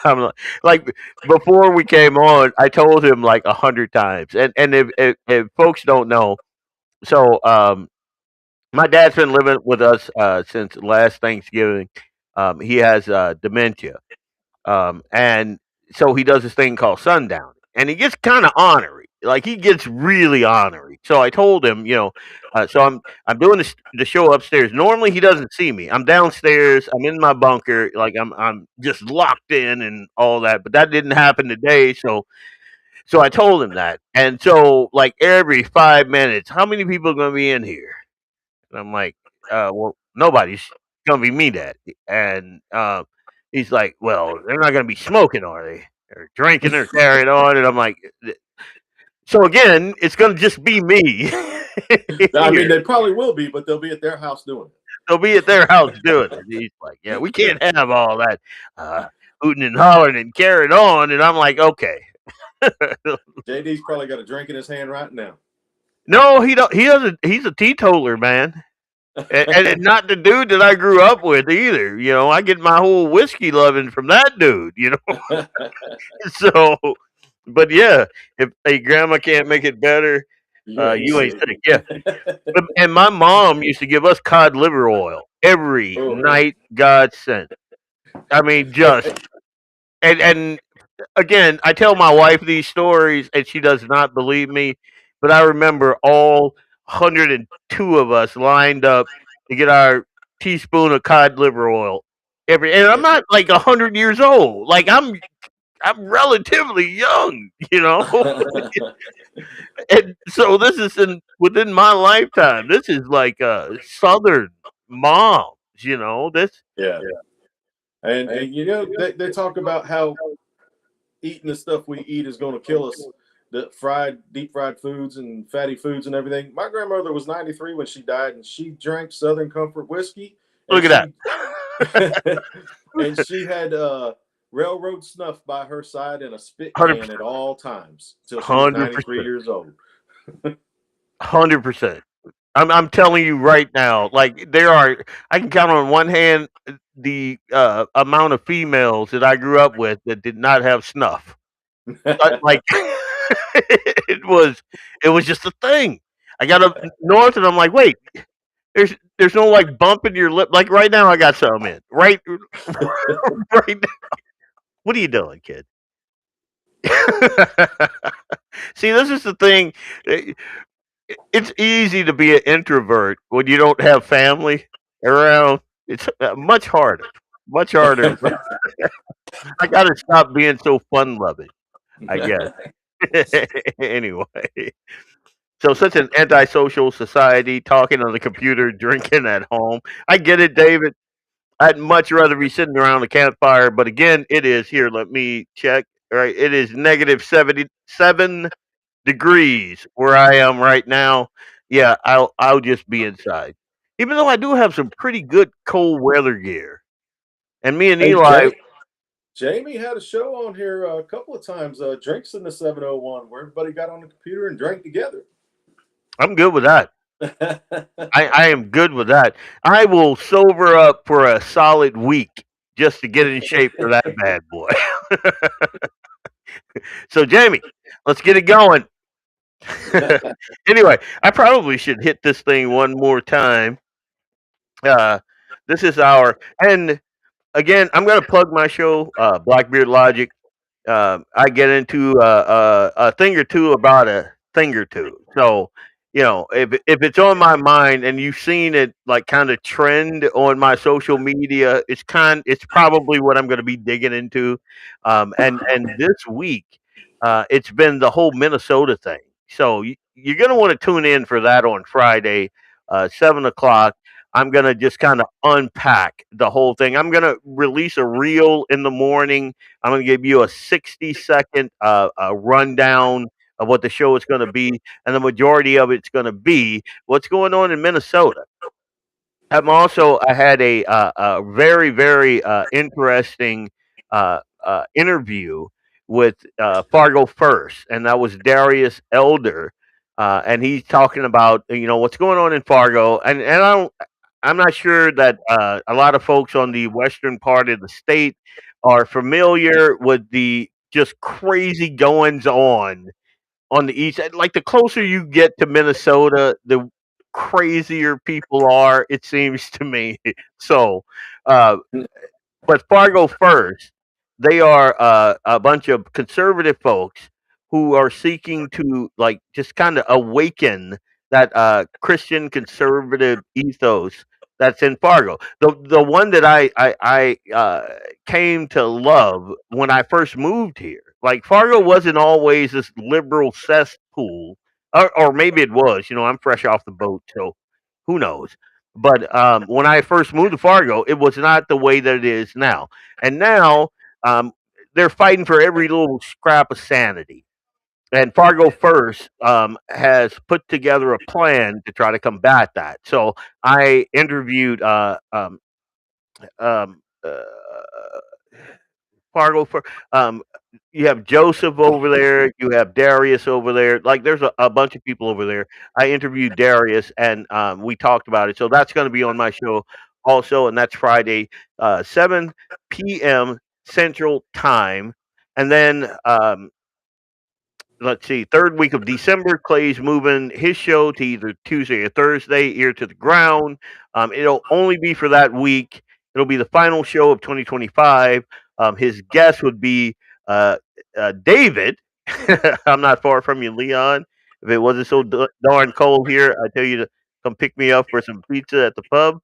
Speaker 1: I'm like before we came on, I told him like 100 times. And if folks don't know, so my dad's been living with us since last Thanksgiving. He has dementia. And so he does this thing called sundown, and he gets kind of ornery. Like he gets really ornery. So I told him, you know, so I'm doing the show upstairs. Normally he doesn't see me. I'm downstairs. I'm in my bunker. Like I'm just locked in and all that. But that didn't happen today. So I told him that. And so like every 5 minutes, how many people are gonna be in here? And I'm like, well, nobody's gonna be me, Dad. And he's like, well, they're not gonna be smoking, are they? Or drinking or carrying on? And I'm like, so again, it's gonna just be me.
Speaker 2: I mean, they probably will be, but they'll be at their house doing it.
Speaker 1: They'll be at their house doing it. He's like, yeah, we can't have all that hooting and hollering and carrying on. And I'm like, okay.
Speaker 2: JD's probably got a drink in his hand right now.
Speaker 1: No, he don't. He doesn't. He's a teetotaler, man. and not the dude that I grew up with either. You know, I get my whole whiskey loving from that dude. You know, so. But yeah, if a grandma can't make it better,
Speaker 2: You ain't
Speaker 1: you ain't
Speaker 2: sick.
Speaker 1: sick. Yeah. And my mom used to give us cod liver oil every
Speaker 2: Oh,
Speaker 1: night God sent. I mean, just and again, I tell my wife these stories and she does not believe me, but I remember all 102 of us lined up to get our teaspoon of cod liver oil and I'm not like 100 years old. Like I'm relatively young, you know. And so this is within my lifetime. This is like Southern moms, you know. This
Speaker 2: yeah. And you know, they talk about how eating the stuff we eat is going to kill us. The deep fried foods and fatty foods and everything. My grandmother was 93 when she died, and she drank Southern Comfort whiskey. And
Speaker 1: look at
Speaker 2: she and she had railroad snuff by her side and a spit
Speaker 1: that.
Speaker 2: can at all times till she was 93
Speaker 1: 100%.
Speaker 2: years old.
Speaker 1: 100%. I'm telling you right now, like I can count on one hand the amount of females that I grew up with that did not have snuff. Like it was just a thing. I got up north and I'm like, wait, there's no like bump in your lip. Like right now, I got something in right right now. What are you doing, kid? See, this is the thing. It's easy to be an introvert when you don't have family around. It's much harder. Much harder. I got to stop being so fun loving, I guess. Anyway, so such an antisocial society, talking on the computer, drinking at home. I get it, David. I'd much rather be sitting around a campfire, but again, it is here. Let me check. All right, it is negative 77 degrees where I am right now. Yeah, I'll just be inside. Even though I do have some pretty good cold weather gear. And me and
Speaker 2: Hey,
Speaker 1: Eli,
Speaker 2: Jamie had a show on here a couple of times, Drinks in the 701, where everybody got on the computer and drank together.
Speaker 1: I'm good with that. I am good with that. I will sober up for a solid week just to get in shape for that bad boy. So Jamie, let's get it going. Anyway, I probably should hit this thing one more time. Uh, this is and again, I'm going to plug my show, Blackbeard Logic. I get into a thing or two about a thing or two. So, you know, if it's on my mind and you've seen it like kind of trend on my social media, it's probably what I'm going to be digging into. And this week, it's been the whole Minnesota thing. So you're going to want to tune in for that on Friday, 7 o'clock. I'm going to just kind of unpack the whole thing. I'm going to release a reel in the morning. I'm going to give you a 60-second rundown of what the show is going to be. And the majority of it's going to be what's going on in Minnesota. I had a very, very interesting interview with Fargo First, and that was Darius Elder. And he's talking about what's going on in Fargo, and I'm not sure that a lot of folks on the western part of the state are familiar with the just crazy goings on the east. Like the closer you get to Minnesota, the crazier people are. It seems to me. So, uh, but Fargo First, they are a bunch of conservative folks who are seeking to like just kind of awaken that Christian conservative ethos that's in Fargo. The one that I came to love when I first moved here. Like Fargo wasn't always this liberal cesspool, or maybe it was. You know, I'm fresh off the boat, so who knows? But when I first moved to Fargo, it was not the way that it is now. And now um, they're fighting for every little scrap of sanity. And Fargo First has put together a plan to try to combat that. So I interviewed um, uh, Fargo for you have Joseph over there, you have Darius over there. Like there's a bunch of people over there. I interviewed Darius and we talked about it. So that's going to be on my show also, and that's Friday, 7 p.m. Central Time. And then let's see, third week of December, Clay's moving his show to either Tuesday or Thursday, Ear to the Ground. It'll only be for that week. It'll be the final show of 2025. His guest would be uh, David. I'm not far from you, Leon. If it wasn't so darn cold here, I tell you to come pick me up for some pizza at the pub.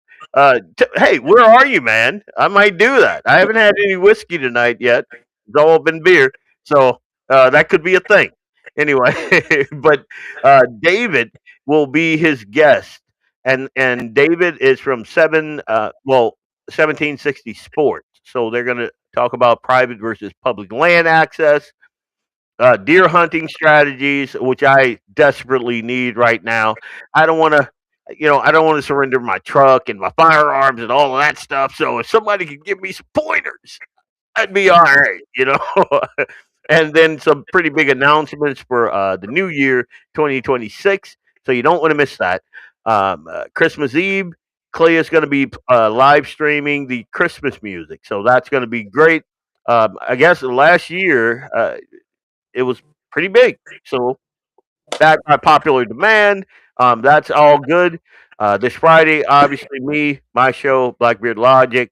Speaker 1: Hey, where are you, man? I might do that. I haven't had any whiskey tonight yet. It's all been beer. So that could be a thing. Anyway, but David will be his guest, and David is from 1760 Sports. So they're going to talk about private versus public land access, deer hunting strategies, which I desperately need right now. I don't want to. I don't want to surrender my truck and my firearms and all of that stuff. So if somebody could give me some pointers, that'd be all right. And then some pretty big announcements for the new year 2026. So you don't want to miss that. Christmas Eve, Clay is going to be live streaming the Christmas music. So that's going to be great. I guess last year it was pretty big. So that by popular demand, that's all good. This Friday, obviously, my show, Blackbeard Logic.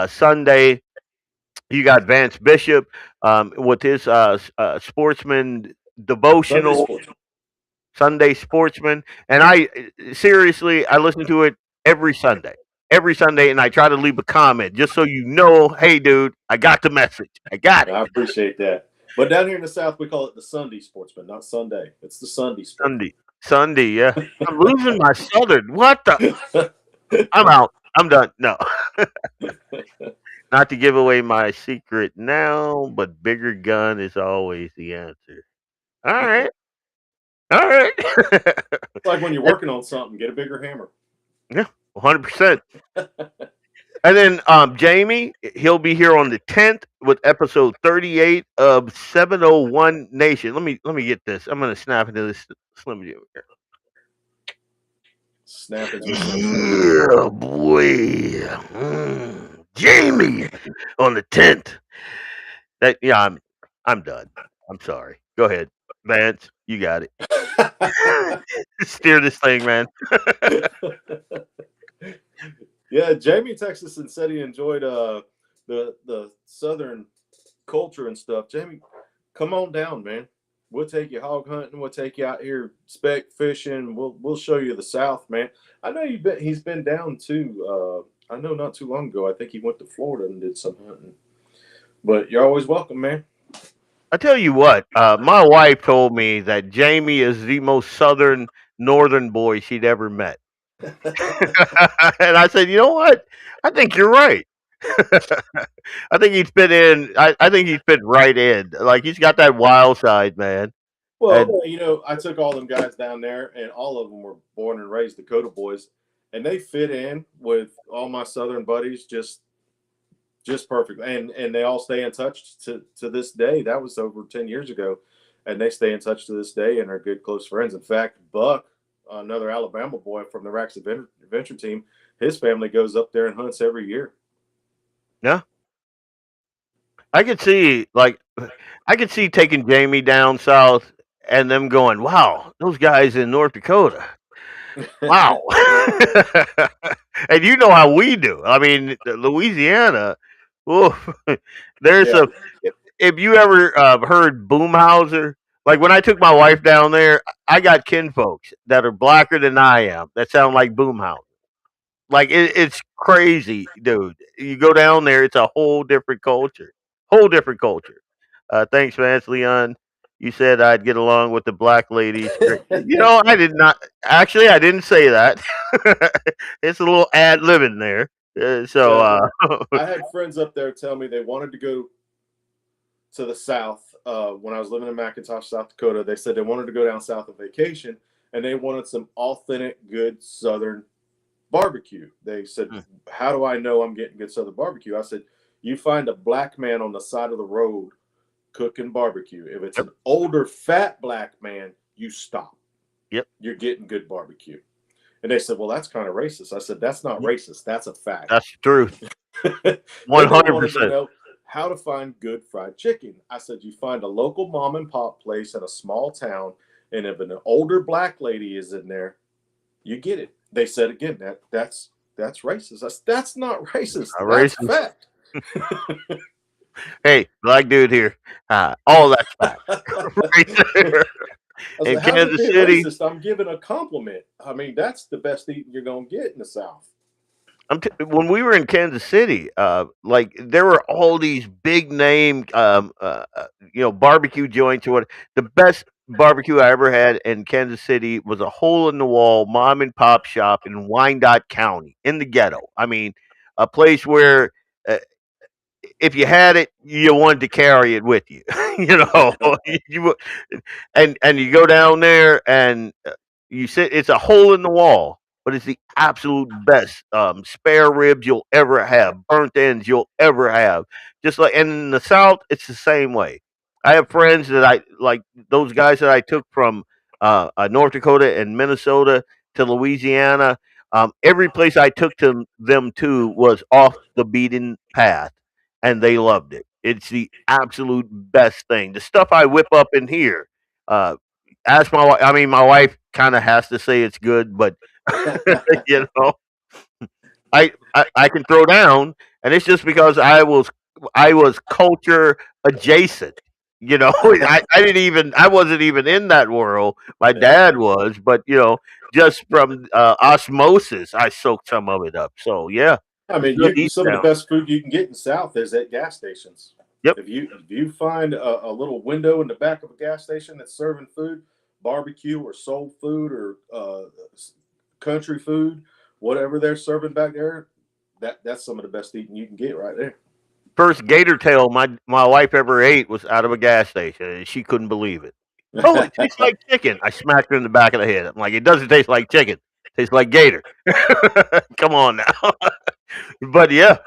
Speaker 1: Sunday, you got Vance Bishop with his Sportsman devotional Sunday Sportsman, and I seriously I listen to it every Sunday, and I try to leave a comment just so you know, hey, dude, I got the message, I got it.
Speaker 2: I appreciate that. But down here in the South, we call it the Sunday Sportsman, not Sunday. It's the Sunday Sportsman.
Speaker 1: Sunday, yeah. I'm losing my Southern. What the? I'm out. I'm done. No. Not to give away my secret now, but bigger gun is always the answer. All right. All right.
Speaker 2: It's like when you're working on something, get a bigger hammer.
Speaker 1: Yeah, 100%. And then Jamie, he'll be here on the 10th with episode 38 of 701 Nation. Let me get this. I'm gonna snap into this Slim Jim here.
Speaker 2: Snap it.
Speaker 1: Yeah, boy. Jamie on the 10th. I'm done. I'm sorry. Go ahead, Vance. You got it. Steer this thing, man.
Speaker 2: Yeah, Jamie texted us and said he enjoyed the Southern culture and stuff. Jamie, come on down, man. We'll take you hog hunting. We'll take you out here speck fishing. We'll show you the South, man. I know he's been down too. I know not too long ago. I think he went to Florida and did some hunting. But you're always welcome, man.
Speaker 1: I tell you what, my wife told me that Jamie is the most northern boy she'd ever met. And I said, you know what? I think you're right. I think he's fit in. I think he's fit right in. Like he's got that wild side, man.
Speaker 2: Well, I took all them guys down there, and all of them were born and raised Dakota boys, and they fit in with all my Southern buddies just perfect. And they all stay in touch to this day. That was over 10 years ago, and they stay in touch to this day and are good close friends. In fact, Buck, another Alabama boy from the Racks Adventure team, his family goes up there and hunts every year.
Speaker 1: Yeah. I could see taking Jamie down south and them going, wow, those guys in North Dakota. Wow. And you know how we do. I mean, Louisiana, there's if you ever heard Boomhauser, like when I took my wife down there, I got kinfolks that are blacker than I am that sound like Boomhauser. Like it's crazy, dude. You go down there, it's a whole different culture. Whole different culture. Thanks, Vance Leon. You said I'd get along with the black ladies. I did not. Actually, I didn't say that. It's a little ad libbing there.
Speaker 2: I had friends up there tell me they wanted to go to the South when I was living in McIntosh, South Dakota. They said they wanted to go down south on vacation, and they wanted some authentic, good Southern barbecue. They said, how do I know I'm getting good Southern barbecue? I said, you find a black man on the side of the road cooking barbecue. If it's
Speaker 1: Yep.
Speaker 2: an older fat black man, you stop.
Speaker 1: Yep.
Speaker 2: You're getting good barbecue. And they said, well, that's kind of racist. I said, that's not racist. That's a fact.
Speaker 1: That's the truth.
Speaker 2: Then they wanted to
Speaker 1: 100%.
Speaker 2: know how to find good fried chicken. I said, you find a local mom and pop place in a small town, and if an older black lady is in there, you get it. They said again, that's racist. I said, that's not racist.
Speaker 1: Not
Speaker 2: That's
Speaker 1: racist.
Speaker 2: fact.
Speaker 1: Hey, black dude here. All that's fact. Right there.
Speaker 2: I was
Speaker 1: In
Speaker 2: like, how's it
Speaker 1: Kansas
Speaker 2: being
Speaker 1: City,
Speaker 2: racist? I'm giving a compliment. I mean, that's the best eating you're gonna get in the South.
Speaker 1: when we were in Kansas City, like there were all these big name, barbecue joints or what. The best barbecue I ever had in Kansas City was a hole in the wall mom and pop shop in Wyandotte County in the ghetto. I mean, a place where if you had it, you wanted to carry it with you. you and you go down there and you sit. It's a hole in the wall, but it's the absolute best spare ribs you'll ever have, burnt ends you'll ever have. Just like, and in the South, it's the same way. I have friends that I like, those guys that I took from North Dakota and Minnesota to Louisiana. Every place I took them to was off the beaten path, and they loved it. It's the absolute best thing. The stuff I whip up in here. Ask my wife. I mean, my wife kind of has to say it's good, but you know, I can throw down, and it's just because I was culture adjacent. I wasn't even in that world. My dad was, but just from osmosis, I soaked some of it up. So yeah,
Speaker 2: I mean,
Speaker 1: good eat
Speaker 2: some of the
Speaker 1: down.
Speaker 2: best food you can get in the South is at gas stations.
Speaker 1: Yep.
Speaker 2: If you find a little window in the back of a gas station that's serving food, barbecue or soul food or country food, whatever they're serving back there, that's some of the best eating you can get right there.
Speaker 1: First gator tail my wife ever ate was out of a gas station, and she couldn't believe it. Oh, it tastes like chicken. I smacked her in the back of the head. I'm like, it doesn't taste like chicken. It tastes like gator. Come on now. But yeah,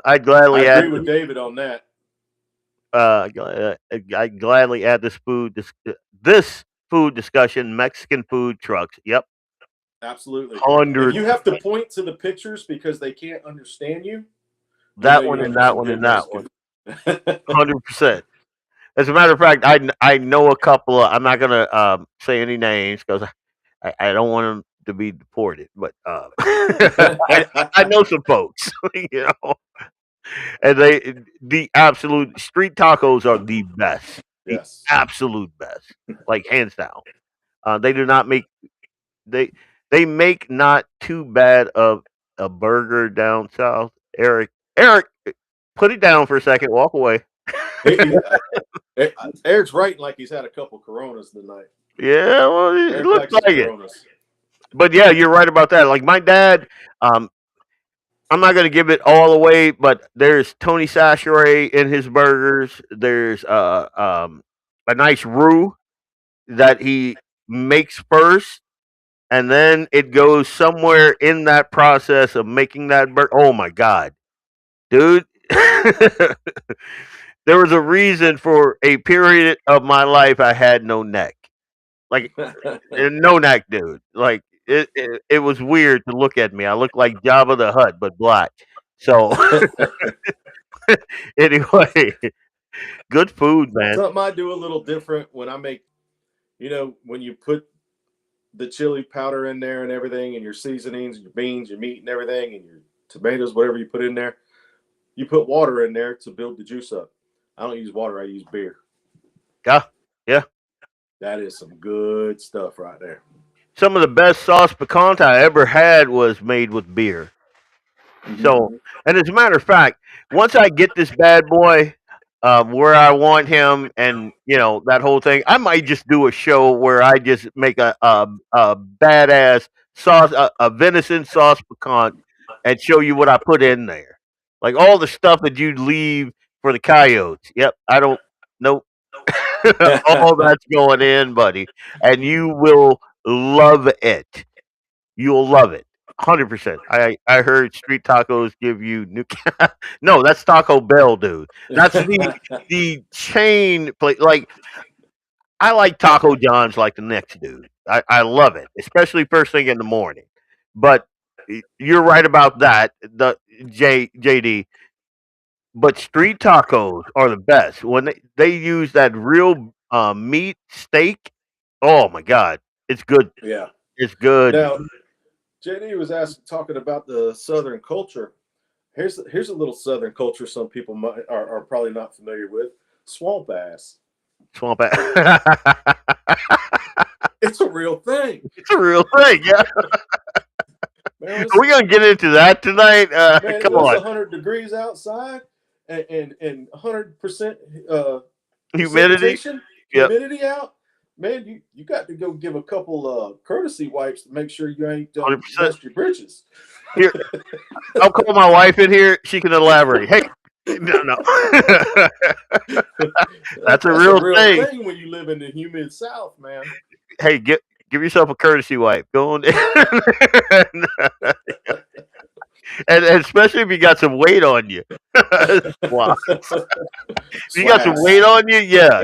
Speaker 1: I'd gladly
Speaker 2: I
Speaker 1: add.
Speaker 2: agree with David on that.
Speaker 1: I'd gladly add this food discussion. Mexican food trucks. Yep,
Speaker 2: Absolutely. If
Speaker 1: 100.
Speaker 2: you have to point to the pictures because they can't understand you,
Speaker 1: That one and that one and that one. 100%. As a matter of fact, I know a couple of. I'm not gonna say any names because I don't want them to be deported. But I know some folks, and the absolute street tacos are the best,
Speaker 2: Yes.
Speaker 1: the absolute best, like hands down. They do not make they make not too bad of a burger down south. Eric, put it down for a second. Walk away.
Speaker 2: Eric's writing like he's had a couple Coronas tonight.
Speaker 1: Yeah, well, it
Speaker 2: Eric
Speaker 1: looks
Speaker 2: likes
Speaker 1: like it.
Speaker 2: Coronas.
Speaker 1: But yeah, you're right about that. Like my dad, I'm not going to give it all away, but there's Tony Sachere in his burgers. There's a nice roux that he makes first, and then it goes somewhere in that process of making that burger. Oh my god, dude! There was a reason for a period of my life I had no neck, like no neck, dude. Like it was weird to look at me. I looked like Jabba the Hutt, but black. So anyway, good food, man.
Speaker 2: Something I do a little different when I make, when you put the chili powder in there and everything, and your seasonings, your beans, your meat, and everything, and your tomatoes, whatever you put in there, you put water in there to build the juice up. I don't use water; I use beer.
Speaker 1: Yeah.
Speaker 2: That is some good stuff right there.
Speaker 1: Some of the best sauce picante I ever had was made with beer. So, and as a matter of fact, once I get this bad boy where I want him, and that whole thing, I might just do a show where I just make a badass sauce, a venison sauce picante, and show you what I put in there, like all the stuff that you'd leave for the coyotes. Yep, I don't. Nope. All that's going in, buddy, and you will love it. You'll love it. 100%. I heard street tacos give you new. No, that's Taco Bell, dude. That's the chain place. Like I like Taco John's like the next dude. I love it, especially first thing in the morning. But you're right about that, the JD. But street tacos are the best when they use that real meat steak. Oh my god, it's good.
Speaker 2: Yeah.
Speaker 1: It's good.
Speaker 2: Now, JD was talking about the Southern culture. Here's a little Southern culture some people are probably not familiar with. Swamp ass.
Speaker 1: Swamp.
Speaker 2: It's a real thing.
Speaker 1: It's a real thing. Yeah.
Speaker 2: Man,
Speaker 1: Are we gonna get into that tonight?
Speaker 2: man,
Speaker 1: Come
Speaker 2: it was
Speaker 1: on.
Speaker 2: 100 degrees outside and 100%
Speaker 1: Humidity.
Speaker 2: precipitation,
Speaker 1: Yep.
Speaker 2: humidity out. Man, you got to go give a couple courtesy wipes to make sure you ain't
Speaker 1: 100%.
Speaker 2: messed your britches.
Speaker 1: Here, I'll call my wife in here. She can elaborate. Hey, no. That's a real thing.
Speaker 2: When you live in the humid South, man.
Speaker 1: Hey, give yourself a courtesy wipe. Go on. And especially if you got some weight on you. Wow. If you got some weight on you, yeah,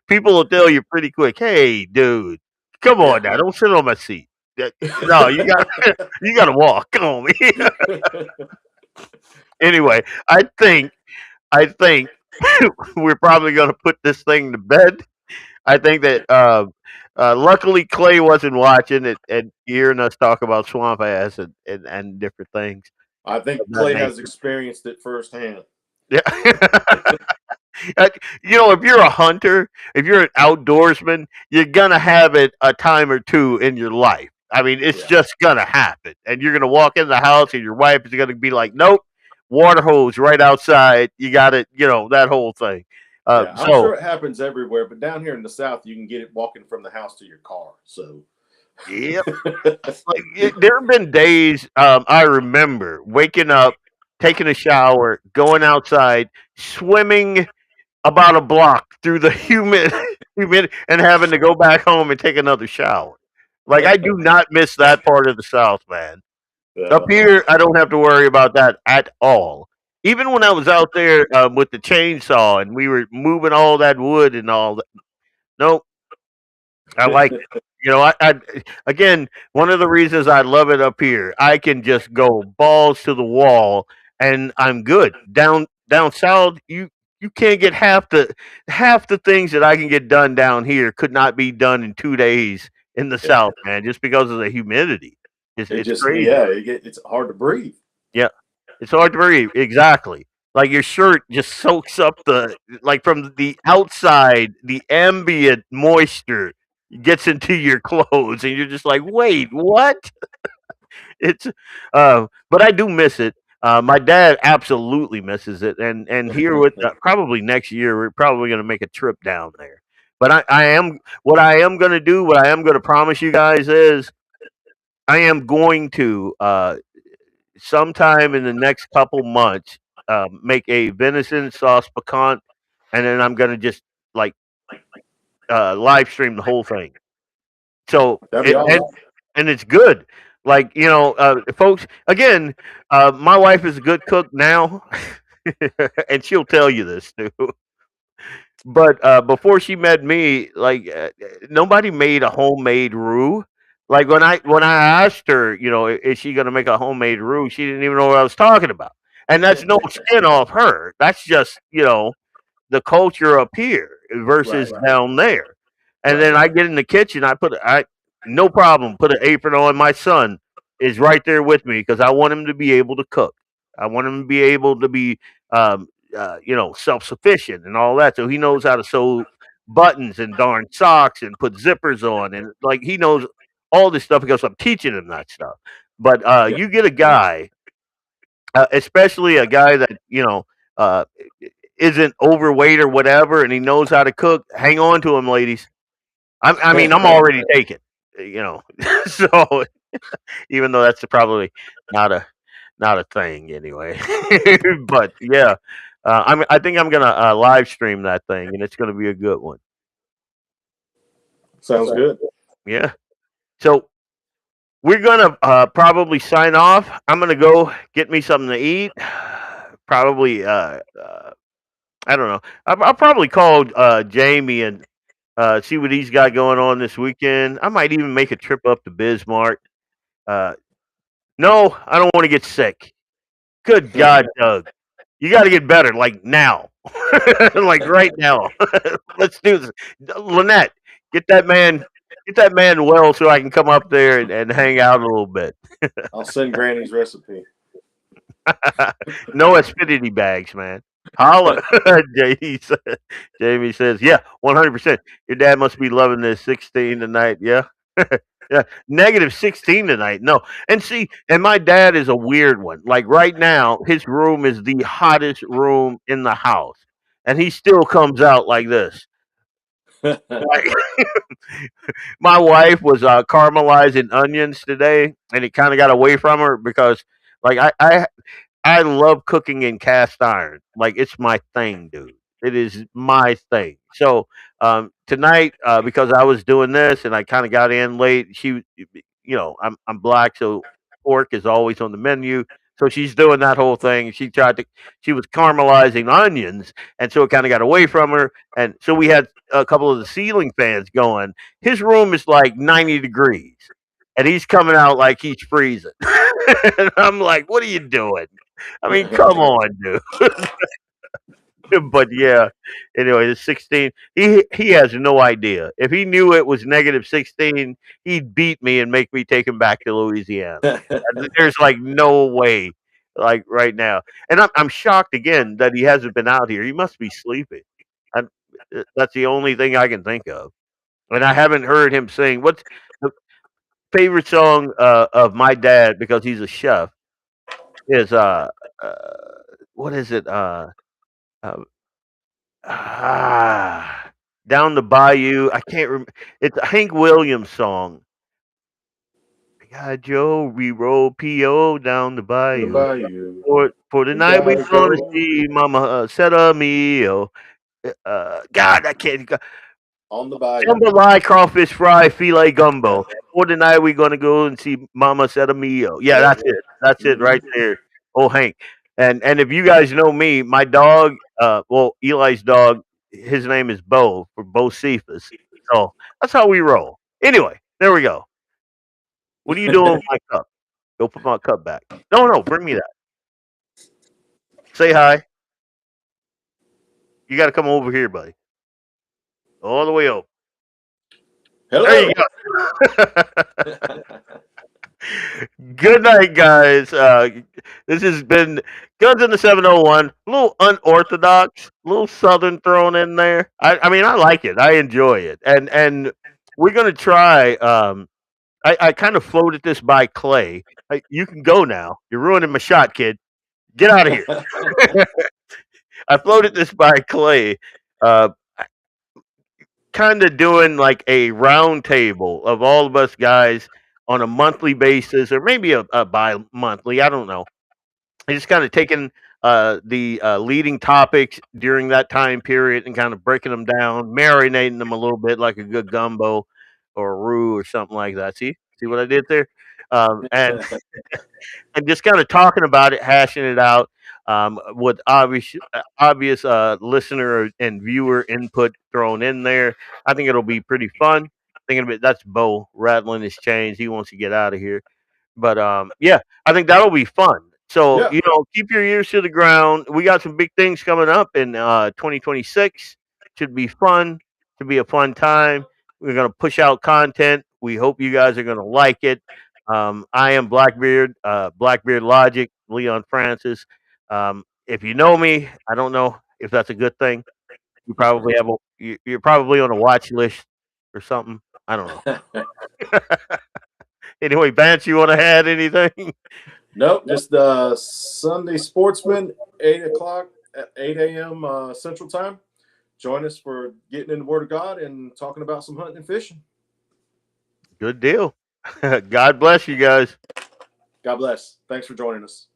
Speaker 1: people will tell you pretty quick, hey, dude, come on now, don't sit on my seat. No, you got to walk. Come on, man. Anyway, I think we're probably going to put this thing to bed. I think that luckily Clay wasn't watching it and hearing us talk about swamp ass and different things.
Speaker 2: I think Clay has experienced it firsthand.
Speaker 1: Yeah. If you're a hunter, if you're an outdoorsman, you're gonna have it a time or two in your life. I mean, it's just gonna happen, and you're gonna walk in the house, and your wife is gonna be like, "Nope, water hose right outside. You got it." That whole thing.
Speaker 2: I'm sure it happens everywhere, but down here in the South, you can get it walking from the house to your car. So,
Speaker 1: yep. There have been days I remember waking up, taking a shower, going outside, swimming about a block through the humid, and having to go back home and take another shower. Like I do not miss that part of the South, man. Up here, I don't have to worry about that at all. Even when I was out there with the chainsaw and we were moving all that wood and all that. Nope, I like it. I again, one of the reasons I love it up here, I can just go balls to the wall and I'm good. Down south, you can't get half the things that I can get done down here could not be done in 2 days in the South, man, just because of the humidity. It's crazy.
Speaker 2: Yeah, it's hard to breathe.
Speaker 1: Yeah, it's hard to breathe. Exactly. Like your shirt just soaks up from the outside, the ambient moisture gets into your clothes, and you're just like, wait, what? It's, but I do miss it. My dad absolutely misses it, and here with probably next year, we're probably going to make a trip down there. But I am what I am going to do. What I am going to promise you guys is I am going to sometime in the next couple months make a venison sauce pecan, and then I'm going to just like live stream the whole thing. So and it's good. Like folks. Again, my wife is a good cook now, and she'll tell you this too. But before she met me, like nobody made a homemade roux. Like when I asked her, is she gonna make a homemade roux? She didn't even know what I was talking about. And that's no skin off her. That's just the culture up here versus down there. And then I get in the kitchen. No problem. Put an apron on. My son is right there with me because I want him to be able to cook. I want him to be able to be, self sufficient and all that. So he knows how to sew buttons and darn socks and put zippers on, and like he knows all this stuff because I'm teaching him that stuff. But you get a guy, especially a guy that uh, isn't overweight or whatever, and he knows how to cook. Hang on to him, ladies. I mean, I'm already taken, so even though that's probably not a thing anyway. But yeah, I think I'm gonna live stream that thing, and it's gonna be a good one.
Speaker 2: Sounds good.
Speaker 1: Yeah. So we're gonna probably sign off. I'm gonna go get me something to eat. Probably, I don't know. I'll probably call Jamie and see what he's got going on this weekend. I might even make a trip up to Bismarck. Uh, no, I don't want to get sick. Good God, Doug, you got to get better, like now, like right now. Let's do this, Lynette. Get that man, get that man well, so I can come up there and hang out a little bit.
Speaker 2: I'll send Granny's recipe.
Speaker 1: No acidity bags, man. Holla. Jamie says, yeah, 100%. Your dad must be loving this 16 tonight. Yeah. Yeah. -16 tonight. No. And see, and my dad is a weird one. Like right now, his room is the hottest room in the house. And he still comes out like this. Like, my wife was caramelizing onions today, and it kind of got away from her because, like, I love cooking in cast iron. Like it's my thing, dude. It is my thing. So tonight, because I was doing this and I kind of got in late, I'm black, so pork is always on the menu. So she's doing that whole thing. She was caramelizing onions, and so it kind of got away from her. And so we had a couple of the ceiling fans going. His room is like 90 degrees, and he's coming out like he's freezing. And I'm like, what are you doing? I mean, come on, dude. But yeah, anyway, the 16. He has no idea. If he knew it was -16, he'd beat me and make me take him back to Louisiana. There's like no way, like right now. And I'm shocked again that he hasn't been out here. He must be sleeping. I'm, that's the only thing I can think of. And I haven't heard him sing. What's the favorite song of my dad, because he's a chef, is uh what is it? Uh ah Down the Bayou. I can't remember. It's a Hank Williams song. I got Joe, we roll PO down the
Speaker 2: The
Speaker 1: bayou.
Speaker 2: bayou.
Speaker 1: For the
Speaker 2: We
Speaker 1: night we
Speaker 2: gotta
Speaker 1: gonna
Speaker 2: go
Speaker 1: see Mama set a meal. God, I can't.
Speaker 2: on the bayou.
Speaker 1: Jambalaya, crawfish fry, filet gumbo. For tonight, we're gonna go and see Mama set a meal. Yeah,
Speaker 2: Yep.
Speaker 1: that's it. That's it
Speaker 2: Mhm.
Speaker 1: right there. Oh, Hank. And if you guys know me, my dog, Eli's dog, his name is Bo for Bo Cephas. So that's how we roll. Anyway, there we go. What are you doing with my cup? Go put my cup back. No, bring me that. Say hi. You got to come over here, buddy. All the way over. There
Speaker 2: Hello.
Speaker 1: you go. Good night, guys. This has been Guns in the 701. A little unorthodox, a little southern thrown in there. I mean, I like it. I enjoy it. And we're gonna try. I kind of floated this by Clay. You can go now. You're ruining my shot, kid. Get out of here. I floated this by Clay. Uh, kind of doing like a round table of all of us guys on a monthly basis, or maybe a bi-monthly. I don't know. I just kind of taking the leading topics during that time period and kind of breaking them down, marinating them a little bit like a good gumbo or a roux or something like that. See what I did there? And and just kind of talking about it, hashing it out, with obvious listener and viewer input thrown in there. I think it'll be pretty fun. Thinking of it, that's Bo rattling his chains. He wants to get out of here. But yeah, I think that'll be fun. So
Speaker 2: Yeah.
Speaker 1: keep your ears to the ground. We got some big things coming up in 2026. Should be fun. Should be a fun time. We're gonna push out content. We hope you guys are gonna like it. I am Blackbeard, Blackbeard Logic, Leon Francis. If you know me, I don't know if that's a good thing. You probably have you're probably on a watch list or something. I don't know. Anyway, Vance, you want to add anything?
Speaker 2: Nope. Just Sunday Sportsman, 8 o'clock at 8 a.m. Central Time. Join us for getting in the Word of God and talking about some hunting and fishing.
Speaker 1: Good deal. God bless you guys.
Speaker 2: God bless. Thanks for joining us.